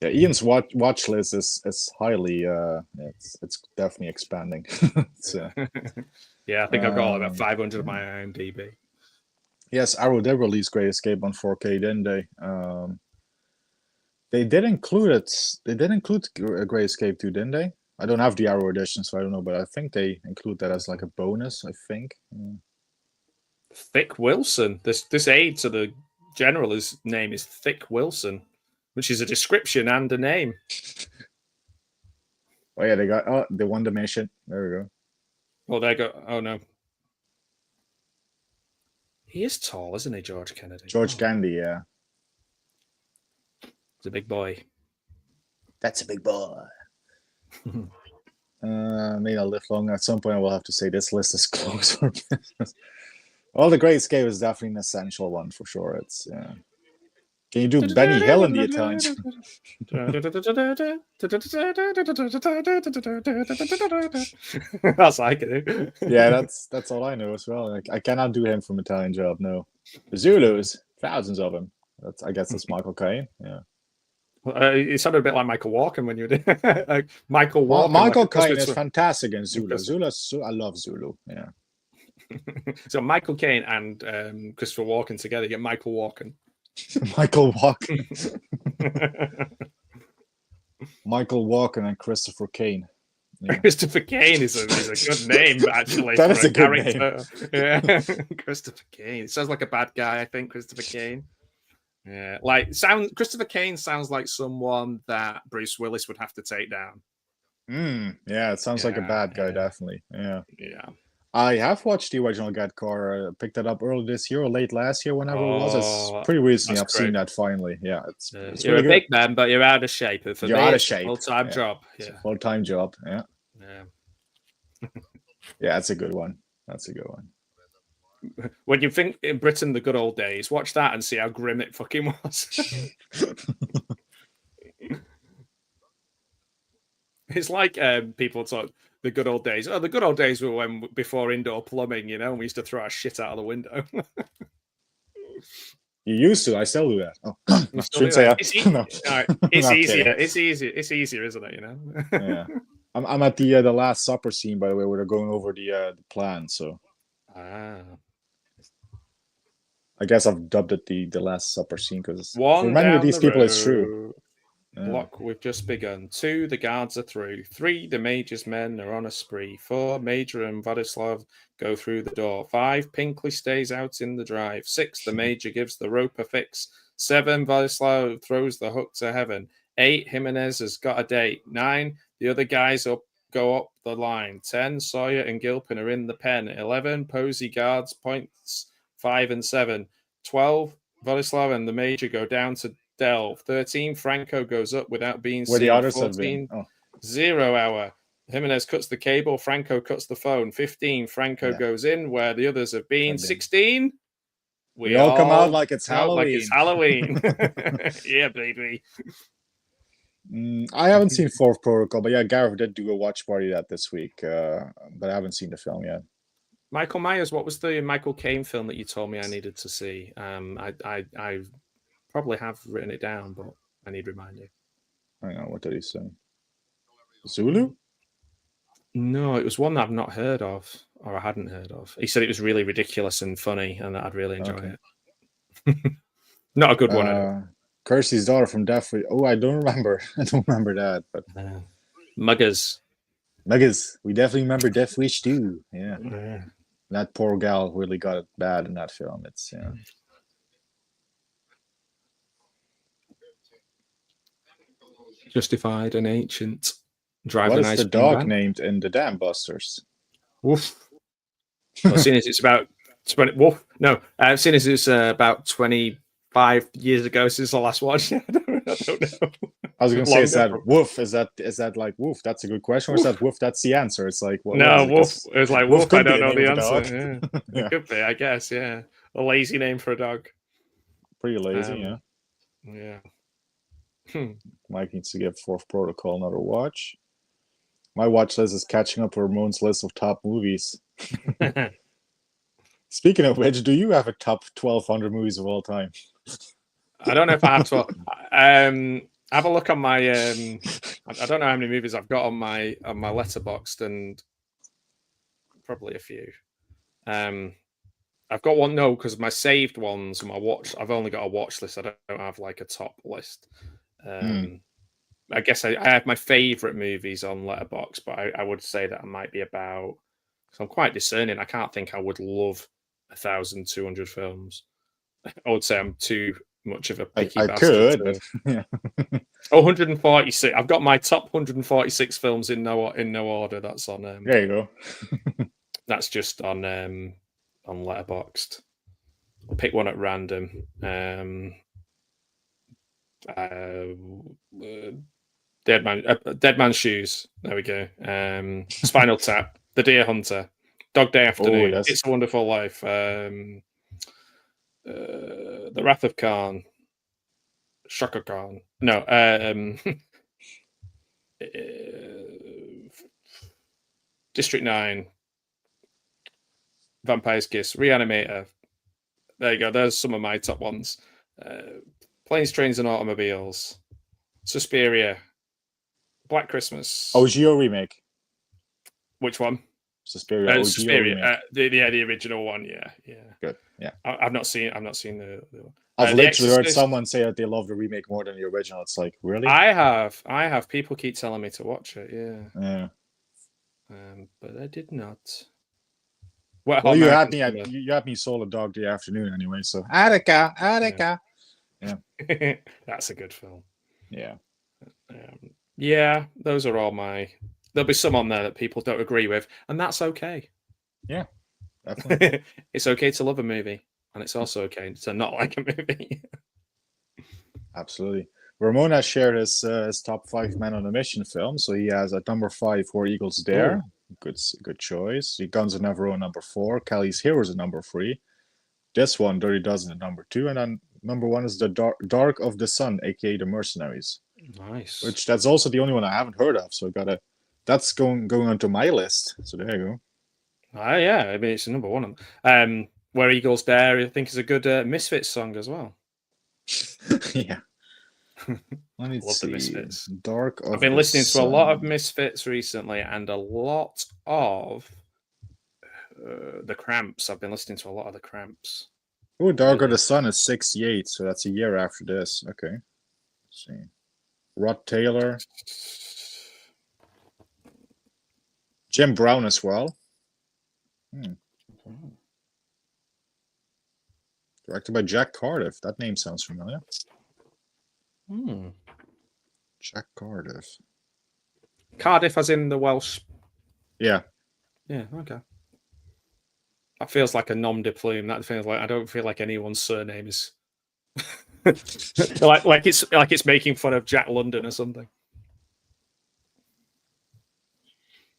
Yeah, Ian's watch list is highly. It's definitely expanding. Yeah, I think I've got about 500 of my IMDb. Yes, Arrow did release Great Escape on 4K, didn't they? They did include it. They did include Great Escape too, didn't they? I don't have the Arrow edition, so I don't know, but I think they include that as like a bonus. I think. Thick Wilson. This aide to the general, his name is Thick Wilson, which is a description and a name. Oh yeah, they won the mission. There we go. Well, they go. Oh no. He is tall, isn't he, George Kennedy? George Kennedy, yeah. He's a big boy. That's a big boy. May not live long. At some point, I will have to say this list is closed for business. Well, The Great Escape is definitely an essential one for sure. It's Can you do Benny Hill in the Italian? That's I can do. Yeah, that's all I know as well. I cannot do him from Italian Job. No, the Zulus, thousands of them. I guess that's Michael Caine. Yeah. It sounded a bit like Michael Walken when you did Michael Walken. Michael Caine is fantastic in Zulu. I love Zulu. Yeah. So Michael Caine and Christopher Walken together, you get Michael Walken. Michael Walken. Michael Walken and Christopher Caine. Yeah. Christopher Caine is a good name, actually. That is a good name. Yeah, Christopher Caine. It sounds like a bad guy, I think, Christopher Caine. Yeah, Christopher Caine sounds like someone that Bruce Willis would have to take down. Yeah, it sounds like a bad guy, definitely. Yeah. Yeah. I have watched the original Get Car. I picked that up early this year or late last year, whenever it was. It's pretty recently. I've seen that finally. Yeah, it's you're really a big man, but you're out of shape. For you're me, out of shape. Full-time job. Yeah. Full-time job. Yeah. Yeah. Yeah, that's a good one. That's a good one. When you think in Britain, the good old days, watch that and see how grim it fucking was. It's like people talk the good old days. Oh, the good old days were when before indoor plumbing, and we used to throw our shit out of the window. You used to. I still do that. Oh, shouldn't say that. No. It's easier. It's easier. It's easier, isn't it? Yeah. I'm at the Last Supper scene, by the way, where they're going over the plan. So. I guess I've dubbed it the Last Supper scene because for many of these people, it's true. Block, we've just begun. 2, the guards are through. 3, the Major's men are on a spree. 4, Major and Vladislav go through the door. 5, Pinkley stays out in the drive. 6, the Major gives the rope a fix. 7, Vladislav throws the hook to heaven. 8, Jimenez has got a date. 9, the other guys go up the line. 10, Sawyer and Gilpin are in the pen. 11, Posey guards points 5 and 7. 12, Vladislav and the Major go down to delve. 13, Franco goes up without being seen. Where the others 14, have been. 0 hour. Jimenez cuts the cable. Franco cuts the phone. 15, Franco goes in where the others have been. 16, we all come out like it's Halloween. Yeah, baby. I haven't seen Fourth Protocol, but yeah, Gareth did do a watch party that this week, but I haven't seen the film yet. Michael Myers, what was the Michael Caine film that you told me I needed to see? I probably have written it down, but I need reminding. Hang on, what did he say? Zulu? No, it was one that I've not heard of, or I hadn't heard of. He said it was really ridiculous and funny, and that I'd really enjoy it. Not a good one. Kersey's daughter from Death Wish. Oh, I don't remember. I don't remember that. But Muggers. We definitely remember Death Wish too. Yeah. That poor gal really got it bad in that film. It's Justified and Ancient. Drive what a is the dog named in the Dam Busters? Woof. Well, seeing as it's about 20. Woof. No, seeing as it's about 25 years ago since the last one. I don't know. I was going to say, is that woof? Is that like woof? That's a good question. Or is that woof? That's the answer. It's like no, woof. It was like woof. I don't know the answer. Yeah. It could be, I guess. Yeah, a lazy name for a dog. Pretty lazy, yeah. Yeah. Mike needs to give Fourth Protocol another watch. My watch list is catching up with Ramon's list of top movies. Speaking of which, do you have a top 1,200 movies of all time? I don't know if I have to. Have a look on my. I don't know how many movies I've got on my Letterboxd, and probably a few. I've got one because my saved ones, my watch. I've only got a watch list. I don't have like a top list. I guess I have my favorite movies on Letterboxd, but I would say that I might be about. Because I'm quite discerning. I can't think I would love 1,200 films. I would say I'm too much of a picky bastard. I could. 146. I've got my top 146 films in no order. That's on. There you go. That's just on Letterboxd. I'll pick one at random. Dead Man's Shoes. There we go. Spinal Tap. The Deer Hunter. Dog Day Afternoon. Yes. It's a Wonderful Life. The Wrath of Khan. Shaka Khan. No. District 9. Vampire's Kiss. Reanimator. There you go. There's some of my top ones. Planes, Trains, and Automobiles. Suspiria. Black Christmas. OGO remake. Which one? Suspiria. OGO Suspiria. The original one. Yeah. Good. Yeah. I've not seen the one. I've literally heard someone say that they love the remake more than the original. It's like, really? I have. People keep telling me to watch it. Yeah. But I did not. Well, you had me sold a dog the afternoon anyway. So Attica. Yeah. That's a good film. Yeah. Yeah. Those are all my. There'll be some on there that people don't agree with, and that's okay. Yeah. Definitely. It's okay to love a movie, and it's also okay to not like a movie. Absolutely. Ramon has shared his top 5 Men on a Mission films. So he has at number 5 Where Eagles Dare. Ooh. Good choice. The Guns of Navarone number 4. Kelly's Heroes at number 3. This one, Dirty Dozen at number 2. And then number 1 is the Dark of the Sun, aka The Mercenaries. Nice. Which that's also the only one I haven't heard of. So that's going onto my list. So there you go. Yeah, I mean it's number 1. Where Eagles Dare, I think, is a good Misfits song as well. Yeah. Let me see. The Misfits. Dark of I've been listening to a lot of Misfits recently, and a lot of the Cramps. I've been listening to a lot of the Cramps. Oh, Dark of the Sun is 68, so that's a year after this. Okay. Let's see. Rod Taylor. Jim Brown as well. Directed by Jack Cardiff. That name sounds familiar. Jack Cardiff. Cardiff as in the Welsh. Yeah. Yeah, okay. That feels like a nom de plume. That feels like I don't feel like anyone's surname is like it's making fun of Jack London or something.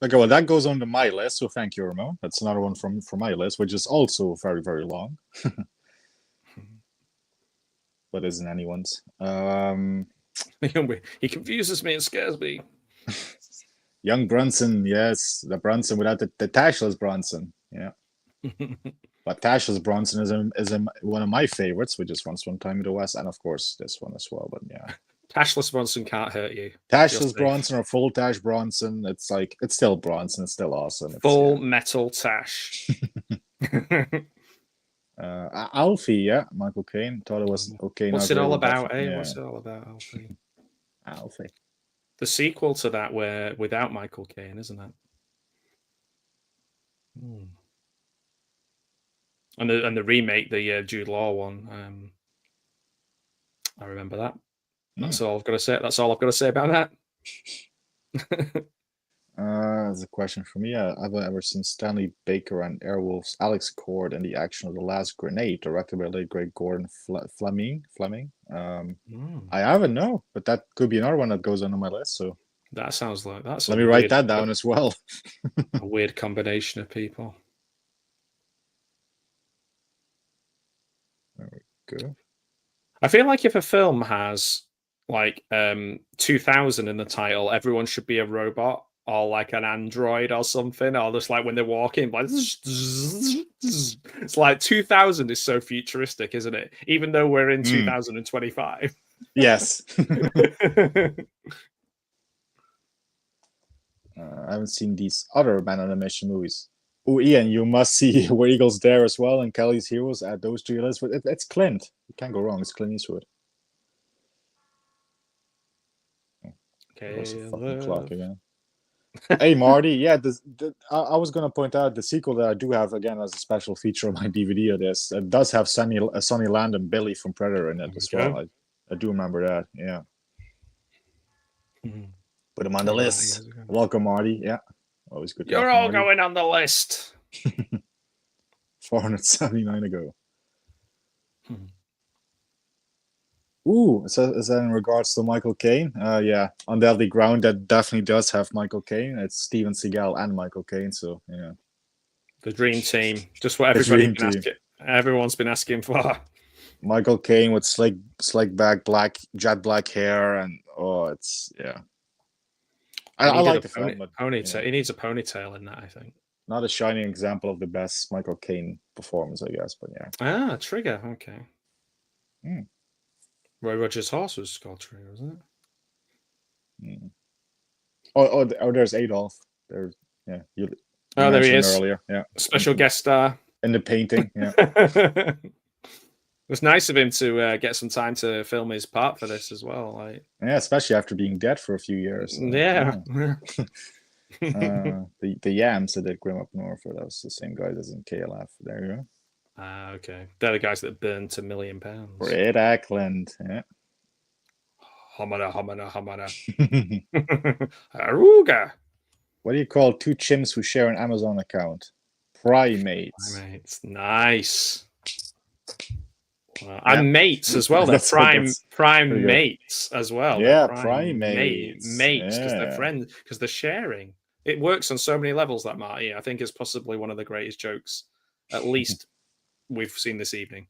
Okay, well that goes on to my list, so thank you, Ramon. That's another one from my list, which is also very, very long. But isn't anyone's. He confuses me and scares me. Young Bronson, yes, the Bronson without the tashless Bronson, yeah. But tashless Bronson is one of my favorites, which is Once Upon a Time in the West, and of course this one as well. But yeah, tashless Bronson can't hurt you. Tashless Bronson or full Tash Bronson, it's still Bronson, it's still awesome. Full metal Tash. Alfie, yeah, Michael Caine. Thought it was okay. What's it all about, eh? Yeah. What's it all about, Alfie? Alfie. The sequel to that, where without Michael Caine, isn't it? And the remake, the Jude Law one. I remember that. That's all I've got to say. That's all I've got to say about that. There's a question for me. Have I ever seen Stanley Baker and Airwolf's Alex Cord in the action of The Last Grenade, directed by late great Gordon Fleming? I haven't, no, but that could be another one that goes on my list. So that sounds like that's. Let me write that down as well. A weird combination of people. There we go. I feel like if a film has like 2000 in the title, everyone should be a robot or like an android or something, or just like when they're walking, like it's like 2000 is so futuristic, isn't it? Even though we're in 2025. Yes. I haven't seen these other Man on a Mission movies. Oh, Ian, you must see Where Eagles Dare as well, and Kelly's Heroes. Add those to your list. It's Clint. You can't go wrong. It's Clint Eastwood. Okay. Clock again. Hey Marty, yeah, I was gonna point out the sequel that I do have again as a special feature on my DVD of this. It does have Sonny Land and Billy from Predator in it as well. I do remember that. Yeah. Put him on the list. Welcome, Marty. Yeah, always good. You're all going on the list. 479 to go. Ooh, is that in regards to Michael Caine? Yeah, on Deadly Ground, that definitely does have Michael Caine. It's Steven Seagal and Michael Caine, so yeah. The dream team, just what everyone's been asking for. Michael Caine with slick back, jet black hair, and it's I like the film, but ponytail. He needs a ponytail in that, I think. Not a shining example of the best Michael Caine performance, I guess, but yeah. Ah, Trigger. Okay. Roy Rogers' horse was called Trigger, wasn't it? There's Adolf. There's you there he is. Earlier, yeah. Special guest star in the painting. Yeah. It was nice of him to get some time to film his part for this as well. Like, yeah, especially after being dead for a few years. Yeah. The Yams that did Grim Up North, that was the same guys as in KLF. There you go. Okay. They're the guys that burned £1 million. Red Ackland, yeah. Hamada. Aruga. What do you call two chimps who share an Amazon account? Primates. Nice. And mates as well. They're prime mates as well. Yeah, primates. Mates, because they're friends, because they're sharing. It works on so many levels, that Marty. I think it's possibly one of the greatest jokes, at least we've seen this evening.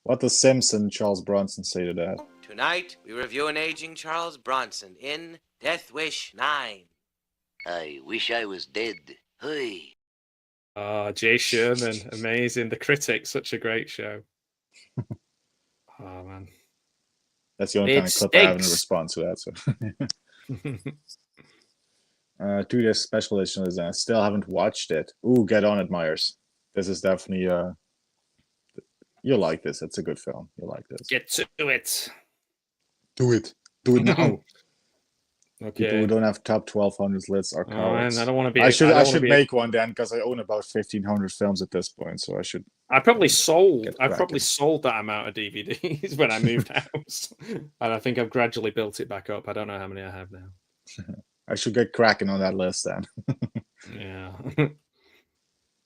What does Simpson Charles Bronson say to that? Tonight, we review an aging Charles Bronson in Death Wish 9. I wish I was dead. Hey. Jay Sherman, amazing. The Critic, such a great show. Oh, man. That's the only kind of clip I have in response to that. So. 2 special edition is I still haven't watched it. Ooh, get on it, Myers. This is definitely you'll like this. It's a good film. You'll like this. Get to it. Do it now. Okay. People who don't have top 1200 lists are cowards. I don't want to be. I should make one then, because I own about 1,500 films at this point. So I should. I probably sold that amount of DVDs when I moved house, and I think I've gradually built it back up. I don't know how many I have now. I should get cracking on that list then. Yeah.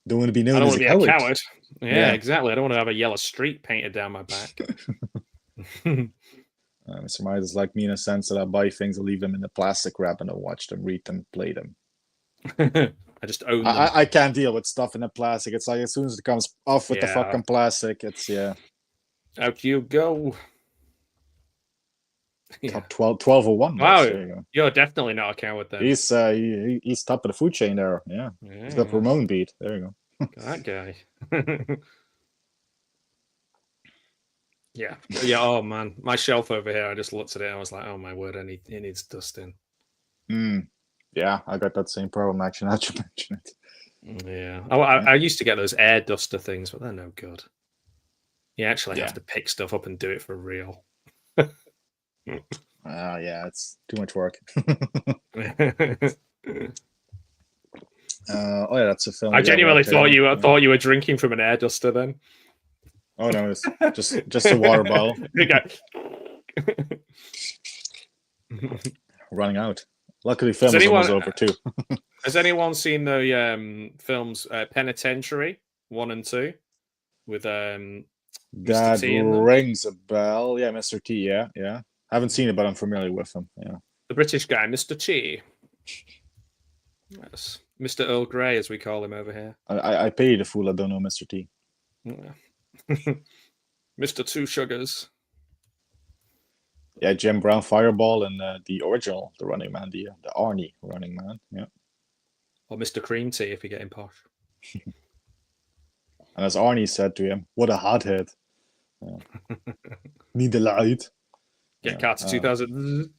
Don't want to be known as a coward. Yeah, exactly. I don't want to have a yellow streak painted down my back. Mr. Myers is like me in a sense that I buy things, I leave them in the plastic wrap, and I watch them, read them, play them. I just own them. I can't deal with stuff in the plastic. It's like as soon as it comes off with the fucking plastic, it's Out you go. Top 1201. Wow, you're definitely not a coward then. He's top of the food chain there. Yeah. He's got Ramon beat. There you go. That guy. Yeah. Oh man, my shelf over here. I just looked at it. I was like, oh my word, it needs dusting. Yeah, I got that same problem actually. Now you mention it. Yeah. I used to get those air duster things, but they're no good. You actually have to pick stuff up and do it for real. Yeah, it's too much work. That's a film. I genuinely thought you were drinking from an air duster then. Oh no, it's just a water bottle. Running out. Luckily, film was almost over too. Has anyone seen the films Penitentiary 1 and 2 with Mr. That T in rings a bell. Yeah, Mr. T. Yeah. Haven't seen it, but I'm familiar with him. Yeah. The British guy, Mr. T. Yes, Mr. Earl Grey, as we call him over here. I pay the fool. I don't know Mr. T. Yeah. Mr. Two Sugars. Yeah, Jim Brown Fireball and the original, the Running Man, the Arnie Running Man. Yeah. Or Mr. Cream Tea if you're getting posh. And as Arnie said to him, "What a hothead! Need the light." Get Carter 2000.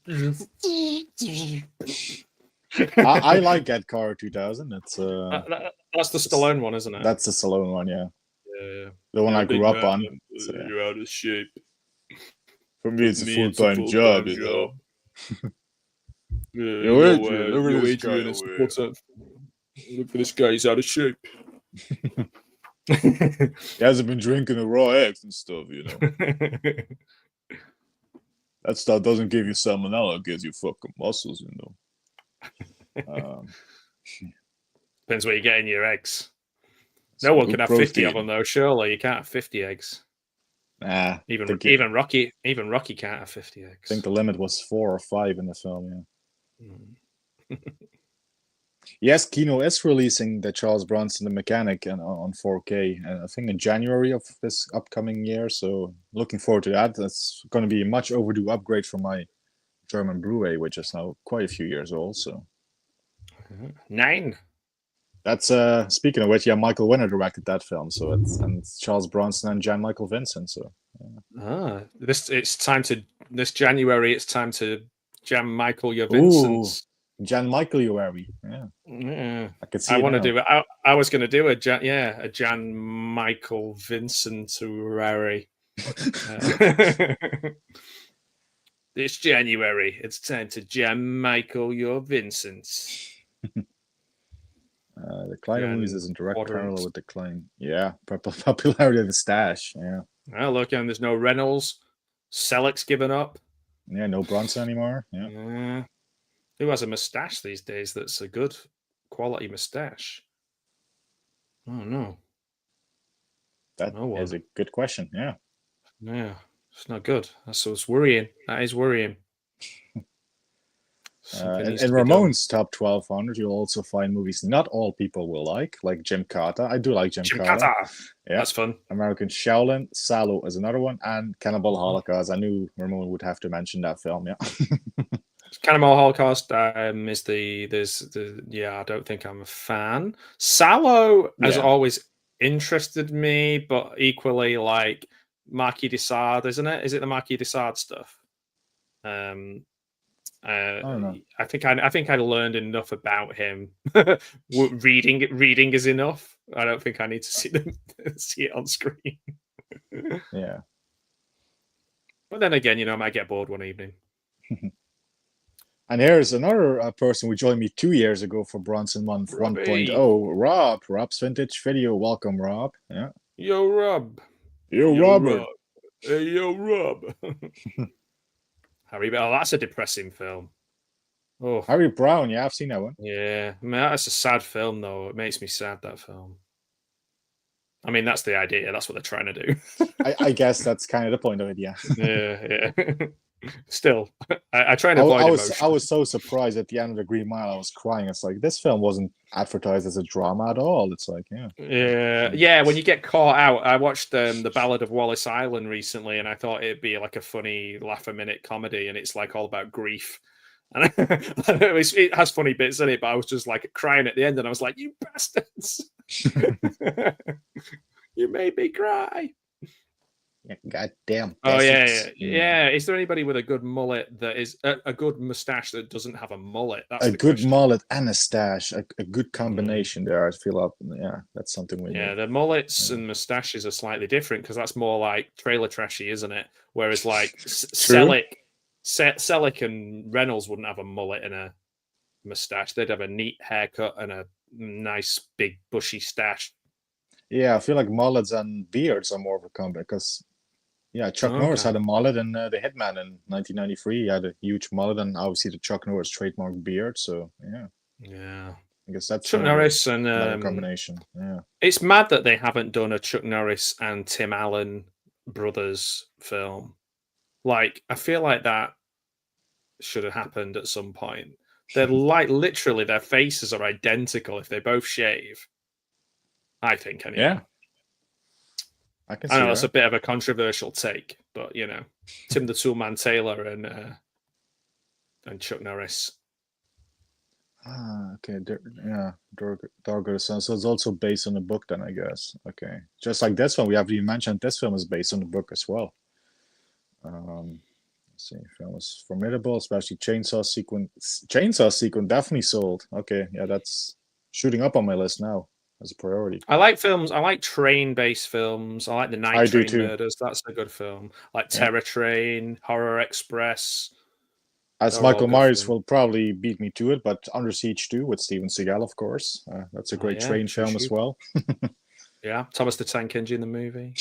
I like Get Car 2000. It's that's the Stallone one, isn't it? That's the Stallone one, yeah. Yeah. The one I grew up on. You're out of shape. For me, it's a full-time job, you know. Look at this guy, he's out of shape. He hasn't been drinking the raw eggs and stuff, you know. That stuff doesn't give you salmonella, it gives you fucking muscles, you know. Depends where you get in your eggs. No one can have 50 of them, though. Surely you can't have 50 eggs. Nah. Even Rocky can't have 50 eggs. I think the limit was 4 or 5 in the film, yeah. Yes, Kino is releasing the Charles Bronson, the Mechanic, and on 4K, and I think in January of this upcoming year. So looking forward to that. That's going to be a much overdue upgrade from my German Blu-ray, which is now quite a few years old. So 9. That's speaking of which, yeah, Michael Winner directed that film. So it's Charles Bronson and Jan Michael Vincent. So this January. It's time to jam Michael your Vincent's. Jan Michael Ueri. Yeah. I could see. I want to do it. I was going to do a Jan Michael Vincent Ueri. This January, it's time to jam Michael your Vincent's. The Klein movies is in direct parallel with the Klein. Yeah, popularity of the stash. Yeah. Well, look, and there's no Reynolds. Selleck's given up. Yeah, no Bronson anymore. Yeah. Who has a mustache these days that's a good quality mustache? Oh, no. That is a good question. Yeah. Yeah, it's not good. It's worrying. That is worrying. In Ramon's top 1200, you'll also find movies not all people will like Jim Carter. I do like Jim Carter. Yeah, that's fun. American Shaolin, Salo is another one, and Cannibal Holocaust. I knew Ramon would have to mention that film. Yeah. Cannibal Holocaust I don't think I'm a fan. Salo has always interested me, but equally like Marquis de Sade, isn't it? Is it the Marquis de Sade stuff? I don't know. I think I learned enough about him. reading is enough. I don't think I need to see it on screen. Yeah. But then again, I might get bored one evening. And here's another person who joined me 2 years ago for Bronson Month 1.0. Rob. Rob's Vintage Video. Welcome, Rob. Yeah. Yo, Rob. Yo, Robert. Rob. Hey, yo, Rob. Harry, that's a depressing film. Oh, Harry Brown. Yeah, I've seen that one. Yeah, I mean, that's a sad film, though. It makes me sad, that film. I mean, that's the idea. That's what they're trying to do. I guess that's kind of the point of it. Yeah. Yeah. Still, I try and avoid emotion. I was so surprised at the end of the Green Mile. I was crying. It's like this film wasn't advertised as a drama at all. It's like, yeah. When you get caught out, I watched the Ballad of Wallace Island recently, and I thought it'd be like a funny laugh-a-minute comedy, and it's like all about grief. And it has funny bits in it, but I was just like crying at the end, and I was like, "You bastards! You made me cry." God damn. Oh yeah. Is there anybody with a good mullet that is a good mustache that doesn't have a mullet? That's a good mullet and a stash, a good combination there. I feel that's something we need. The mullets and mustaches are slightly different because that's more like trailer trashy, isn't it? Whereas like Selleck and Reynolds wouldn't have a mullet and a mustache. They'd have a neat haircut and a nice big bushy stash. Yeah, I feel like mullets and beards are more of a combo because. Yeah, Chuck Norris had a mullet in The Hitman in 1993. He had a huge mullet and obviously the Chuck Norris trademark beard. So, yeah. I guess that's Chuck Norris and combination. Yeah. It's mad that they haven't done a Chuck Norris and Tim Allen brothers film. Like, I feel like that should have happened at some point. They're like literally their faces are identical if they both shave. I think, anyway. Yeah. I know it's a bit of a controversial take, but Tim the Toolman Taylor and Chuck Norris. Okay. Darker Sun. So it's also based on the book, then I guess. Okay, just like this one, we haven't even mentioned this film is based on the book as well. Let's see, film was formidable, especially chainsaw sequence. Chainsaw sequence definitely sold. Okay, yeah, that's shooting up on my list now. As a priority. I like films. I like train-based films. I like the Night Train Murders. That's a good film. Like Terror Train, Horror Express. As Michael Myers will probably beat me to it, but Under Siege 2 with Steven Seagal, of course. That's a great train film as well. Yeah, Thomas the Tank Engine, the movie.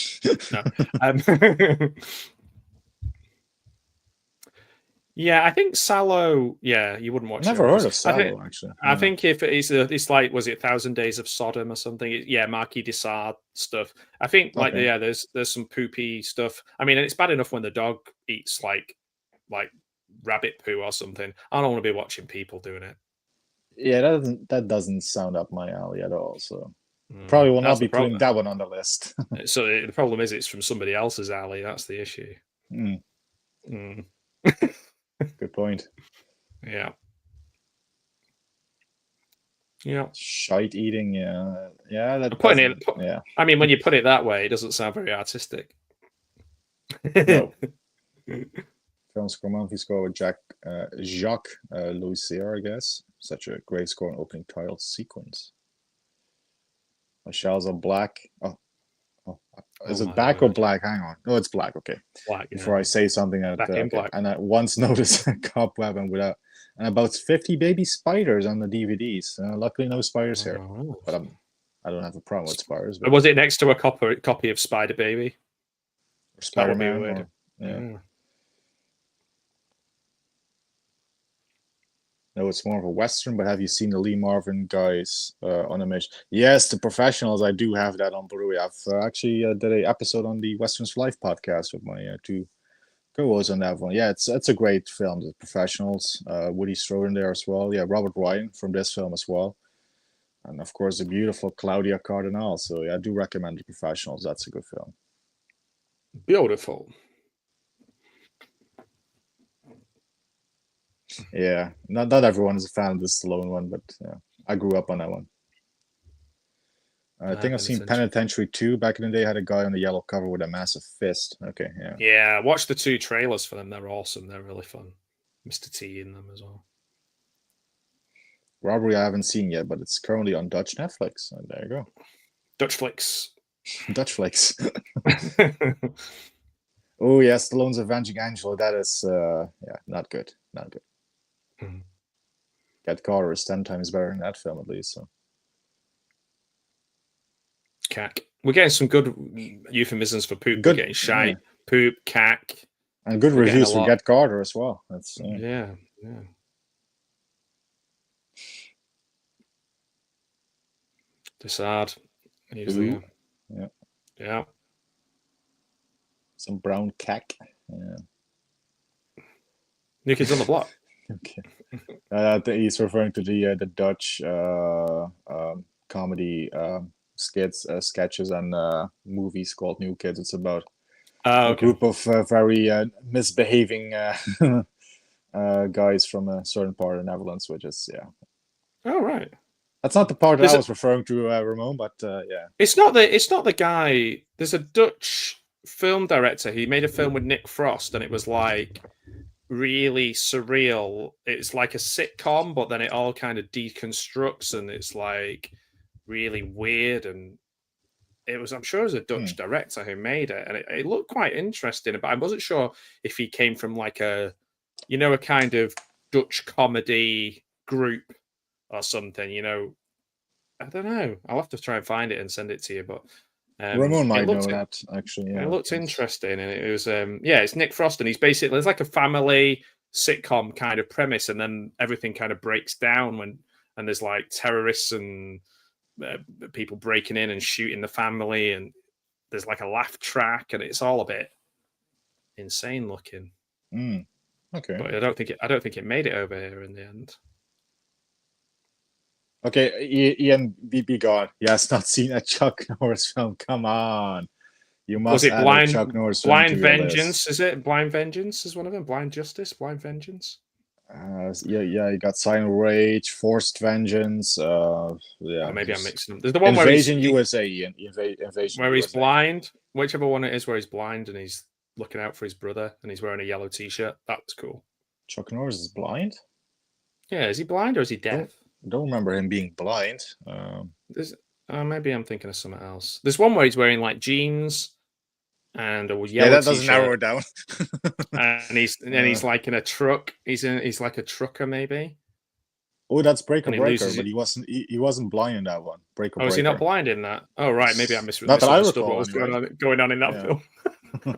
Yeah, I think Salo. Yeah, you wouldn't watch. Never heard of Salo, actually. I think if it's like, was it 1,000 Days of Sodom or something? Marquis de Sade stuff. I think there's some poopy stuff. I mean, it's bad enough when the dog eats like rabbit poo or something. I don't want to be watching people doing it. Yeah, that doesn't sound up my alley at all. So probably will not be putting that one on the list. So the problem is it's from somebody else's alley. That's the issue. Good point. Yeah. Yeah. Shite eating. Yeah. Yeah. Yeah. I mean, when you put it that way, it doesn't sound very artistic. No. Film score, monthly score with Jacques Louisier, I guess. Such a great score and opening title sequence. My shells are black. Is it black or black? Hang on. No, it's black. Okay. Black. Before I say something, black. And I once noticed a cobweb and about 50 baby spiders on the DVDs. Luckily, no spiders here. But I don't have a problem with spiders. But was it next to a copy of Spider Baby? Or Spider-Man? Yeah. No, it's more of a Western, but have you seen the Lee Marvin guys on a mission? Yes, The Professionals. I do have that on Blu-ray. I've actually did an episode on the Westerns for Life podcast with my two co-hosts on that one. Yeah, it's a great film, The Professionals. Woody Strode in there as well. Yeah, Robert Ryan from this film as well. And, of course, the beautiful Claudia Cardinal. So, yeah, I do recommend The Professionals. That's a good film. Beautiful. Yeah, not everyone is a fan of the Stallone one, but I grew up on that one. I think I've seen Penitentiary 2 back in the day. Had a guy on the yellow cover with a massive fist. Okay, yeah. Yeah, watch the 2 trailers for them. They're awesome. They're really fun. Mr. T in them as well. Robbery I haven't seen yet, but it's currently on Dutch Netflix. So there you go. Dutch flicks. Dutch flicks. Oh yes, Stallone's Avenging Angel. That is not good. Not good. Get Carter is 10 times better in that film, at least. So. Cack. We're getting some good euphemisms for poop. Good, we're getting shite, poop, cack. And good reviews for Get Carter as well. That's yeah. Decide. Yeah. Yeah. Some brown cack. Yeah. New Kids on the Block. Okay. He's referring to the Dutch comedy sketches and movies called New Kids. It's about a group of very misbehaving guys from a certain part of the Netherlands, which is Oh right. That's not the part that I was referring to, Ramon, but yeah. It's not the guy. There's a Dutch film director. He made a film with Nick Frost, and it was like really surreal. It's like a sitcom, but then it all kind of deconstructs, and it's like really weird. And I'm sure it was a Dutch director who made it, and it looked quite interesting. But I wasn't sure if he came from like a kind of Dutch comedy group or something. I don't know. I'll have to try and find it and send it to you. But Ramon might know that actually. Yeah, it looked interesting, and it was it's Nick Frost, and he's basically there's like a family sitcom kind of premise, and then everything kind of breaks down and there's like terrorists and people breaking in and shooting the family, and there's like a laugh track, and it's all a bit insane looking. Okay, but I don't think it made it over here in the end. Okay, Ian, be gone. He has not seen a Chuck Norris film. Come on. You must. Was it Blind, Chuck Norris Blind Vengeance? Is it Blind Vengeance? Is one of them Blind Justice? Blind Vengeance? Yeah. You got Silent Rage, Forced Vengeance. Maybe I'm mixing them. There's the one Invasion USA. Invasion where he's USA. blind. Whichever one it is, where he's blind and he's looking out for his brother, and he's wearing a yellow T-shirt. That's cool. Chuck Norris is blind. Yeah, is he blind or is he deaf? Don't remember him being blind. Maybe I'm thinking of something else. There's one where he's wearing like jeans and a yellow that doesn't T-shirt. narrow it down. and he's like in a truck. He's like a trucker maybe. Oh, that's Breaker Breaker, but he wasn't blind in that one. Breaker. Oh, is he not blind in that? Oh, right. Maybe I misunderstood what was going on in that film.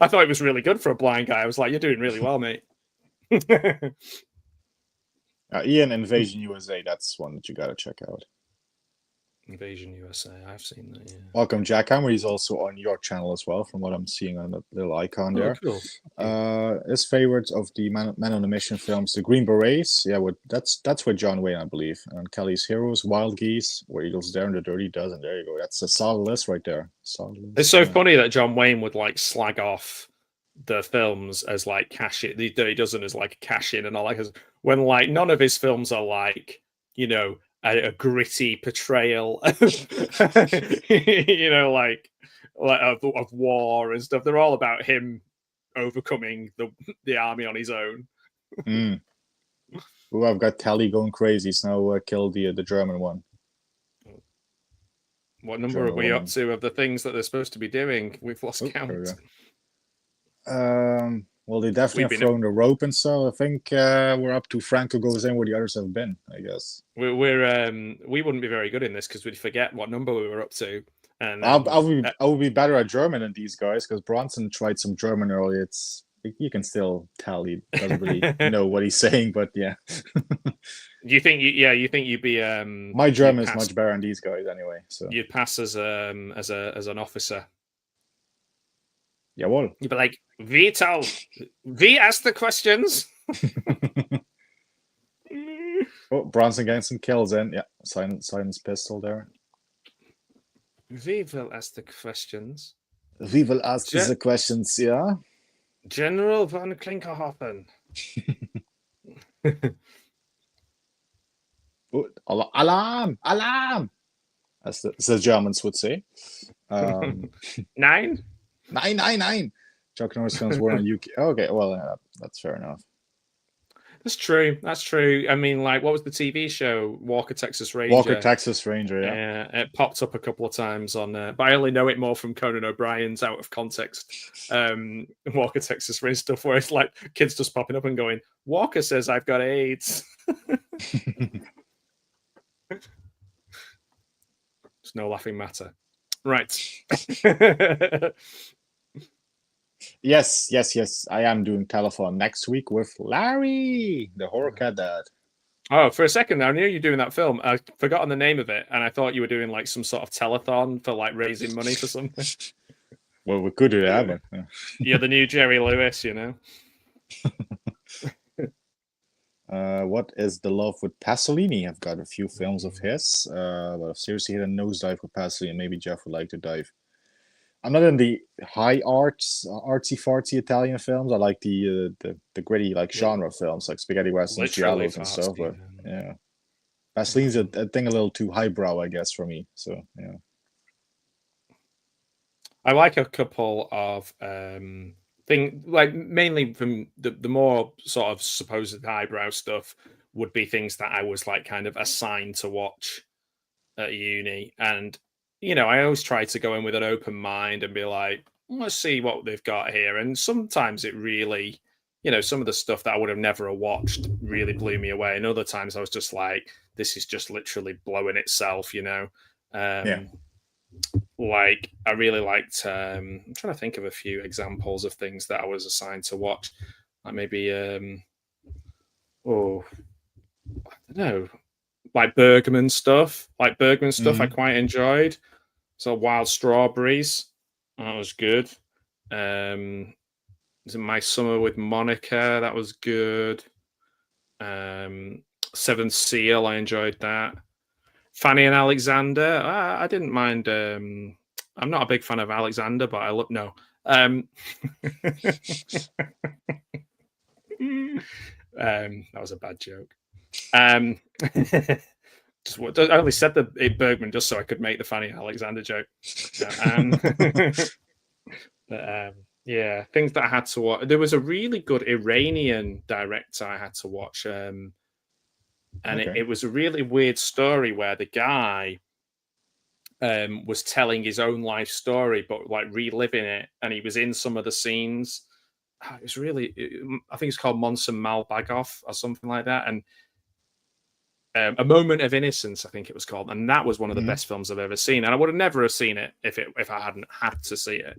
I thought it was really good for a blind guy. I was like, you're doing really well, mate. Ian, Invasion USA, that's one that you got to check out. Invasion USA. I've seen that. Yeah. Welcome, Jackhammer. He's also on your channel as well, from what I'm seeing on the little icon there. Cool. His favorites of the Man on a Mission films: The Green Berets. Yeah, that's with John Wayne, I believe. And Kelly's Heroes, Wild Geese, Where Eagles Dare, and The Dirty Dozen. There you go. That's a solid list right there. Solid list. It's so funny that John Wayne would like slag off the films as like cash in. The Dirty Dozen as like cash in and all that. When like none of his films are like, you know, a gritty portrayal of, you know, like of war and stuff. They're all about him overcoming the army on his own. Oh, I've got Kelly going crazy. He's now killed the German one. What number are we up to of the things that they're supposed to be doing? We've lost count. Well, they definitely have thrown the rope and so. I think we're up to Franco goes in where the others have been, I guess. We wouldn't be very good in this because we'd forget what number we were up to. And I would be better at German than these guys because Bronson tried some German earlier. You can still tell he doesn't really know what he's saying, but yeah. You think you'd be my German is much better than these guys anyway. So you'd pass as an officer. Yeah, well. You'd be like, Vital, V ask the questions. Oh, Bronson getting some kills in. Yeah, silence pistol there. We will ask the questions. We will ask the questions, yeah. General von Klinkerhoffen. Oh, alarm! Alarm! As the Germans would say. 9? 9. Chuck Norris films were on UK. Okay, well, that's fair enough. That's true. I mean, like, what was the TV show? Walker, Texas Ranger. Walker, Texas Ranger, yeah. It popped up a couple of times on, but I only know it more from Conan O'Brien's Out of Context. Walker, Texas Ranger stuff, where it's like kids just popping up and going, Walker says I've got AIDS. It's no laughing matter. Right. Yes. I am doing telephone next week with Larry, the horror cat dad. Oh, for a second, I knew you were doing that film. I'd forgotten the name of it, and I thought you were doing like some sort of telethon for like raising money for something. Well, we could do that, but You're the new Jerry Lewis, you know. What is the love with Pasolini? I've got a few films of his, but I've seriously hit a nosedive with Pasolini, and maybe Jeff would like to dive. I'm not in the high artsy-fartsy Italian films. I like the gritty like genre films, like spaghetti westerns, giallos and stuff. But yeah, Pasolini's a thing a little too highbrow, I guess, for me. So yeah, I like a couple of thing like mainly from the more sort of supposed highbrow stuff would be things that I was like kind of assigned to watch at uni. And you know, I always try to go in with an open mind and be like, let's see what they've got here. And sometimes it really, you know, some of the stuff that I would have never watched really blew me away. And other times I was just like, this is just literally blowing itself, you know. Like I really liked I'm trying to think of a few examples of things that I was assigned to watch. Like maybe I don't know, like Bergman stuff. I quite enjoyed. So Wild Strawberries, that was good. My Summer with Monica, that was good. Seventh Seal, I enjoyed that. Fanny and Alexander, I didn't mind. I'm not a big fan of Alexander, but I love no. That was a bad joke. I only said the Bergman just so I could make the Fanny Alexander joke. Yeah, things that I had to watch. There was a really good Iranian director I had to watch, and it was a really weird story where the guy was telling his own life story, but like reliving it, and he was in some of the scenes. It was really, I think it's called Monson Malbagov or something like that, and A Moment of Innocence, I think it was called, and that was one of the best films I've ever seen. And I would have never seen it if I hadn't had to see it.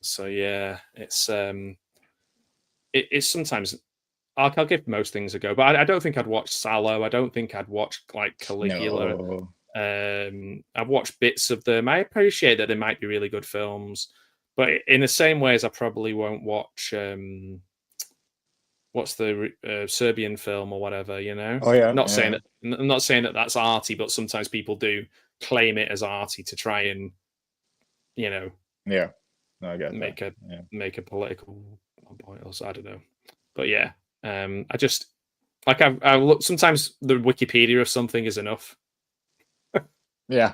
So yeah, it's sometimes I'll give most things a go, but I don't think I'd watch Sallow. I don't think I'd watch like Caligula. No. I've watched bits of them. I appreciate that they might be really good films, but in the same way as I probably won't watch what's the Serbian film or whatever, you know. Oh yeah. I'm not saying that that's arty, but sometimes people do claim it as arty to try and, you know, Yeah. No, I get make a political point. Also, I don't know, but yeah, I just like I look. Sometimes the Wikipedia of something is enough. Yeah,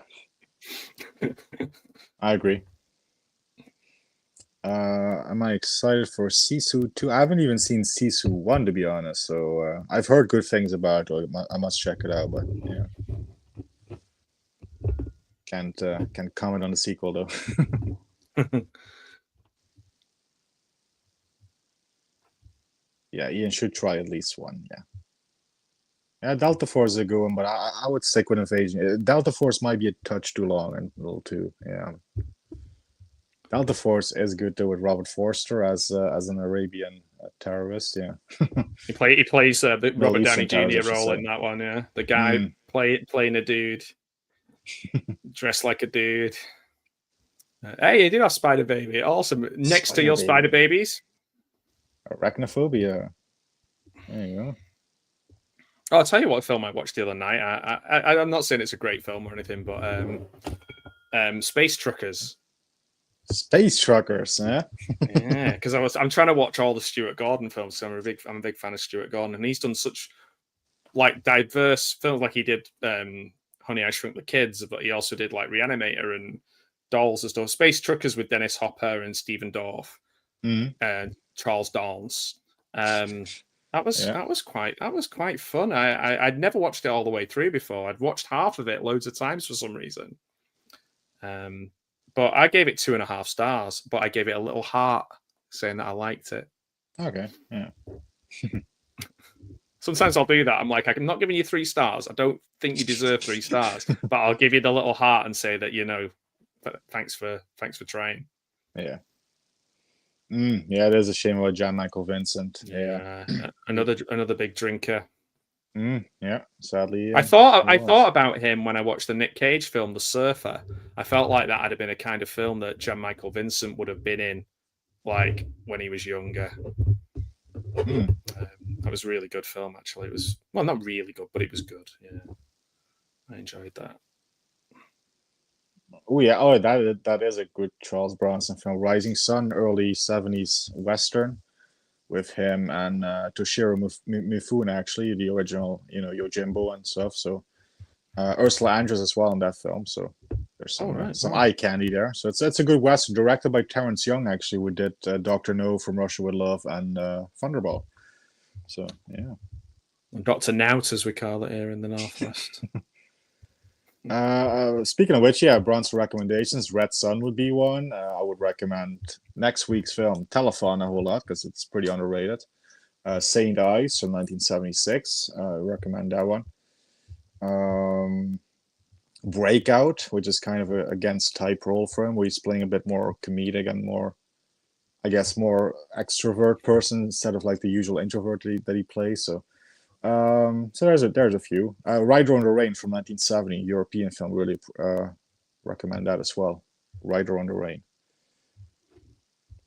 I agree. Am I excited for Sisu 2? I haven't even seen Sisu 1, to be honest. So I've heard good things about it. I must check it out, but yeah. Can't comment on the sequel though. Yeah, Ian should try at least one. Yeah, Delta Force is a good one, but I would stick with Invasion. Delta Force might be a touch too long and a little too. Yeah. Delta Force is good though with Robert Forster as an Arabian terrorist. Yeah. He plays the Robert Downey Eastern Jr. terrorist, I should role say. in that one. Yeah, the guy playing a dude dressed like a dude. Hey, you do have Spider Baby. Awesome. Next to your Spider Babies, Arachnophobia. There you go. Oh, I'll tell you what film I watched the other night. I'm not saying it's a great film or anything, but Space Truckers. Space Truckers, huh? Yeah, because I'm trying to watch all the Stuart Gordon films. So I'm a big fan of Stuart Gordon, and he's done such like diverse films. Like he did Honey, I Shrunk the Kids, but he also did like Reanimator and Dolls and stuff. Space Truckers with Dennis Hopper and Stephen Dorff and Charles Dance. That was quite fun. I'd never watched it all the way through before. I'd watched half of it loads of times for some reason. But I gave it 2.5 stars, but I gave it a little heart saying that I liked it. Okay. Yeah. Sometimes I'll do that. I'm like, I'm not giving you 3 stars. I don't think you deserve 3 stars, but I'll give you the little heart and say that, you know, thanks for trying. Yeah. Yeah, it is a shame about Jan Michael Vincent. Yeah. Another big drinker. Yeah, sadly. I thought about him when I watched the Nick Cage film, The Surfer. I felt like that had been a kind of film that Jan Michael Vincent would have been in, like when he was younger. That was a really good film, actually. It was not really good, but it was good. Yeah, I enjoyed that. Oh yeah, that is a good Charles Bronson film, Rising Sun, early 70s Western, with him and Toshiro Mifune, actually, the original, Yojimbo and stuff. So Ursula Andress as well in that film. So there's some eye candy there. So it's a good Western, directed by Terrence Young, actually, who did Dr. No, From Russia with Love, and Thunderball. So, yeah. Dr. Nout, as we call it here in the Northwest. Speaking of which, Bronson recommendations. Red Sun would be one. I would recommend next week's film, Telephone, a whole lot because it's pretty underrated. Saint Eyes from 1976. Recommend that one. Breakout, which is kind of a against type role for him, where he's playing a bit more comedic and more, I guess, more extrovert person instead of like the usual introvert that he plays. So there's a few. Rider on the Rain from 1970, European film. Really recommend that as well. Rider on the Rain.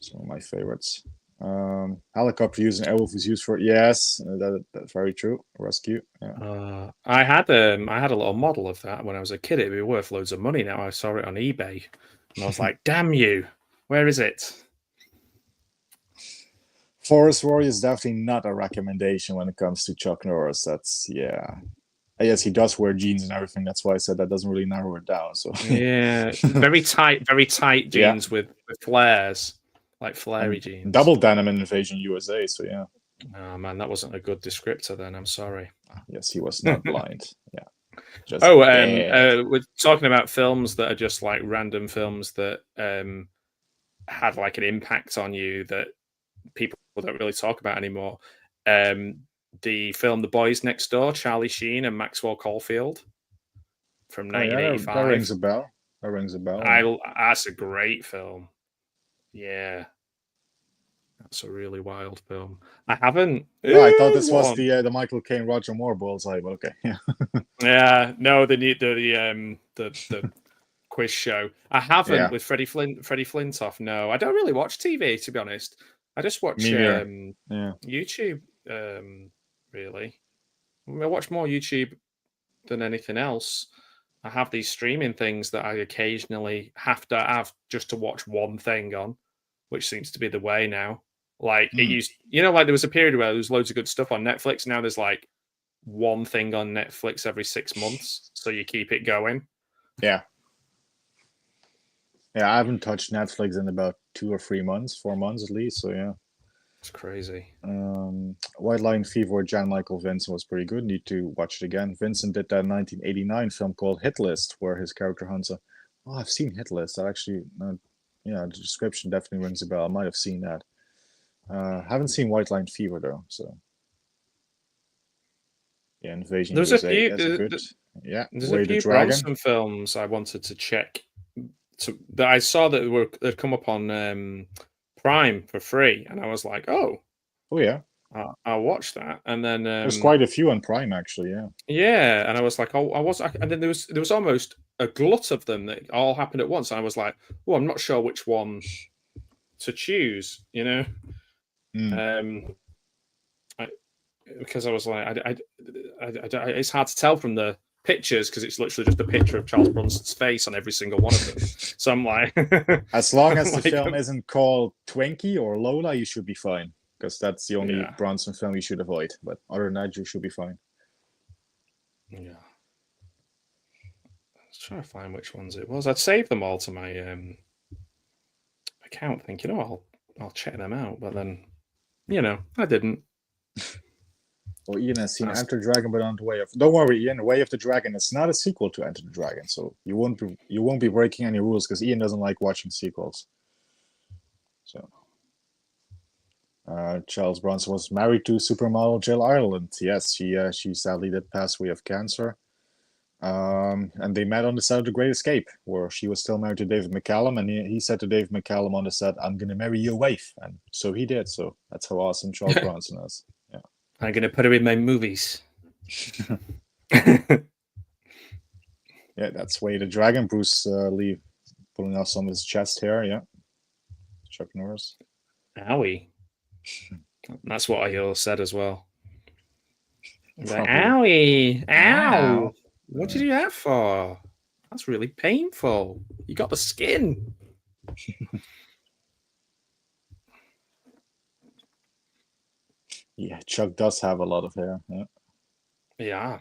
Some of my favorites. Helicopter used and airwolf is used for that's very true. Rescue. Yeah. I had a little model of that when I was a kid. It'd be worth loads of money now. I saw it on eBay, and I was like, "Damn you! Where is it?" Forest Warrior is definitely not a recommendation when it comes to Chuck Norris. That's Yes, he does wear jeans and everything. That's why I said that doesn't really narrow it down. So yeah, very tight jeans with flares, like flary jeans. Double denim in Invasion USA. So yeah. Oh man, that wasn't a good descriptor. Then I'm sorry. Yes, he was not blind. Yeah. We're talking about films that are just like random films that had like an impact on you that people don't really talk about anymore. The film The Boys Next Door, Charlie Sheen and Maxwell Caulfield from 1985. That rings a bell. That's a great film. Yeah. It's a really wild film. I haven't. No, I thought this was the Michael Caine Roger Moore bullseye, but okay. Yeah. Yeah, no, the quiz show. I haven't with Freddie Flintoff. No, I don't really watch TV, to be honest. I just watch YouTube. Really, I watch more YouTube than anything else. I have these streaming things that I occasionally have to have just to watch one thing on, which seems to be the way now. Like it used, like there was a period where there was loads of good stuff on Netflix. Now there's like one thing on Netflix every 6 months, so you keep it going. Yeah. Yeah, I haven't touched Netflix in about 4 months at least. So yeah, it's crazy. White Line Fever with Jan Michael Vincent was pretty good. Need to watch it again. Vincent did that 1989 film called Hit List, where his character hunts a. Oh, I've seen Hit List. That actually, the description definitely rings a bell. I might have seen that. Haven't seen White Line Fever though. So yeah, Invasion. There's USA a few. There's a few Bronson films I wanted to check. That I saw that they'd come up on Prime for free, and I was like, oh yeah, I'll watch that. And then there's quite a few on Prime actually. Yeah, and I was like, and then there was almost a glut of them that all happened at once, and I was like, oh, I'm not sure which one to choose, because I was like, it's hard to tell from the pictures because it's literally just a picture of Charles Bronson's face on every single one of them. So I'm like, as long as the film isn't called Twinkie or Lola, you should be fine, because that's the only Bronson film you should avoid. But other than that, you should be fine. Yeah. Let's try to find which ones it was. I'd saved them all to my account, thinking, I'll check them out, but then I didn't. Well, Ian has seen Enter the Dragon, but on the Way of. Don't worry, Ian. Way of the Dragon is not a sequel to Enter the Dragon, so you won't be breaking any rules because Ian doesn't like watching sequels. So, Charles Bronson was married to supermodel Jill Ireland. Yes, she sadly did pass away of cancer. And they met on the set of The Great Escape, where she was still married to David McCallum, and he said to David McCallum on the set, "I'm going to marry your wife," and so he did. So that's how awesome Charles Bronson is. Yeah. I'm going to put her in my movies. Yeah, that's Way the Dragon. Bruce Lee pulling off some of his chest hair. Yeah. Chuck Norris. Owie. That's what I all said as well. Like, owie. Ow. What did you do that for? That's really painful. You got the skin. Yeah, Chuck does have a lot of hair. Yeah.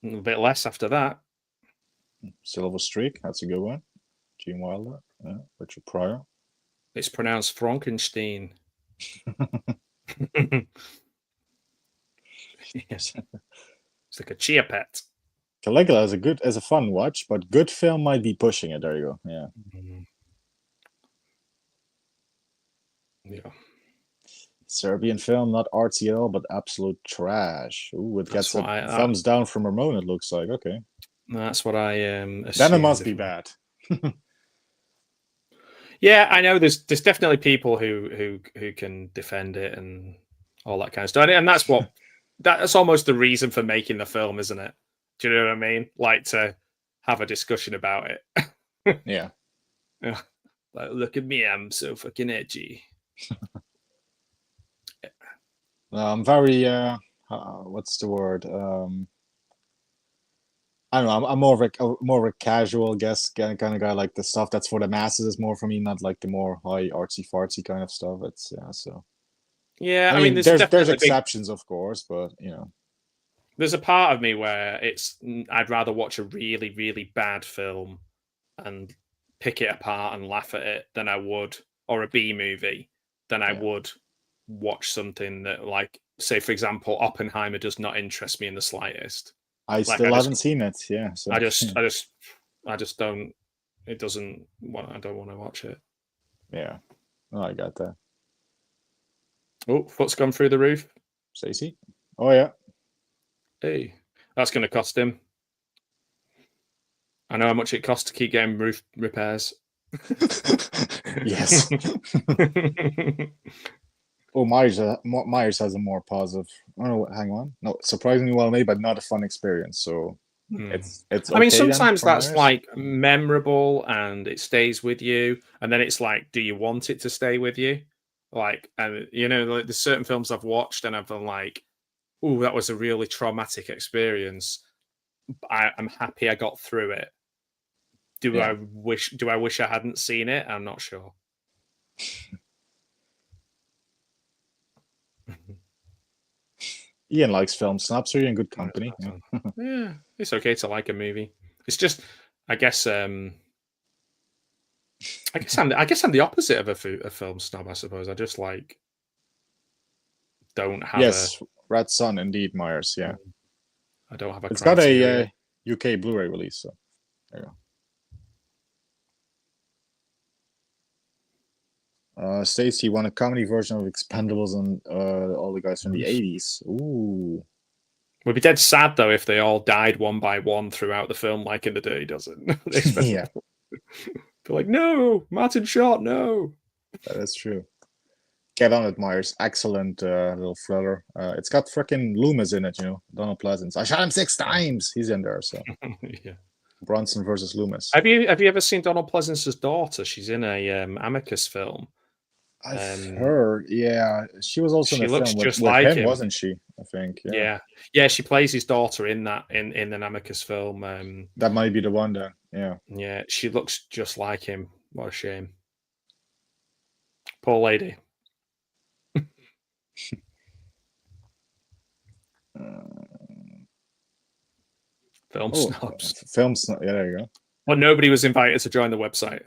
A bit less after that. Silver Streak, that's a good one. Gene Wilder, Richard Pryor. It's pronounced Frankenstein. Yes. It's like a chia pet. Caligula is a fun watch, but good film might be pushing it. There you go. Yeah. Yeah. Serbian film, not artsy at all, but absolute trash. Ooh, it gets a thumbs down from Ramon, it looks like. Okay. That's what I then it must be bad. Yeah, I know there's definitely people who can defend it and all that kind of stuff. And that's almost the reason for making the film, isn't it? Do you know what I mean? Like, to have a discussion about it. Yeah. Yeah. Like, look at me, I'm so fucking edgy. I'm very what's the word? I don't know. I'm more of a casual kind of guy. Like the stuff that's for the masses is more for me, not like the more high artsy fartsy kind of stuff. It's so. Yeah, I mean there's exceptions, of course, but there's a part of me where I'd rather watch a really, really bad film and pick it apart and laugh at it than I would, or a B movie than I would watch something that, like, say for example, Oppenheimer does not interest me in the slightest. I haven't seen it. Yeah, so I just don't. It doesn't. Well, I don't want to watch it. Yeah, I got that. Oh, foot's gone through the roof. Stacey. Oh yeah. Hey, that's going to cost him. I know how much it costs to keep getting roof repairs. Yes. Oh, Myers has a more positive. Oh no, hang on. No, surprisingly well made, but not a fun experience. So it's. I mean, okay sometimes then for that's Myers. like memorable and it stays with you, and then it's like, do you want it to stay with you? Like, you know, like there's certain films I've watched and I've been like, oh, that was a really traumatic experience. I'm happy I got through it. Do I wish I hadn't seen it? I'm not sure. Ian likes film snobs, so you're in good company. Yeah, it's okay to like a movie. It's just, I guess I'm the opposite of a film snob. I suppose I just like don't have. Red Sun, indeed, Myers. Yeah, I don't have a. It's got a UK Blu-ray release, so there you go. Stacey won a comedy version of Expendables and all the guys from the 80s. Ooh. Would be dead sad though if they all died one by one throughout the film, like in The Dirty Dozen. Yeah. They're like, no, Martin Short, no. That is true. Get on it, Myers. Excellent little thriller. It's got freaking Loomis in it, you know. Donald Pleasance. I shot him 6 times. He's in there, so. Yeah. Bronson versus Loomis. Have you ever seen Donald Pleasance's daughter? She's in a Amicus film. I've heard, yeah. She was also in a film with like him, wasn't she? I think. Yeah. She plays his daughter in that in an Amicus film. That might be the one then. Yeah. Yeah, she looks just like him. What a shame. Poor lady. Film snobs. Film snobs. Yeah, there you go. Well, nobody was invited to join the website.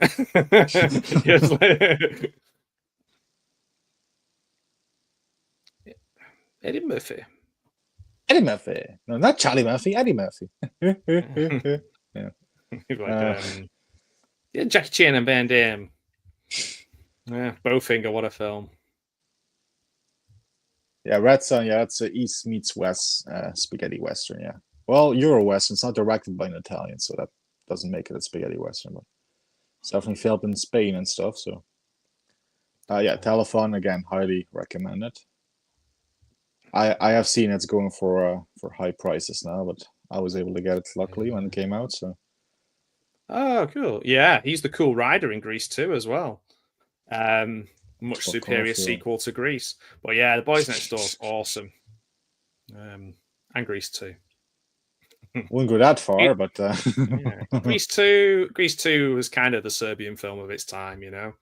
Eddie Murphy. Eddie Murphy. No, not Charlie Murphy. Eddie Murphy. Yeah. Jackie Chan and Van Damme. Yeah, Bowfinger. What a film. Yeah, Red Sun. Yeah, it's a East meets West spaghetti western. Yeah. Well, Euro Western. It's not directed by an Italian, so that doesn't make it a spaghetti western. But it's definitely filmed in Spain and stuff. So, yeah, Telephone again, highly recommended. I have seen it's going for high prices now, but I was able to get it luckily when it came out. So. Oh, cool! Yeah, he's the cool rider in Grease 2 as well. Much superior sequel to Grease, but yeah, The Boys Next Door is awesome. And Grease 2. Wouldn't go that far, but yeah. Grease 2 was kind of the Serbian film of its time, you know.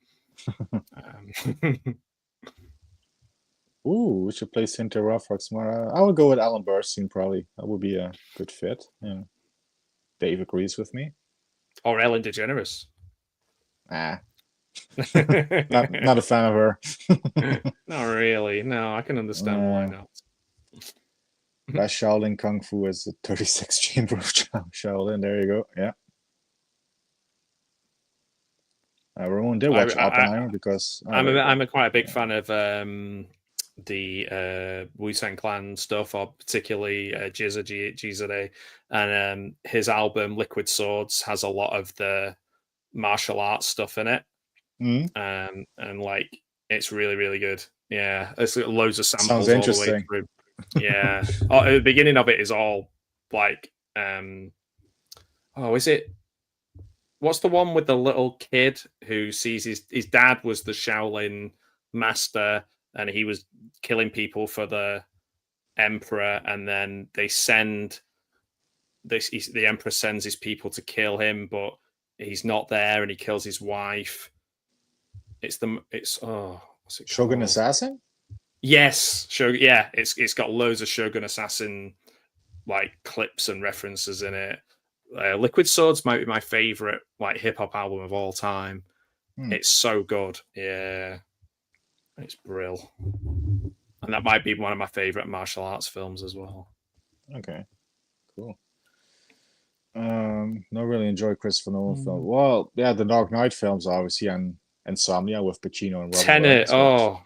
Ooh, we should play Cynthia Rothrock's more. I would go with Alan Burstyn, probably. That would be a good fit. Yeah. Dave agrees with me. Or Ellen DeGeneres. Not a fan of her. Not really. No, I can understand why not. Best Shaolin Kung Fu is the 36 Chamber of Shaolin. There you go. Yeah. Ramon did watch Oppenheimer because I'm quite a big fan of the Wu-Tang Clan stuff, or particularly Jizza, and his album Liquid Swords has a lot of the martial arts stuff in it. And like it's really, really good. Yeah, it's got loads of samples all the way through. Yeah. The beginning of it is all like is it, what's the one with the little kid who sees his dad was the Shaolin master and he was killing people for the emperor, and then they send the emperor sends his people to kill him, but he's not there and he kills his wife. What's it Shogun called? Assassin? Yes, yeah, it's got loads of Shogun Assassin like clips and references in it. Liquid Swords might be my favorite like hip hop album of all time. It's so good. Yeah, it's brill, and that might be one of my favorite martial arts films as well. Okay, cool. Not really enjoy Christopher Nolan films. Well, yeah, the Dark Knight films obviously, and Insomnia with Pacino and Robert Tenet. Williams.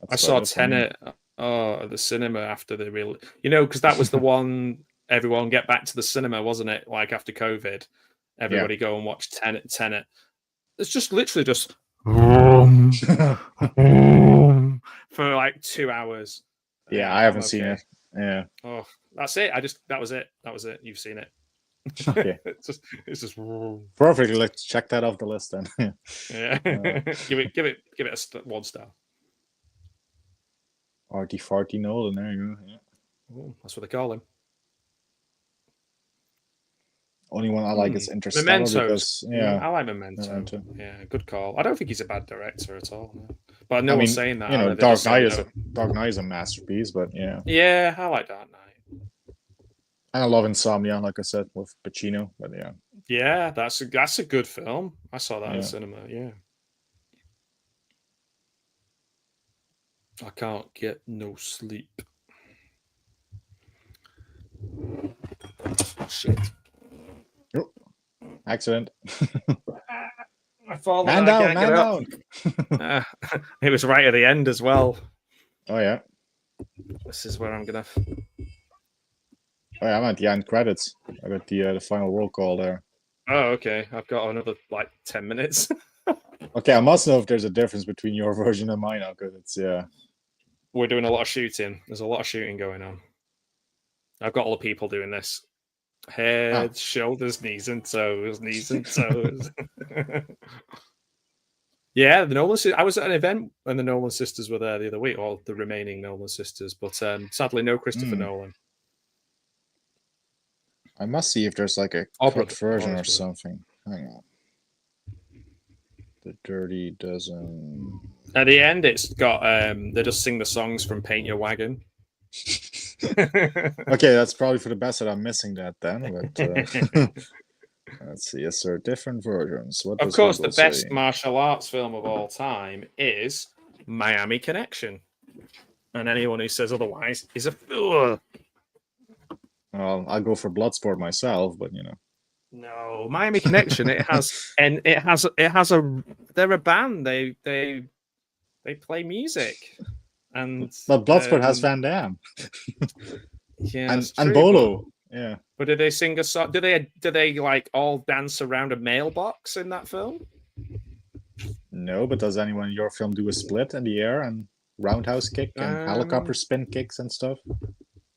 I saw Tenet at the cinema after the real, because that was the one everyone get back to the cinema, wasn't it? Like after COVID, everybody go and watch Tenet. It's just literally just for like 2 hours. Yeah, I haven't seen it. Yeah. Oh, that's it. That was it. That was it. You've seen it. Okay. it's just perfect. Let's check that off the list then. Yeah. Give it a 1 star. Arty Farty Nolan. There you go. Yeah. Ooh, that's what they call him. Only one I like is Interstellar. Because, I like Memento. Yeah, good call. I don't think he's a bad director at all. No. But no one's saying that. You know, Dark Knight is a masterpiece, but yeah. Yeah, I like Dark Knight. And I love Insomnia, like I said, with Pacino. But yeah. Yeah, that's a good film. I saw that in cinema. Yeah. I can't get no sleep. Oh, shit. Oh, accident. I fall man down. It was right at the end as well. Oh yeah. This is where I'm gonna. Oh yeah, I'm at the end credits. I got the final roll call there. Oh okay. I've got another like 10 minutes. Okay, I must know if there's a difference between your version and mine now, because it's We're doing a lot of shooting. There's a lot of shooting going on. I've got all the people doing this. Head, shoulders, knees and toes, knees and toes. Yeah, the Nolan sisters. I was at an event when the Nolan sisters were there the other week, or the remaining Nolan sisters, but sadly no Christopher Nolan. I must see if there's like a cut version or something. Hang on. The Dirty Dozen. At the end, it's got they just sing the songs from Paint Your Wagon. Okay, that's probably for the best that I'm missing that then. But let's see. Yes, sir. Different versions. What of course, the best martial arts film of all time is Miami Connection, and anyone who says otherwise is a fool. Well, I'll go for Bloodsport myself, but you know. No, Miami Connection. It has a. They're a band. They play music. But Bloodsport has Van Damme. Yeah, and Bolo. Yeah. But did they sing a song? Do they like all dance around a mailbox in that film? No, but does anyone in your film do a split in the air and roundhouse kick and helicopter spin kicks and stuff?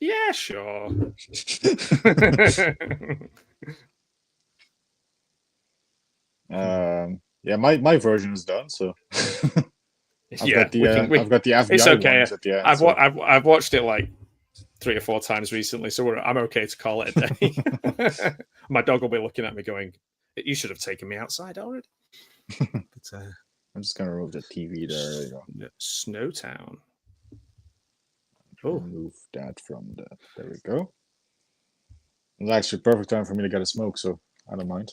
Yeah, sure. Yeah, my version is done, so I've got the FBI it's okay. ones at the end. I've watched it like 3 or 4 times recently, so I'm okay to call it a day. My dog will be looking at me going, "You should have taken me outside already." But, I'm just gonna remove the TV there. There you go. Snowtown. Remove that from the. There we go. It's actually perfect time for me to get a smoke, so I don't mind.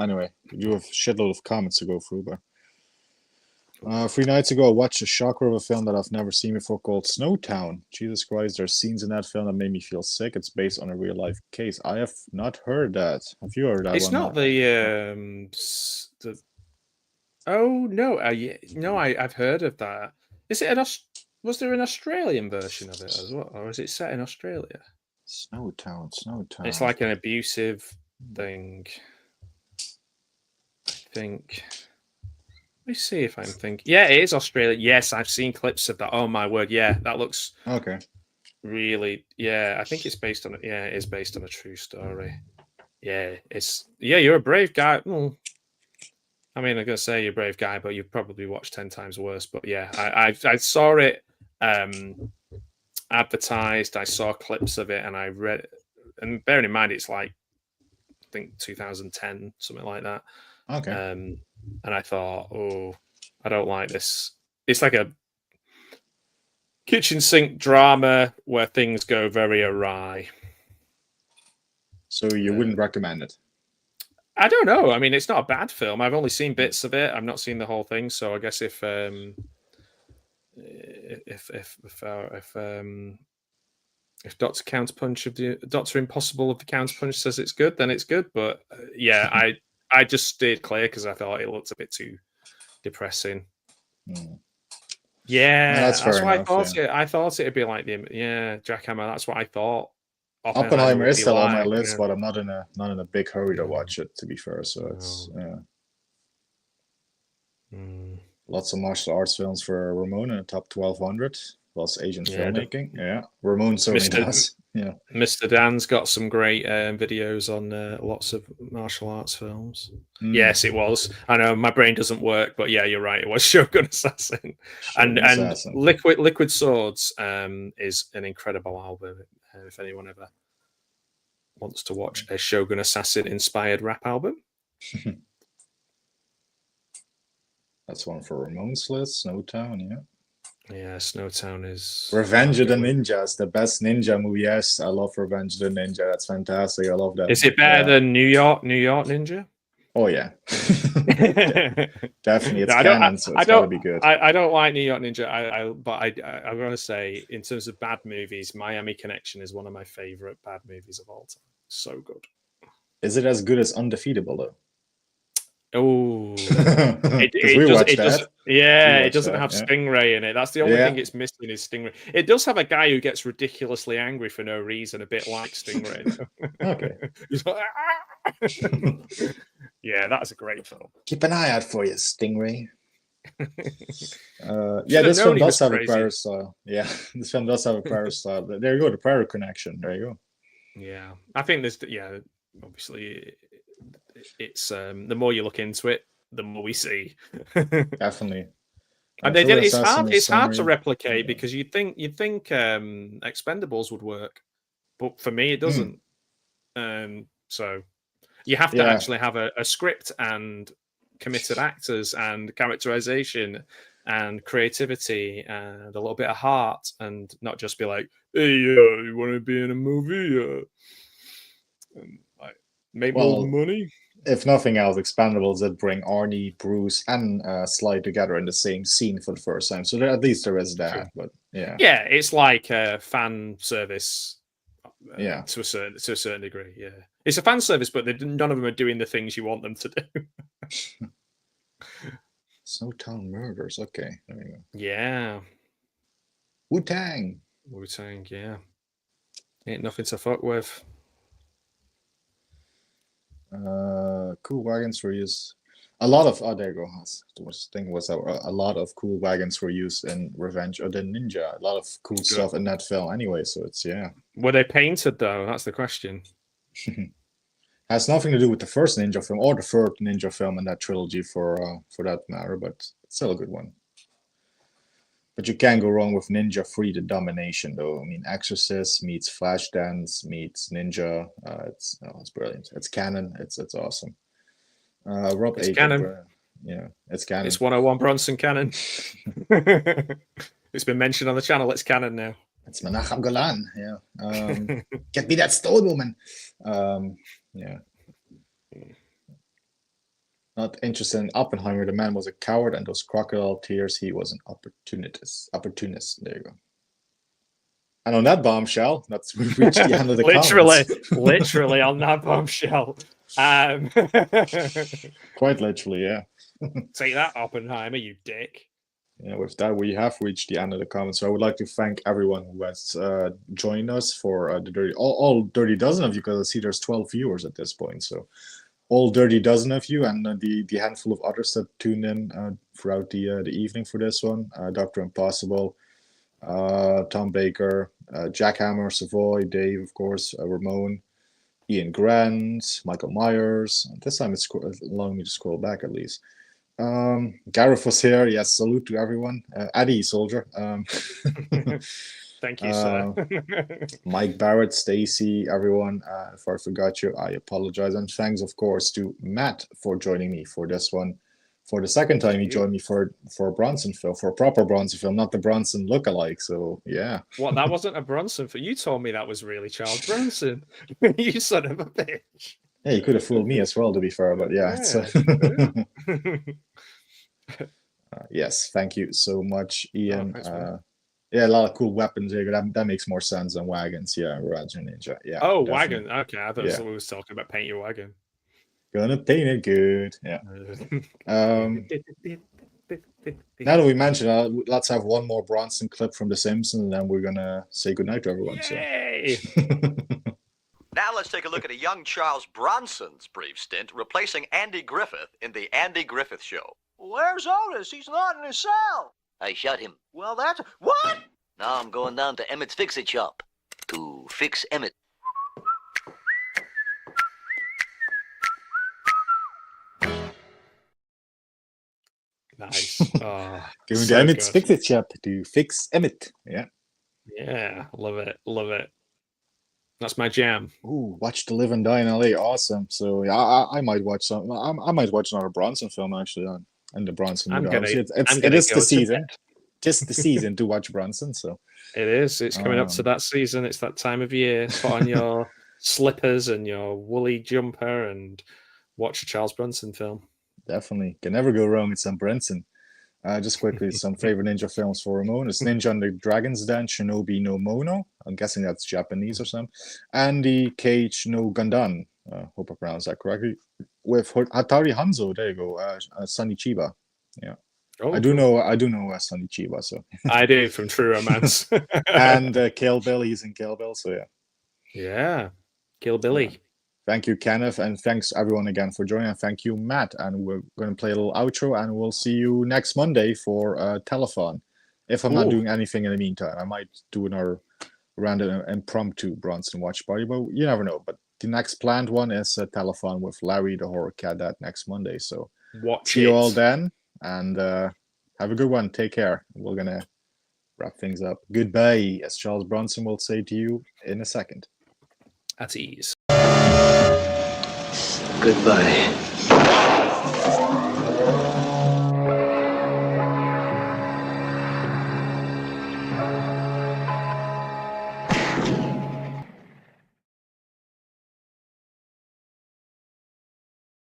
Anyway, we do have a shitload of comments to go through, but 3 nights ago, I watched a shocker of a film that I've never seen before called Snowtown. Jesus Christ, there's scenes in that film that made me feel sick. It's based on a real life case. I have not heard that. Have you heard that? It's not the. Oh no! No, I've heard of that. Is it was there an Australian version of it as well, or is it set in Australia? Snowtown. It's like an abusive thing. I think. Let me see if I'm thinking. Yeah, it is Australia. Yes, I've seen clips of that. Oh my word! Yeah, that looks okay. Really, yeah. I think it's based on. Yeah, it is based on a true story. Yeah, you're a brave guy. Well, I mean, I'm gonna say you're a brave guy, but you've probably watched 10 times worse. But yeah, I saw it advertised. I saw clips of it, and I read it. And bearing in mind, it's like I think 2010, something like that. Okay. And I thought, oh, I don't like this. It's like a kitchen sink drama where things go very awry. So you wouldn't recommend it? I don't know. I mean, it's not a bad film. I've only seen bits of it. I've not seen the whole thing. So I guess if Dr. Counterpunch of the Dr. Impossible of the Counterpunch says it's good, then it's good. But yeah, I just stayed clear because I thought it looked a bit too depressing. Yeah, that's why enough, I thought it'd be like the Jackhammer. That's what I thought. Oppenheimer is still on my list, but I'm not in a big hurry to watch it. To be fair, so it's Lots of martial arts films for Ramon in the top 1200. Plus Asian filmmaking. Yeah, Ramon certainly does. Yeah, Mr. Dan's got some great videos on lots of martial arts films. Yes, it was. I know my brain doesn't work, but yeah, you're right. It was Shogun Assassin, and Liquid Swords is an incredible album. If anyone ever wants to watch a Shogun Assassin inspired rap album. That's one for Ramon's list. Snowtown, yeah. Yeah, Snowtown is... Revenge of the Ninjas, the best ninja movie. Yes, I love Revenge of the Ninja. That's fantastic. I love that. Is it better than New York Ninja? Oh, yeah. Definitely. It's canon, so it's got to be good. I don't like New York Ninja, but I'm going to say, in terms of bad movies, Miami Connection is one of my favorite bad movies of all time. So good. Is it as good as Undefeatable, though? Oh, it doesn't have Stingray in it. That's the only thing it's missing is Stingray. It does have a guy who gets ridiculously angry for no reason, a bit like Stingray. Okay. He's like, yeah, that's a great film. Keep an eye out for you, Stingray. This film does have a Predator style. Yeah, this film does have a Predator style. There you go, the Predator connection. There you go. Yeah, I think there's obviously. It's the more you look into it, the more we see. Definitely. And they did. It's hard to replicate because you'd think Expendables would work, but for me it doesn't. So you have to actually have a script and committed actors and characterization and creativity and a little bit of heart, and not just be like, "Hey, you want to be in a movie?" And make more money. If nothing else, Expendables did bring Arnie, Bruce, and Sly together in the same scene for the first time. So at least there is that. Sure. But yeah, it's like a fan service. To a certain degree. Yeah, it's a fan service, but none of them are doing the things you want them to do. Snowtown Murders. Okay, there we go. Yeah. Wu-Tang. Yeah. Ain't nothing to fuck with. Cool wagons were used. A lot of there you go. A lot of cool wagons were used in Revenge of the Ninja. A lot of cool stuff in that film. Anyway, so it's Were they painted though? That's the question. Has nothing to do with the first Ninja film or the third Ninja film in that trilogy, for that matter. But it's still a good one. But you can't go wrong with Ninja Free the Domination, though. I mean, Exorcist meets Flashdance meets Ninja. It's brilliant. It's canon. It's awesome. It's canon. It's canon. It's 101 Bronson canon. It's been mentioned on the channel. It's canon now. It's Menachem Golan. Yeah. Get me that stone woman. Yeah. Not interested in Oppenheimer. The man was a coward, and those crocodile tears, he was an opportunist. There you go. And on that bombshell, we've reached the end of the comments. Literally on that bombshell. Quite literally, yeah. Take that, Oppenheimer, you dick. Yeah, with that, we have reached the end of the comments. So I would like to thank everyone who has joined us for the all dirty dozen of you, because I see there's 12 viewers at this point. So all dirty dozen of you, and the handful of others that tuned in throughout the evening for this one. Dr. Impossible, Tom Baker, Jackhammer, Savoy, Dave, of course, Ramon, Ian Grant, Michael Myers. This time it's allowing me to scroll back at least. Gareth was here. Yes, salute to everyone. Eddie, soldier. Thank you, sir. Mike Barrett, Stacy, everyone. If I forgot you, I apologize. And thanks, of course, to Matt for joining me for this one. For the second time, he joined me for a Bronson film, for a proper Bronson film, not the Bronson lookalike. So, yeah. What? That wasn't a Bronson film? You told me that was really Charles Bronson. You son of a bitch. Yeah, you could have fooled me as well, to be fair. But yeah. Yes, thank you so much, Ian. Yeah, a lot of cool weapons here. That makes more sense than wagons. Yeah, Roger Ninja. Yeah. Oh, definitely. Wagon. Okay, I thought we was talking about paint your wagon. Gonna paint it good. Yeah. Now that we mentioned, let's have one more Bronson clip from The Simpsons, and then we're gonna say goodnight to everyone. Yay! So. Now let's take a look at a young Charles Bronson's brief stint replacing Andy Griffith in The Andy Griffith Show. Where's Otis? He's not in his cell. I shot him. Well, that's... What? Now I'm going down to Emmett's Fix-It shop to fix Emmett. Nice. Oh, Going so to Emmett's good. Fix-It shop to fix Emmett. Yeah. Yeah, love it. Love it. That's my jam. Ooh, watch The Live and Die in LA. Awesome. So yeah, I might watch some. I might watch another Bronson film actually on the Bronson. It is the season. Just the season to watch Bronson. So it is. It's coming up to that season. It's that time of year. Put on your slippers and your woolly jumper and watch a Charles Bronson film. Definitely. Can never go wrong with some Bronson. Just quickly, some favorite ninja films for Ramon. It's Ninja and the Dragon's Den, Shinobi no Mono. I'm guessing that's Japanese or something. And the Cage no Gandan. Hope I pronounced that correctly. With Hatari Hanzo. There you go. Sonny Chiba. Yeah. Oh, I do know Sonny Chiba. So I do from True Romance. And Kill Bill. He's in Kill Bill. So yeah. Yeah. Kill Billy. Thank you, Kenneth, and thanks everyone again for joining. And thank you, Matt. And we're going to play a little outro, and we'll see you next Monday for Telethon. If I'm not doing anything in the meantime, I might do another random impromptu Bronson watch party, but you never know. But the next planned one is a Telethon with Larry the Horror Cat that next Monday. So see you all then, and have a good one. Take care. We're going to wrap things up. Goodbye, as Charles Bronson will say to you in a second. At ease. Goodbye.